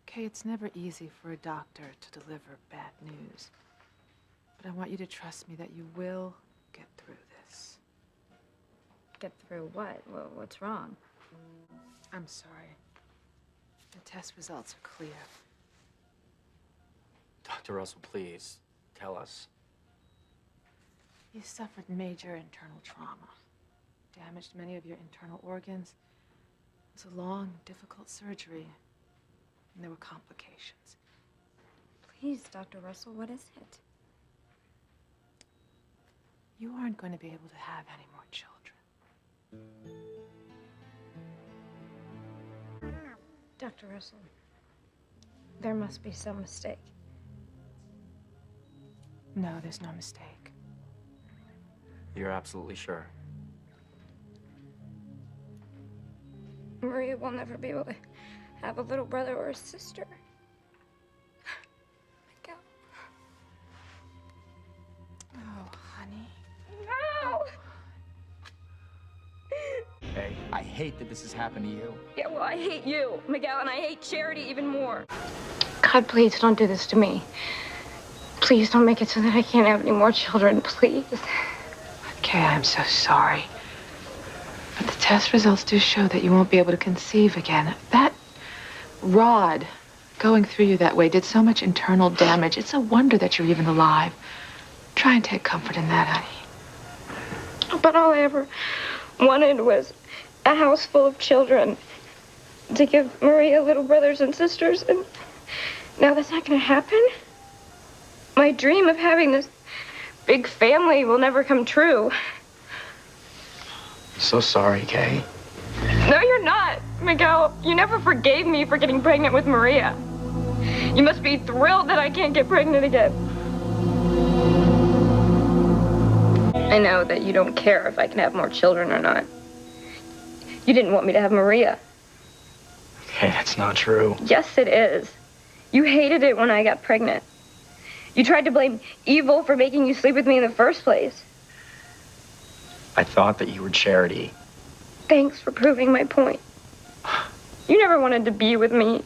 Kay, it's never easy for a doctor to deliver bad news. But I want you to trust me that you will get through this. Get through what? What's wrong? I'm sorry. The test results are clear. Dr. Russell, please, tell us. You suffered major internal trauma. Damaged many of your internal organs. It was a long, difficult surgery. And there were complications. Please, Dr. Russell, what is it? You aren't going to be able to have any more children. Dr. Russell, there must be some mistake. No, there's no mistake. You're absolutely sure? Maria will never be able to have a little brother or a sister. Miguel. Oh, honey. No! Hey, I hate that this has happened to you. Yeah, well, I hate you, Miguel, and I hate Charity even more. God, please don't do this to me. Please don't make it so that I can't have any more children, please. Kay, I'm so sorry. But the test results do show that you won't be able to conceive again. That rod going through you that way did so much internal damage. It's a wonder that you're even alive. Try and take comfort in that, honey. But all I ever wanted was a house full of children to give Maria little brothers and sisters, and now that's not going to happen. My dream of having this big family will never come true. So sorry, Kay. No, you're not, Miguel. You never forgave me for getting pregnant with Maria. You must be thrilled that I can't get pregnant again. I know that you don't care if I can have more children or not. You didn't want me to have Maria. Kay, that's not true. Yes, it is. You hated it when I got pregnant. You tried to blame evil for making you sleep with me in the first place. I thought that you were Charity. Thanks for proving my point. You never wanted to be with me,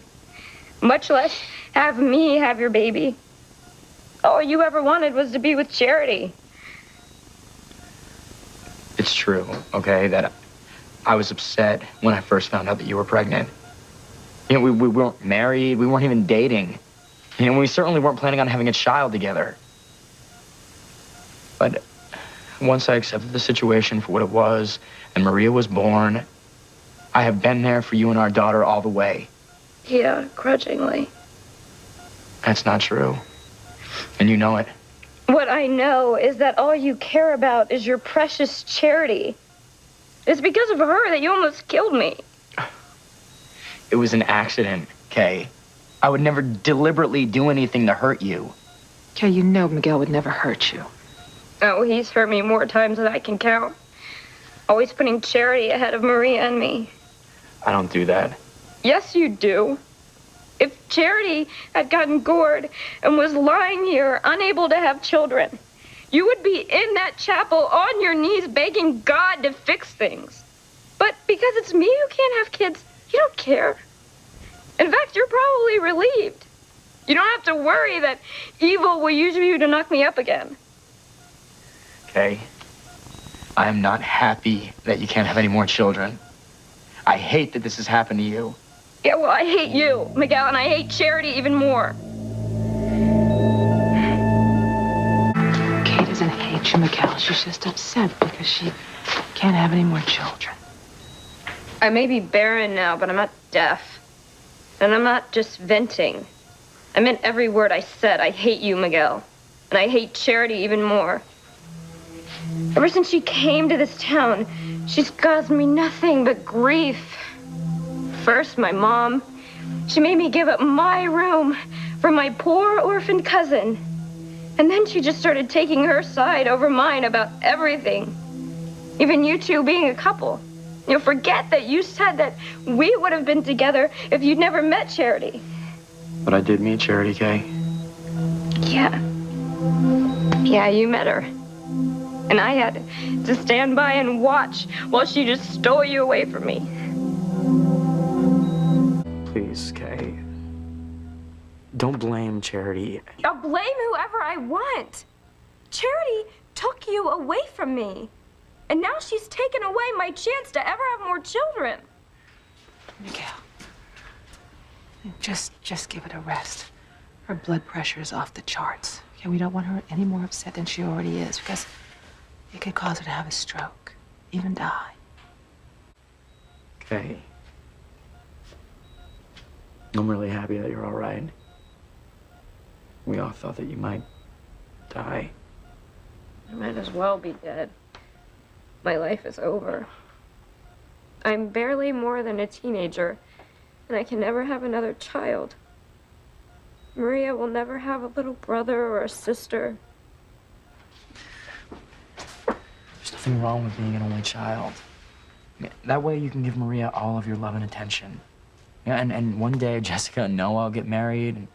much less have me have your baby. All you ever wanted was to be with Charity. It's true, okay, that I was upset when I first found out that you were pregnant. You know, we weren't married, we weren't even dating. You know, we certainly weren't planning on having a child together. But once I accepted the situation for what it was, and Maria was born, I have been there for you and our daughter all the way. Yeah, grudgingly. That's not true. And you know it. What I know is that all you care about is your precious Charity. It's because of her that you almost killed me. It was an accident, Kay. I would never deliberately do anything to hurt you. Kay, you know Miguel would never hurt you. Oh, he's hurt me more times than I can count. Always putting Charity ahead of Maria and me. I don't do that. Yes, you do. If Charity had gotten gored and was lying here, unable to have children, you would be in that chapel on your knees begging God to fix things. But because it's me who can't have kids, you don't care. In fact, you're probably relieved. You don't have to worry that evil will use you to knock me up again. Okay? I am not happy that you can't have any more children. I hate that this has happened to you. Yeah, well, I hate you, Miguel, and I hate Charity even more. Kay doesn't hate you, Miguel. She's just upset because she can't have any more children. I may be barren now, but I'm not deaf. And I'm not just venting. I meant every word I said. I hate you, Miguel. And I hate Charity even more. Ever since she came to this town, she's caused me nothing but grief. First, my mom. She made me give up my room for my poor orphaned cousin. And then she just started taking her side over mine about everything. Even you two being a couple. You'll forget that you said that we would have been together if you'd never met Charity. But I did meet Charity, Kay. Yeah. Yeah, you met her. And I had to stand by and watch while she just stole you away from me. Please, Kay. Don't blame Charity. I'll blame whoever I want. Charity took you away from me. And now she's taken away my chance to ever have more children. Miguel, just give it a rest. Her blood pressure is off the charts. Okay, we don't want her any more upset than she already is because it could cause her to have a stroke, even die. Kay. I'm really happy that you're all right. We all thought that you might die. I might as well be dead. My life is over. I'm barely more than a teenager, and I can never have another child. Maria will never have a little brother or a sister. There's nothing wrong with being an only child. That way you can give Maria all of your love and attention. Yeah, and one day Jessica and Noah will get married, and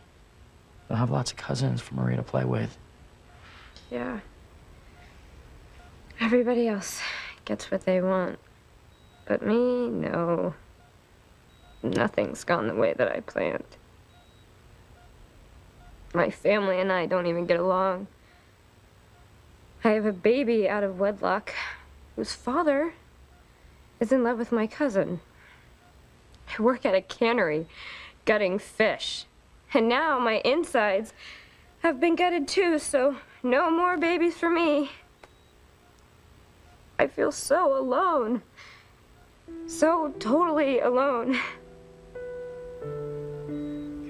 they'll have lots of cousins for Maria to play with. Yeah. Everybody else gets what they want. But me, no. Nothing's gone the way that I planned. My family and I don't even get along. I have a baby out of wedlock whose father is in love with my cousin. I work at a cannery gutting fish. And now my insides have been gutted too, so no more babies for me. I feel so alone. So totally alone.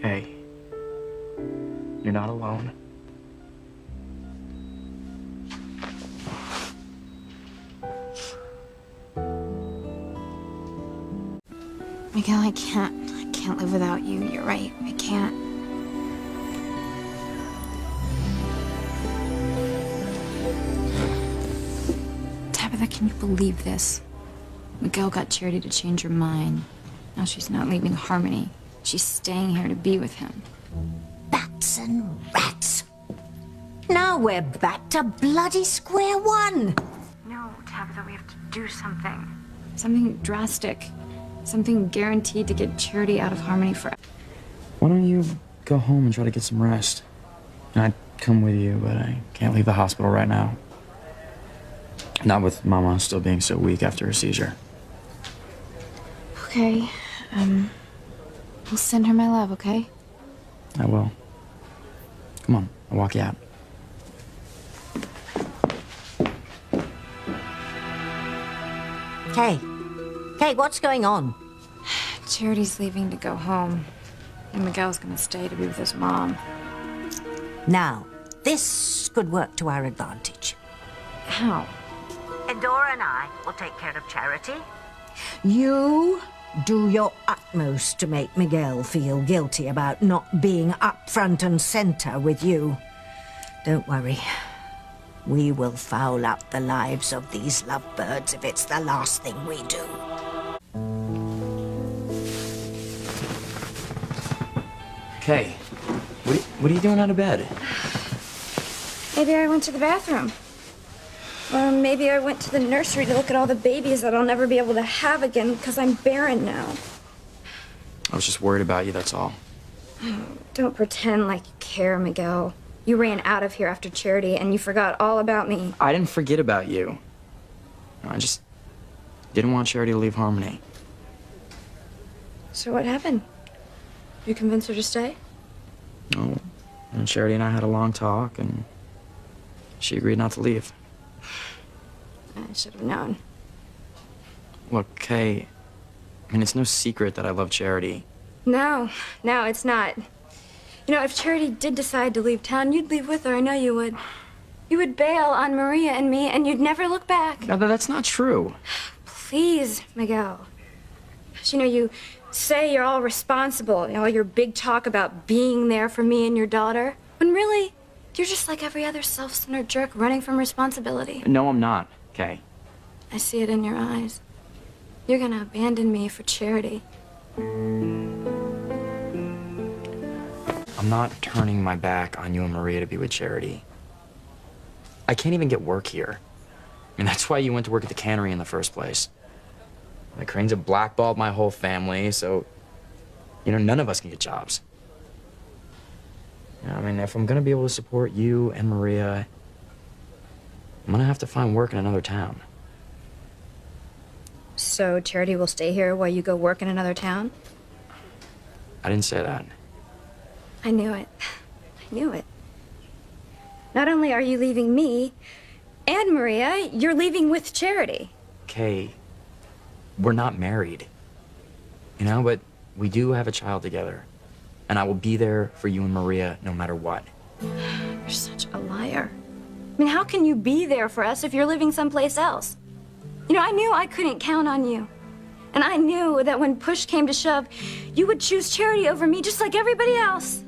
Hey, you're not alone. Miguel, I can't live without you. You're right, I can't. Tabitha, can you believe this? Miguel got Charity to change her mind. Now she's not leaving Harmony. She's staying here to be with him. Bats and rats. Now we're back to bloody square one. No, Tabitha, we have to do something. Something drastic. Something guaranteed to get Charity out of Harmony forever. Why don't you go home and try to get some rest? I'd come with you, but I can't leave the hospital right now. Not with Mama still being so weak after her seizure. Okay. I'll send her my love, okay? I will. Come on, I'll walk you out. Kay. Kay, what's going on? Charity's leaving to go home. And Miguel's gonna stay to be with his mom. Now, this could work to our advantage. How? Endora and I will take care of Charity. You do your utmost to make Miguel feel guilty about not being up front and center with you. Don't worry. We will foul up the lives of these lovebirds if it's the last thing we do. Okay, what are you doing out of bed? Maybe I went to the bathroom. Or maybe I went to the nursery to look at all the babies that I'll never be able to have again because I'm barren now. I was just worried about you, that's all. Don't pretend like you care, Miguel. You ran out of here after Charity and you forgot all about me. I didn't forget about you. I just didn't want Charity to leave Harmony. So what happened? You convinced her to stay? No. And Charity and I had a long talk, and she agreed not to leave. I should have known. Look, Kay, I mean, it's no secret that I love Charity. No, it's not. You know, if Charity did decide to leave town, you'd leave with her. I know you would. You would bail on Maria and me, and you'd never look back. No, that's not true. Please, Miguel. You know, you say you're all responsible, you know, all your big talk about being there for me and your daughter, when really, you're just like every other self-centered jerk running from responsibility. No, I'm not, Kay. I see it in your eyes. You're gonna abandon me for Charity. I'm not turning my back on you and Maria to be with Charity. I can't even get work here. I mean, that's why you went to work at the cannery in the first place. The Cranes have blackballed my whole family, so, you know, none of us can get jobs. You know, I mean, if I'm gonna be able to support you and Maria, I'm gonna have to find work in another town. So Charity will stay here while you go work in another town? I didn't say that. I knew it. I knew it. Not only are you leaving me and Maria, you're leaving with Charity. Kay, we're not married. You know, but we do have a child together. And I will be there for you and Maria no matter what. You're such a liar. I mean, how can you be there for us if you're living someplace else? You know, I knew I couldn't count on you. And I knew that when push came to shove, you would choose Charity over me just like everybody else.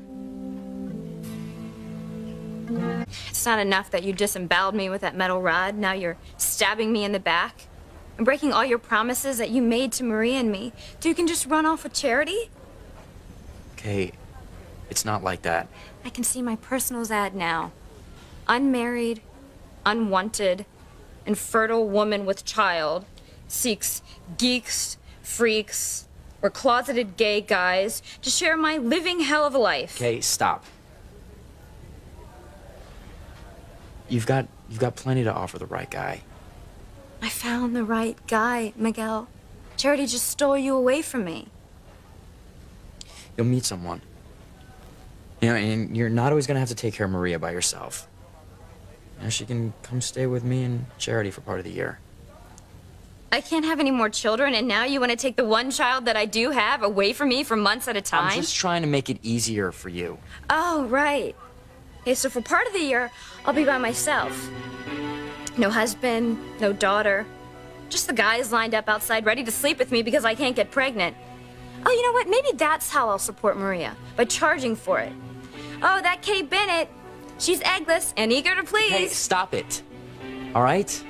It's not enough that you disemboweled me with that metal rod. Now you're stabbing me in the back and breaking all your promises that you made to Maria and me, so you can just run off with Charity? Kay, it's not like that. I can see my personals ad now. Unmarried, unwanted, infertile woman with child seeks geeks, freaks, or closeted gay guys to share my living hell of a life. Kay, stop. You've got plenty to offer the right guy. I found the right guy, Miguel. Charity just stole you away from me. You'll meet someone. You know, and you're not always gonna have to take care of Maria by yourself. You know, she can come stay with me and Charity for part of the year. I can't have any more children, and now you want to take the one child that I do have away from me for months at a time? I'm just trying to make it easier for you. Oh, right. Okay, so for part of the year, I'll be by myself. No husband, no daughter. Just the guys lined up outside ready to sleep with me because I can't get pregnant. Oh, you know what? Maybe that's how I'll support Maria, by charging for it. Oh, that Kay Bennett. She's eggless and eager to please. Hey, stop it. All right?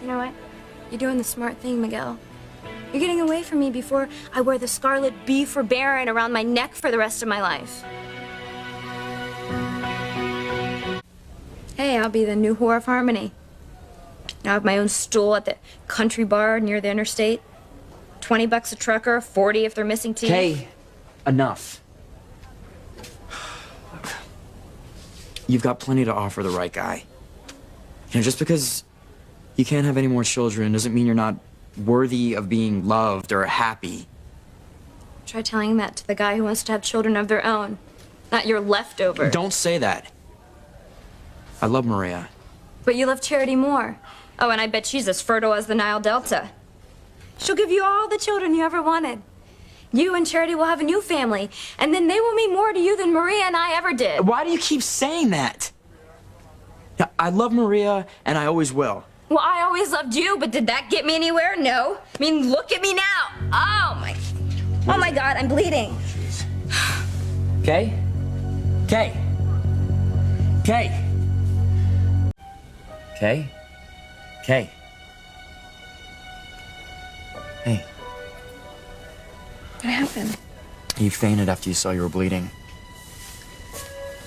You know what? You're doing the smart thing, Miguel. You're getting away from me before I wear the scarlet B for Baron around my neck for the rest of my life. Hey, I'll be the new whore of Harmony. I'll have my own stool at the country bar near the interstate. $20 a trucker, 40 if they're missing teeth. Kay, enough. You've got plenty to offer the right guy. You know, just because you can't have any more children doesn't mean you're not worthy of being loved or happy. Try telling that to the guy who wants to have children of their own, not your leftover. Don't say that. I love Maria. But you love Charity more. Oh, and I bet she's as fertile as the Nile Delta. She'll give you all the children you ever wanted. You and Charity will have a new family, and then they will mean more to you than Maria and I ever did. Why do you keep saying that? Yeah, I love Maria, and I always will. Well, I always loved you, but did that get me anywhere? No. I mean, look at me now. Oh my God, I'm bleeding. Kay? Kay? Kay? Kay? Kay? Hey, What happened? you fainted after you saw you were bleeding.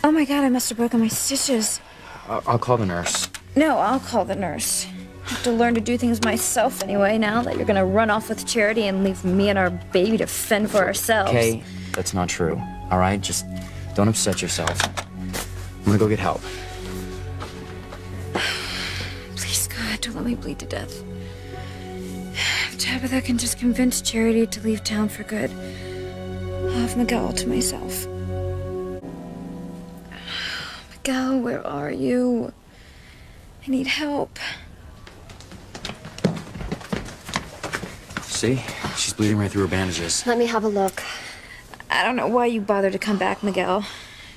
Oh my God, I must have broken my stitches. I'll call the nurse. No, I'll call the nurse. I have to learn to do things myself anyway now that you're gonna run off with Charity and leave me and our baby to fend for ourselves. Kay, that's not true. All right, just don't upset yourself. I'm gonna go get help. Please, God, don't let me bleed to death. If Tabitha can just convince Charity to leave town for good, I'll have Miguel to myself. Miguel, where are you? I need help. See? She's bleeding right through her bandages. Let me have a look. I don't know why you bothered to come back, Miguel.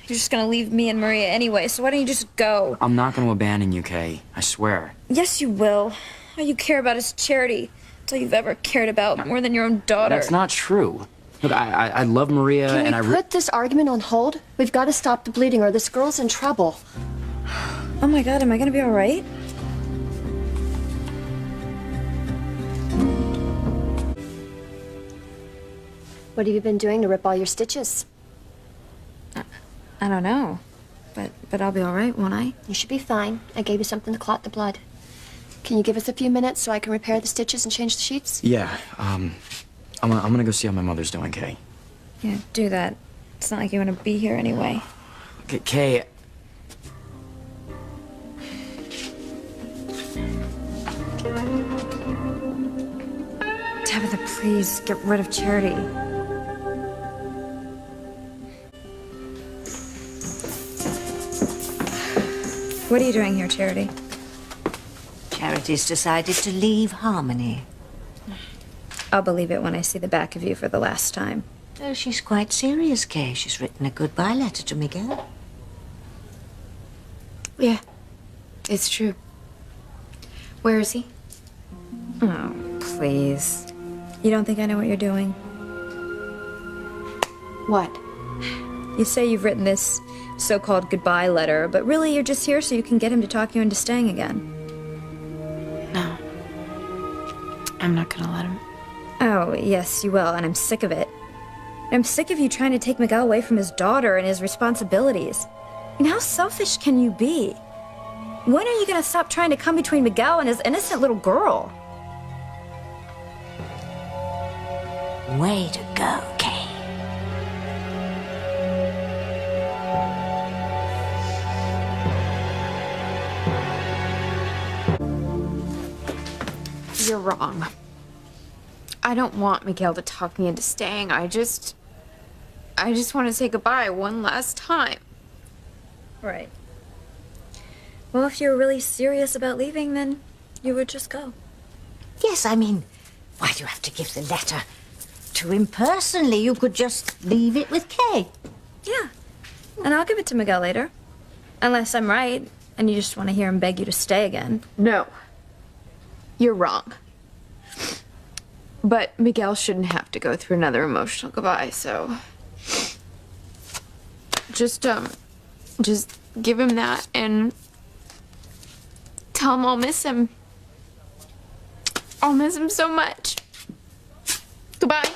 You're just gonna leave me and Maria anyway, so why don't you just go? I'm not gonna abandon you, Kay. I swear. Yes, you will. All you care about is Charity. That's all you've ever cared about, more than your own daughter. That's not true. Look, I love Maria, Can and we put this argument on hold? We've got to stop the bleeding or this girl's in trouble. Oh my God, am I gonna be all right? What have you been doing to rip all your stitches? I don't know. But I'll be all right, won't I? You should be fine. I gave you something to clot the blood. Can you give us a few minutes so I can repair the stitches and change the sheets? Yeah, I'm gonna go see how my mother's doing, Kay. Yeah, do that. It's not like you want to be here anyway. Kay, Tabitha, please, get rid of Charity. What are you doing here, Charity? Charity's decided to leave Harmony. I'll believe it when I see the back of you for the last time. Oh, she's quite serious, Kay. She's written a goodbye letter to Miguel. Yeah, it's true. Where is he? Oh, please. You don't think I know what you're doing? What? You say you've written this so-called goodbye letter, but really you're just here so you can get him to talk you into staying again. No. I'm not gonna let him. Oh, yes, you will, and I'm sick of it. I'm sick of you trying to take Miguel away from his daughter and his responsibilities. I mean, how selfish can you be? When are you gonna stop trying to come between Miguel and his innocent little girl? Way to go, Kay. You're wrong. I don't want Miguel to talk me into staying. I just want to say goodbye one last time. Right. Well, if you're really serious about leaving, then you would just go. Yes, I mean, why do you have to give the letter to him personally? You could just leave it with Kay. Yeah. And I'll give it to Miguel later. Unless I'm right, and you just want to hear him beg you to stay again. No. You're wrong. But Miguel shouldn't have to go through another emotional goodbye, so just give him that and tell him I'll miss him. I'll miss him so much. Goodbye.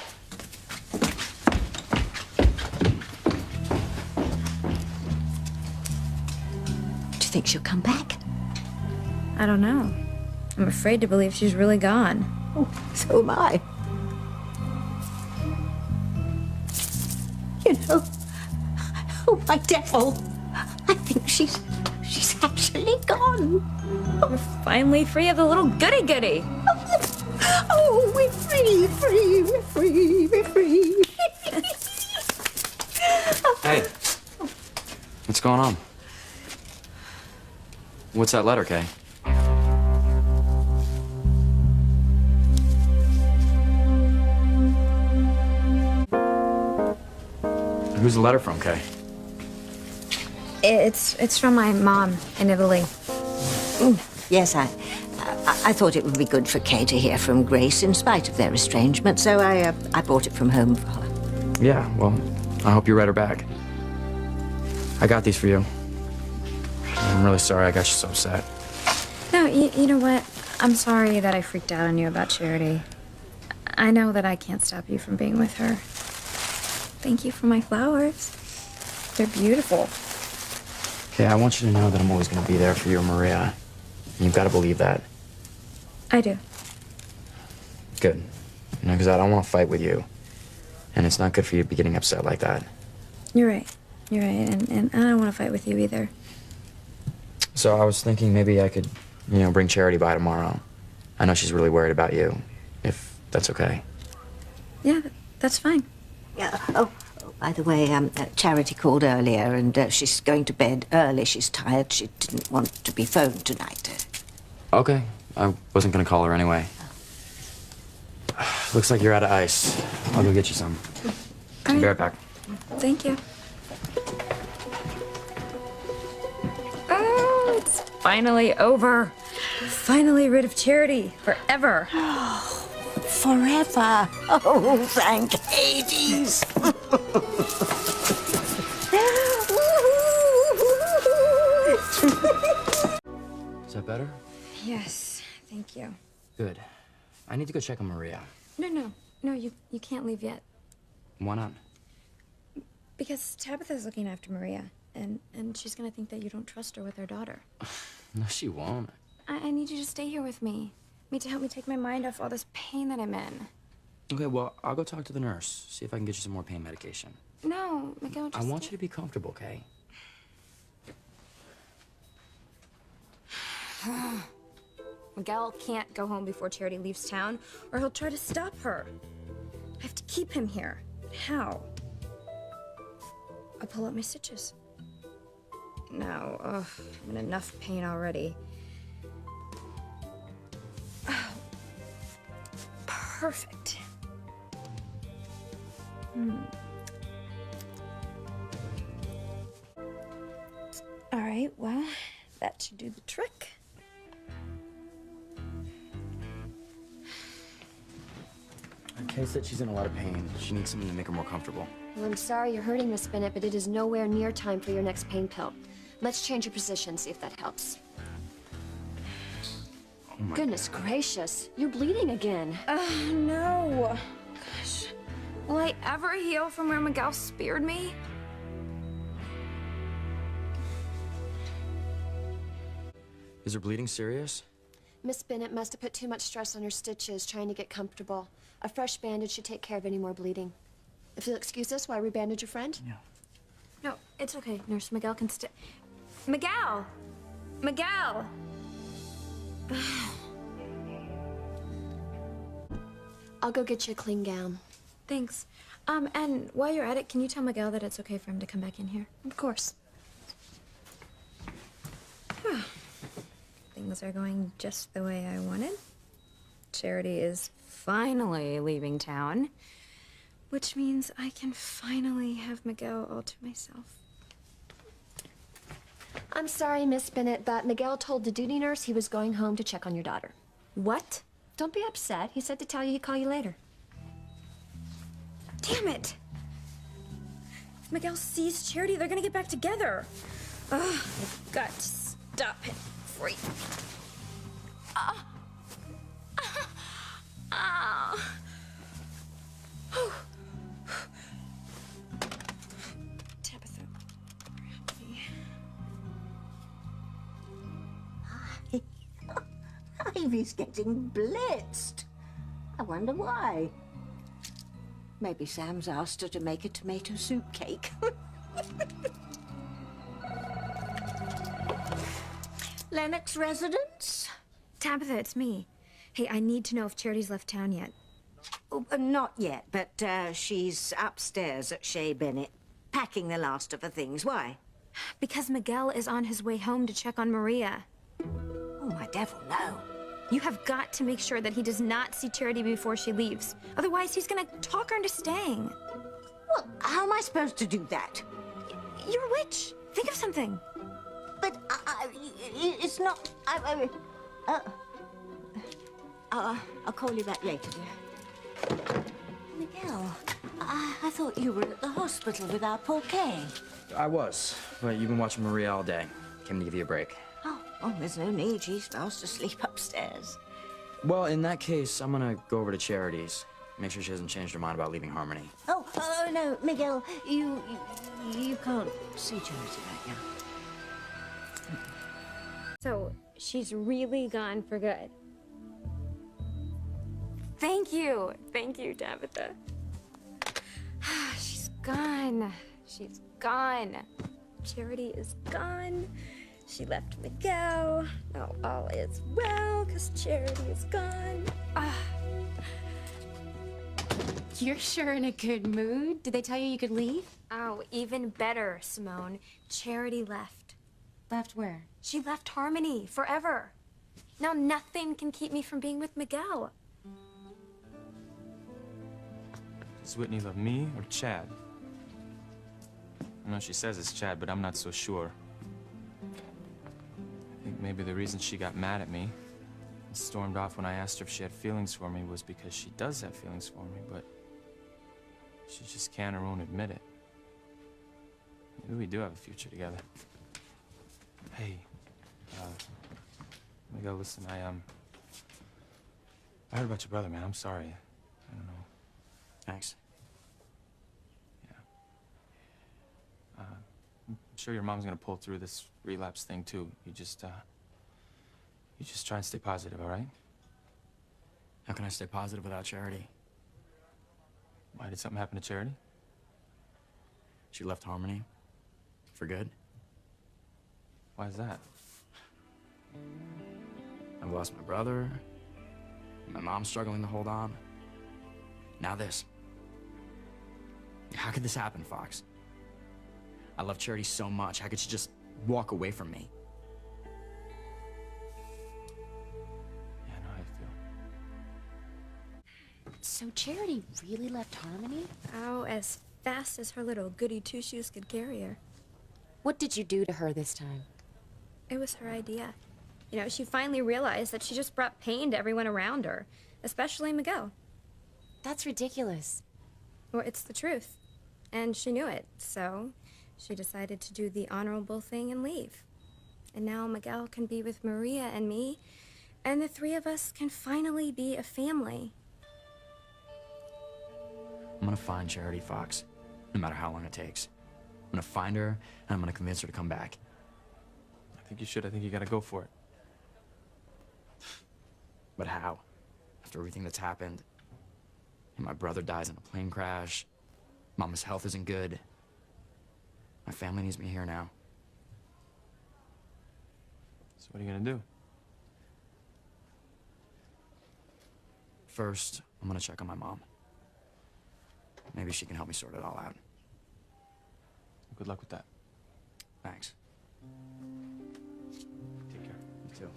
Do you think she'll come back? I don't know. I'm afraid to believe she's really gone. Oh, so am I. You know, oh, my devil. I think she's actually gone. We're finally free of the little goody-goody. Oh, we're free, we're free. What's going on? What's that letter, Kay? Who's the letter from, Kay? It's from my mom in Italy. Yes, I thought it would be good for Kay to hear from Grace in spite of their estrangement, so I brought it from home for her. Yeah, well, I hope you read her back. I got these for you. I'm really sorry I got you so upset. No, you know what? I'm sorry that I freaked out on you about Charity. I know that I can't stop you from being with her. Thank you for my flowers. They're beautiful. Okay, I want you to know that I'm always going to be there for you and Maria. You've got to believe that. I do. Good. You know, because I don't want to fight with you. And it's not good for you to be getting upset like that. You're right. You're right. And I don't want to fight with you either. So I was thinking maybe I could, bring Charity by tomorrow. I know she's really worried about you, if that's okay. Yeah, that's fine. Yeah. Oh, by the way, Charity called earlier, and she's going to bed early. She's tired. She didn't want to be phoned tonight. Okay. I wasn't going to call her anyway. Looks like you're out of ice. I'll go get you some. I'll be right back. Thank you. Oh, it's finally over. Finally rid of Charity forever. Forever. Oh, thank Hades. Is that better? Yes, thank you. Good. I need to go check on Maria. No, you can't leave yet. Why not? Because Tabitha's looking after Maria, and she's gonna think that you don't trust her with her daughter. No, she won't. I need you to stay here with me. To help me take my mind off all this pain that I'm in. Okay, well, I'll go talk to the nurse, see if I can get you some more pain medication. No, Miguel, just... I want you to be comfortable, Kay? Miguel can't go home before Charity leaves town, or he'll try to stop her. I have to keep him here. How? I'll pull out my stitches. No, I'm in enough pain already. Oh, perfect. All right, well, that should do the trick. Kay said she's in a lot of pain. She needs something to make her more comfortable. Well, I'm sorry you're hurting, Miss Bennett, but it is nowhere near time for your next pain pill. Let's change your position, see if that helps. Oh my Goodness gracious, you're bleeding again. No. Gosh. Will I ever heal from where Miguel speared me? Is her bleeding serious? Miss Bennett must have put too much stress on her stitches trying to get comfortable. A fresh bandage should take care of any more bleeding. If you'll excuse us while we bandage your friend? Yeah. No, it's okay. Nurse Miguel can stay. Miguel! Miguel! I'll go get you a clean gown. Thanks. And while you're at it, can you tell Miguel that it's okay for him to come back in here? Of course. Things are going just the way I wanted. Charity is finally leaving town, which means I can finally have Miguel all to myself. I'm sorry, Miss Bennett, but Miguel told the duty nurse he was going home to check on your daughter. What? Don't be upset. He said to tell you he'd call you later. Damn it! If Miguel sees Charity, they're gonna get back together. Ugh, I've got to stop it before he... Tabitha, help me. Ivy's getting blitzed. I wonder why. Maybe Sam's asked her to make a tomato soup cake. Lennox residence? Tabitha, it's me. Hey, I need to know if Charity's left town yet. Oh, not yet, but she's upstairs at Shea Bennett, packing the last of her things. Why? Because Miguel is on his way home to check on Maria. Oh, my devil, no. You have got to make sure that he does not see Charity before she leaves. Otherwise, he's gonna talk her into staying. Well, how am I supposed to do that? You're a witch. Think of something. But it's not... I'll call you back later, dear. Miguel, I thought you were at the hospital with our poor Kay. I was, but you've been watching Maria all day. Came to give you a break. Oh, there's no need. She's fast asleep upstairs. Well, in that case, I'm gonna go over to Charity's. Make sure she hasn't changed her mind about leaving Harmony. Oh, no, Miguel, you can't see Charity right now. So, she's really gone for good. Thank you. Thank you, Tabitha. She's gone. She's gone. Charity is gone. She left Miguel. Now all is well, because Charity is gone. You're sure in a good mood. Did they tell you could leave? Oh, even better, Simone. Charity left. Left where? She left Harmony forever. Now nothing can keep me from being with Miguel. Does Whitney love me or Chad? I know she says it's Chad, but I'm not so sure. I think maybe the reason she got mad at me and stormed off when I asked her if she had feelings for me was because she does have feelings for me, but she just can't or won't admit it. Maybe we do have a future together. Hey, Miguel, listen, I heard about your brother, man. I'm sorry. I don't know. Thanks. I'm sure your mom's gonna pull through this relapse thing too. You just try and stay positive, all right? How can I stay positive without Charity? Why, did something happen to Charity? She left Harmony. For good. Why is that? I've lost my brother. My mom's struggling to hold on. Now this. How could this happen, Fox? I love Charity so much. How could she just walk away from me? Yeah, I know how you feel. So Charity really left Harmony? Oh, as fast as her little goody two-shoes could carry her. What did you do to her this time? It was her idea. You know, she finally realized that she just brought pain to everyone around her, especially Miguel. That's ridiculous. Well, it's the truth. And she knew it, so she decided to do the honorable thing and leave. And now Miguel can be with Maria and me, and the three of us can finally be a family. I'm gonna find Charity, Fox, no matter how long it takes. I'm gonna find her, and I'm gonna convince her to come back. I think you should. I think you gotta go for it. But how? After everything that's happened, and my brother dies in a plane crash, Mama's health isn't good. My family needs me here now. So what are you gonna do? First, I'm gonna check on my mom. Maybe she can help me sort it all out. Good luck with that. Thanks. Take care. You too.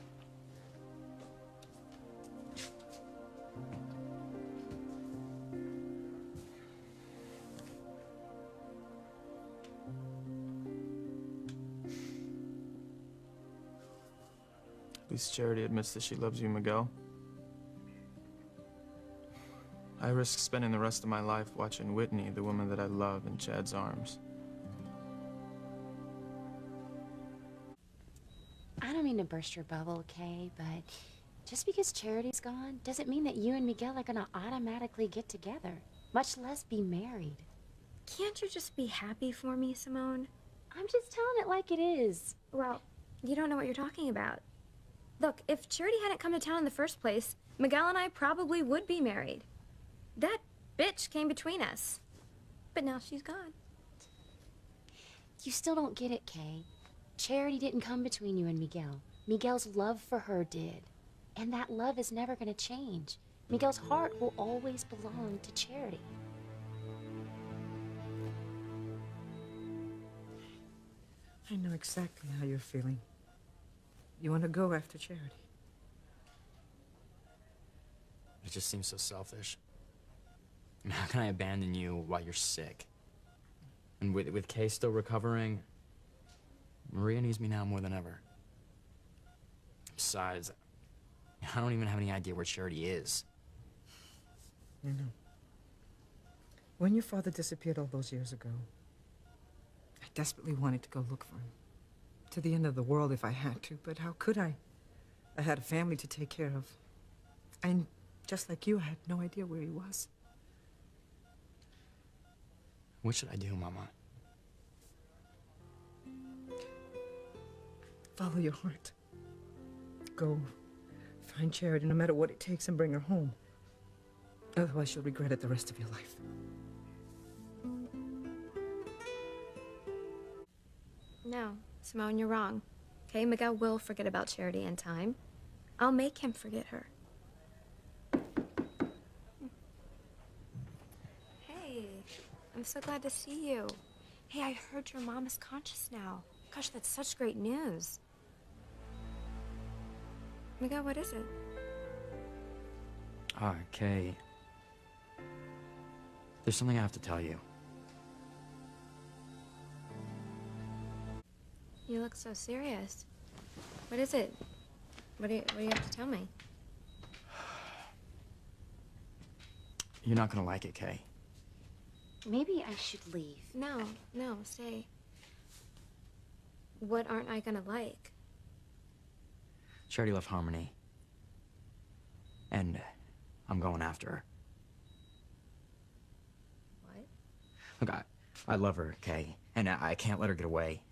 At least Charity admits that she loves you, Miguel. I risk spending the rest of my life watching Whitney, the woman that I love, in Chad's arms. I don't mean to burst your bubble, Kay, but just because Charity's gone doesn't mean that you and Miguel are gonna automatically get together, much less be married. Can't you just be happy for me, Simone? I'm just telling it like it is. Well, you don't know what you're talking about. Look, if Charity hadn't come to town in the first place, Miguel and I probably would be married. That bitch came between us. But now she's gone. You still don't get it, Kay. Charity didn't come between you and Miguel. Miguel's love for her did. And that love is never gonna change. Miguel's heart will always belong to Charity. I know exactly how you're feeling. You want to go after Charity. It just seems so selfish. I mean, how can I abandon you while you're sick? And with Kay still recovering, Maria needs me now more than ever. Besides, I don't even have any idea where Charity is. I know. When your father disappeared all those years ago, I desperately wanted to go look for him. To the end of the world if I had to, but how could I? I had a family to take care of. And just like you, I had no idea where he was. What should I do, Mama? Follow your heart. Go find Charity, no matter what it takes, and bring her home. Otherwise, you'll regret it the rest of your life. No, Simone, you're wrong. Okay, Miguel will forget about Charity in time. I'll make him forget her. Hey, I'm so glad to see you. Hey, I heard your mom is conscious now. Gosh, that's such great news. Miguel, what is it? Kay. There's something I have to tell you. You look so serious. What is it? What do you have to tell me? You're not gonna like it, Kay. Maybe I should leave. No, stay. What aren't I gonna like? Charity left Harmony. And I'm going after her. What? Look, I love her, Kay, and I can't let her get away.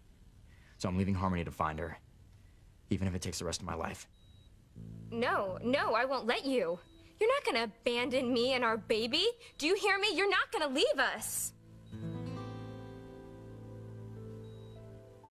So I'm leaving Harmony to find her, even if it takes the rest of my life. No, I won't let you. You're not gonna abandon me and our baby. Do you hear me? You're not gonna leave us.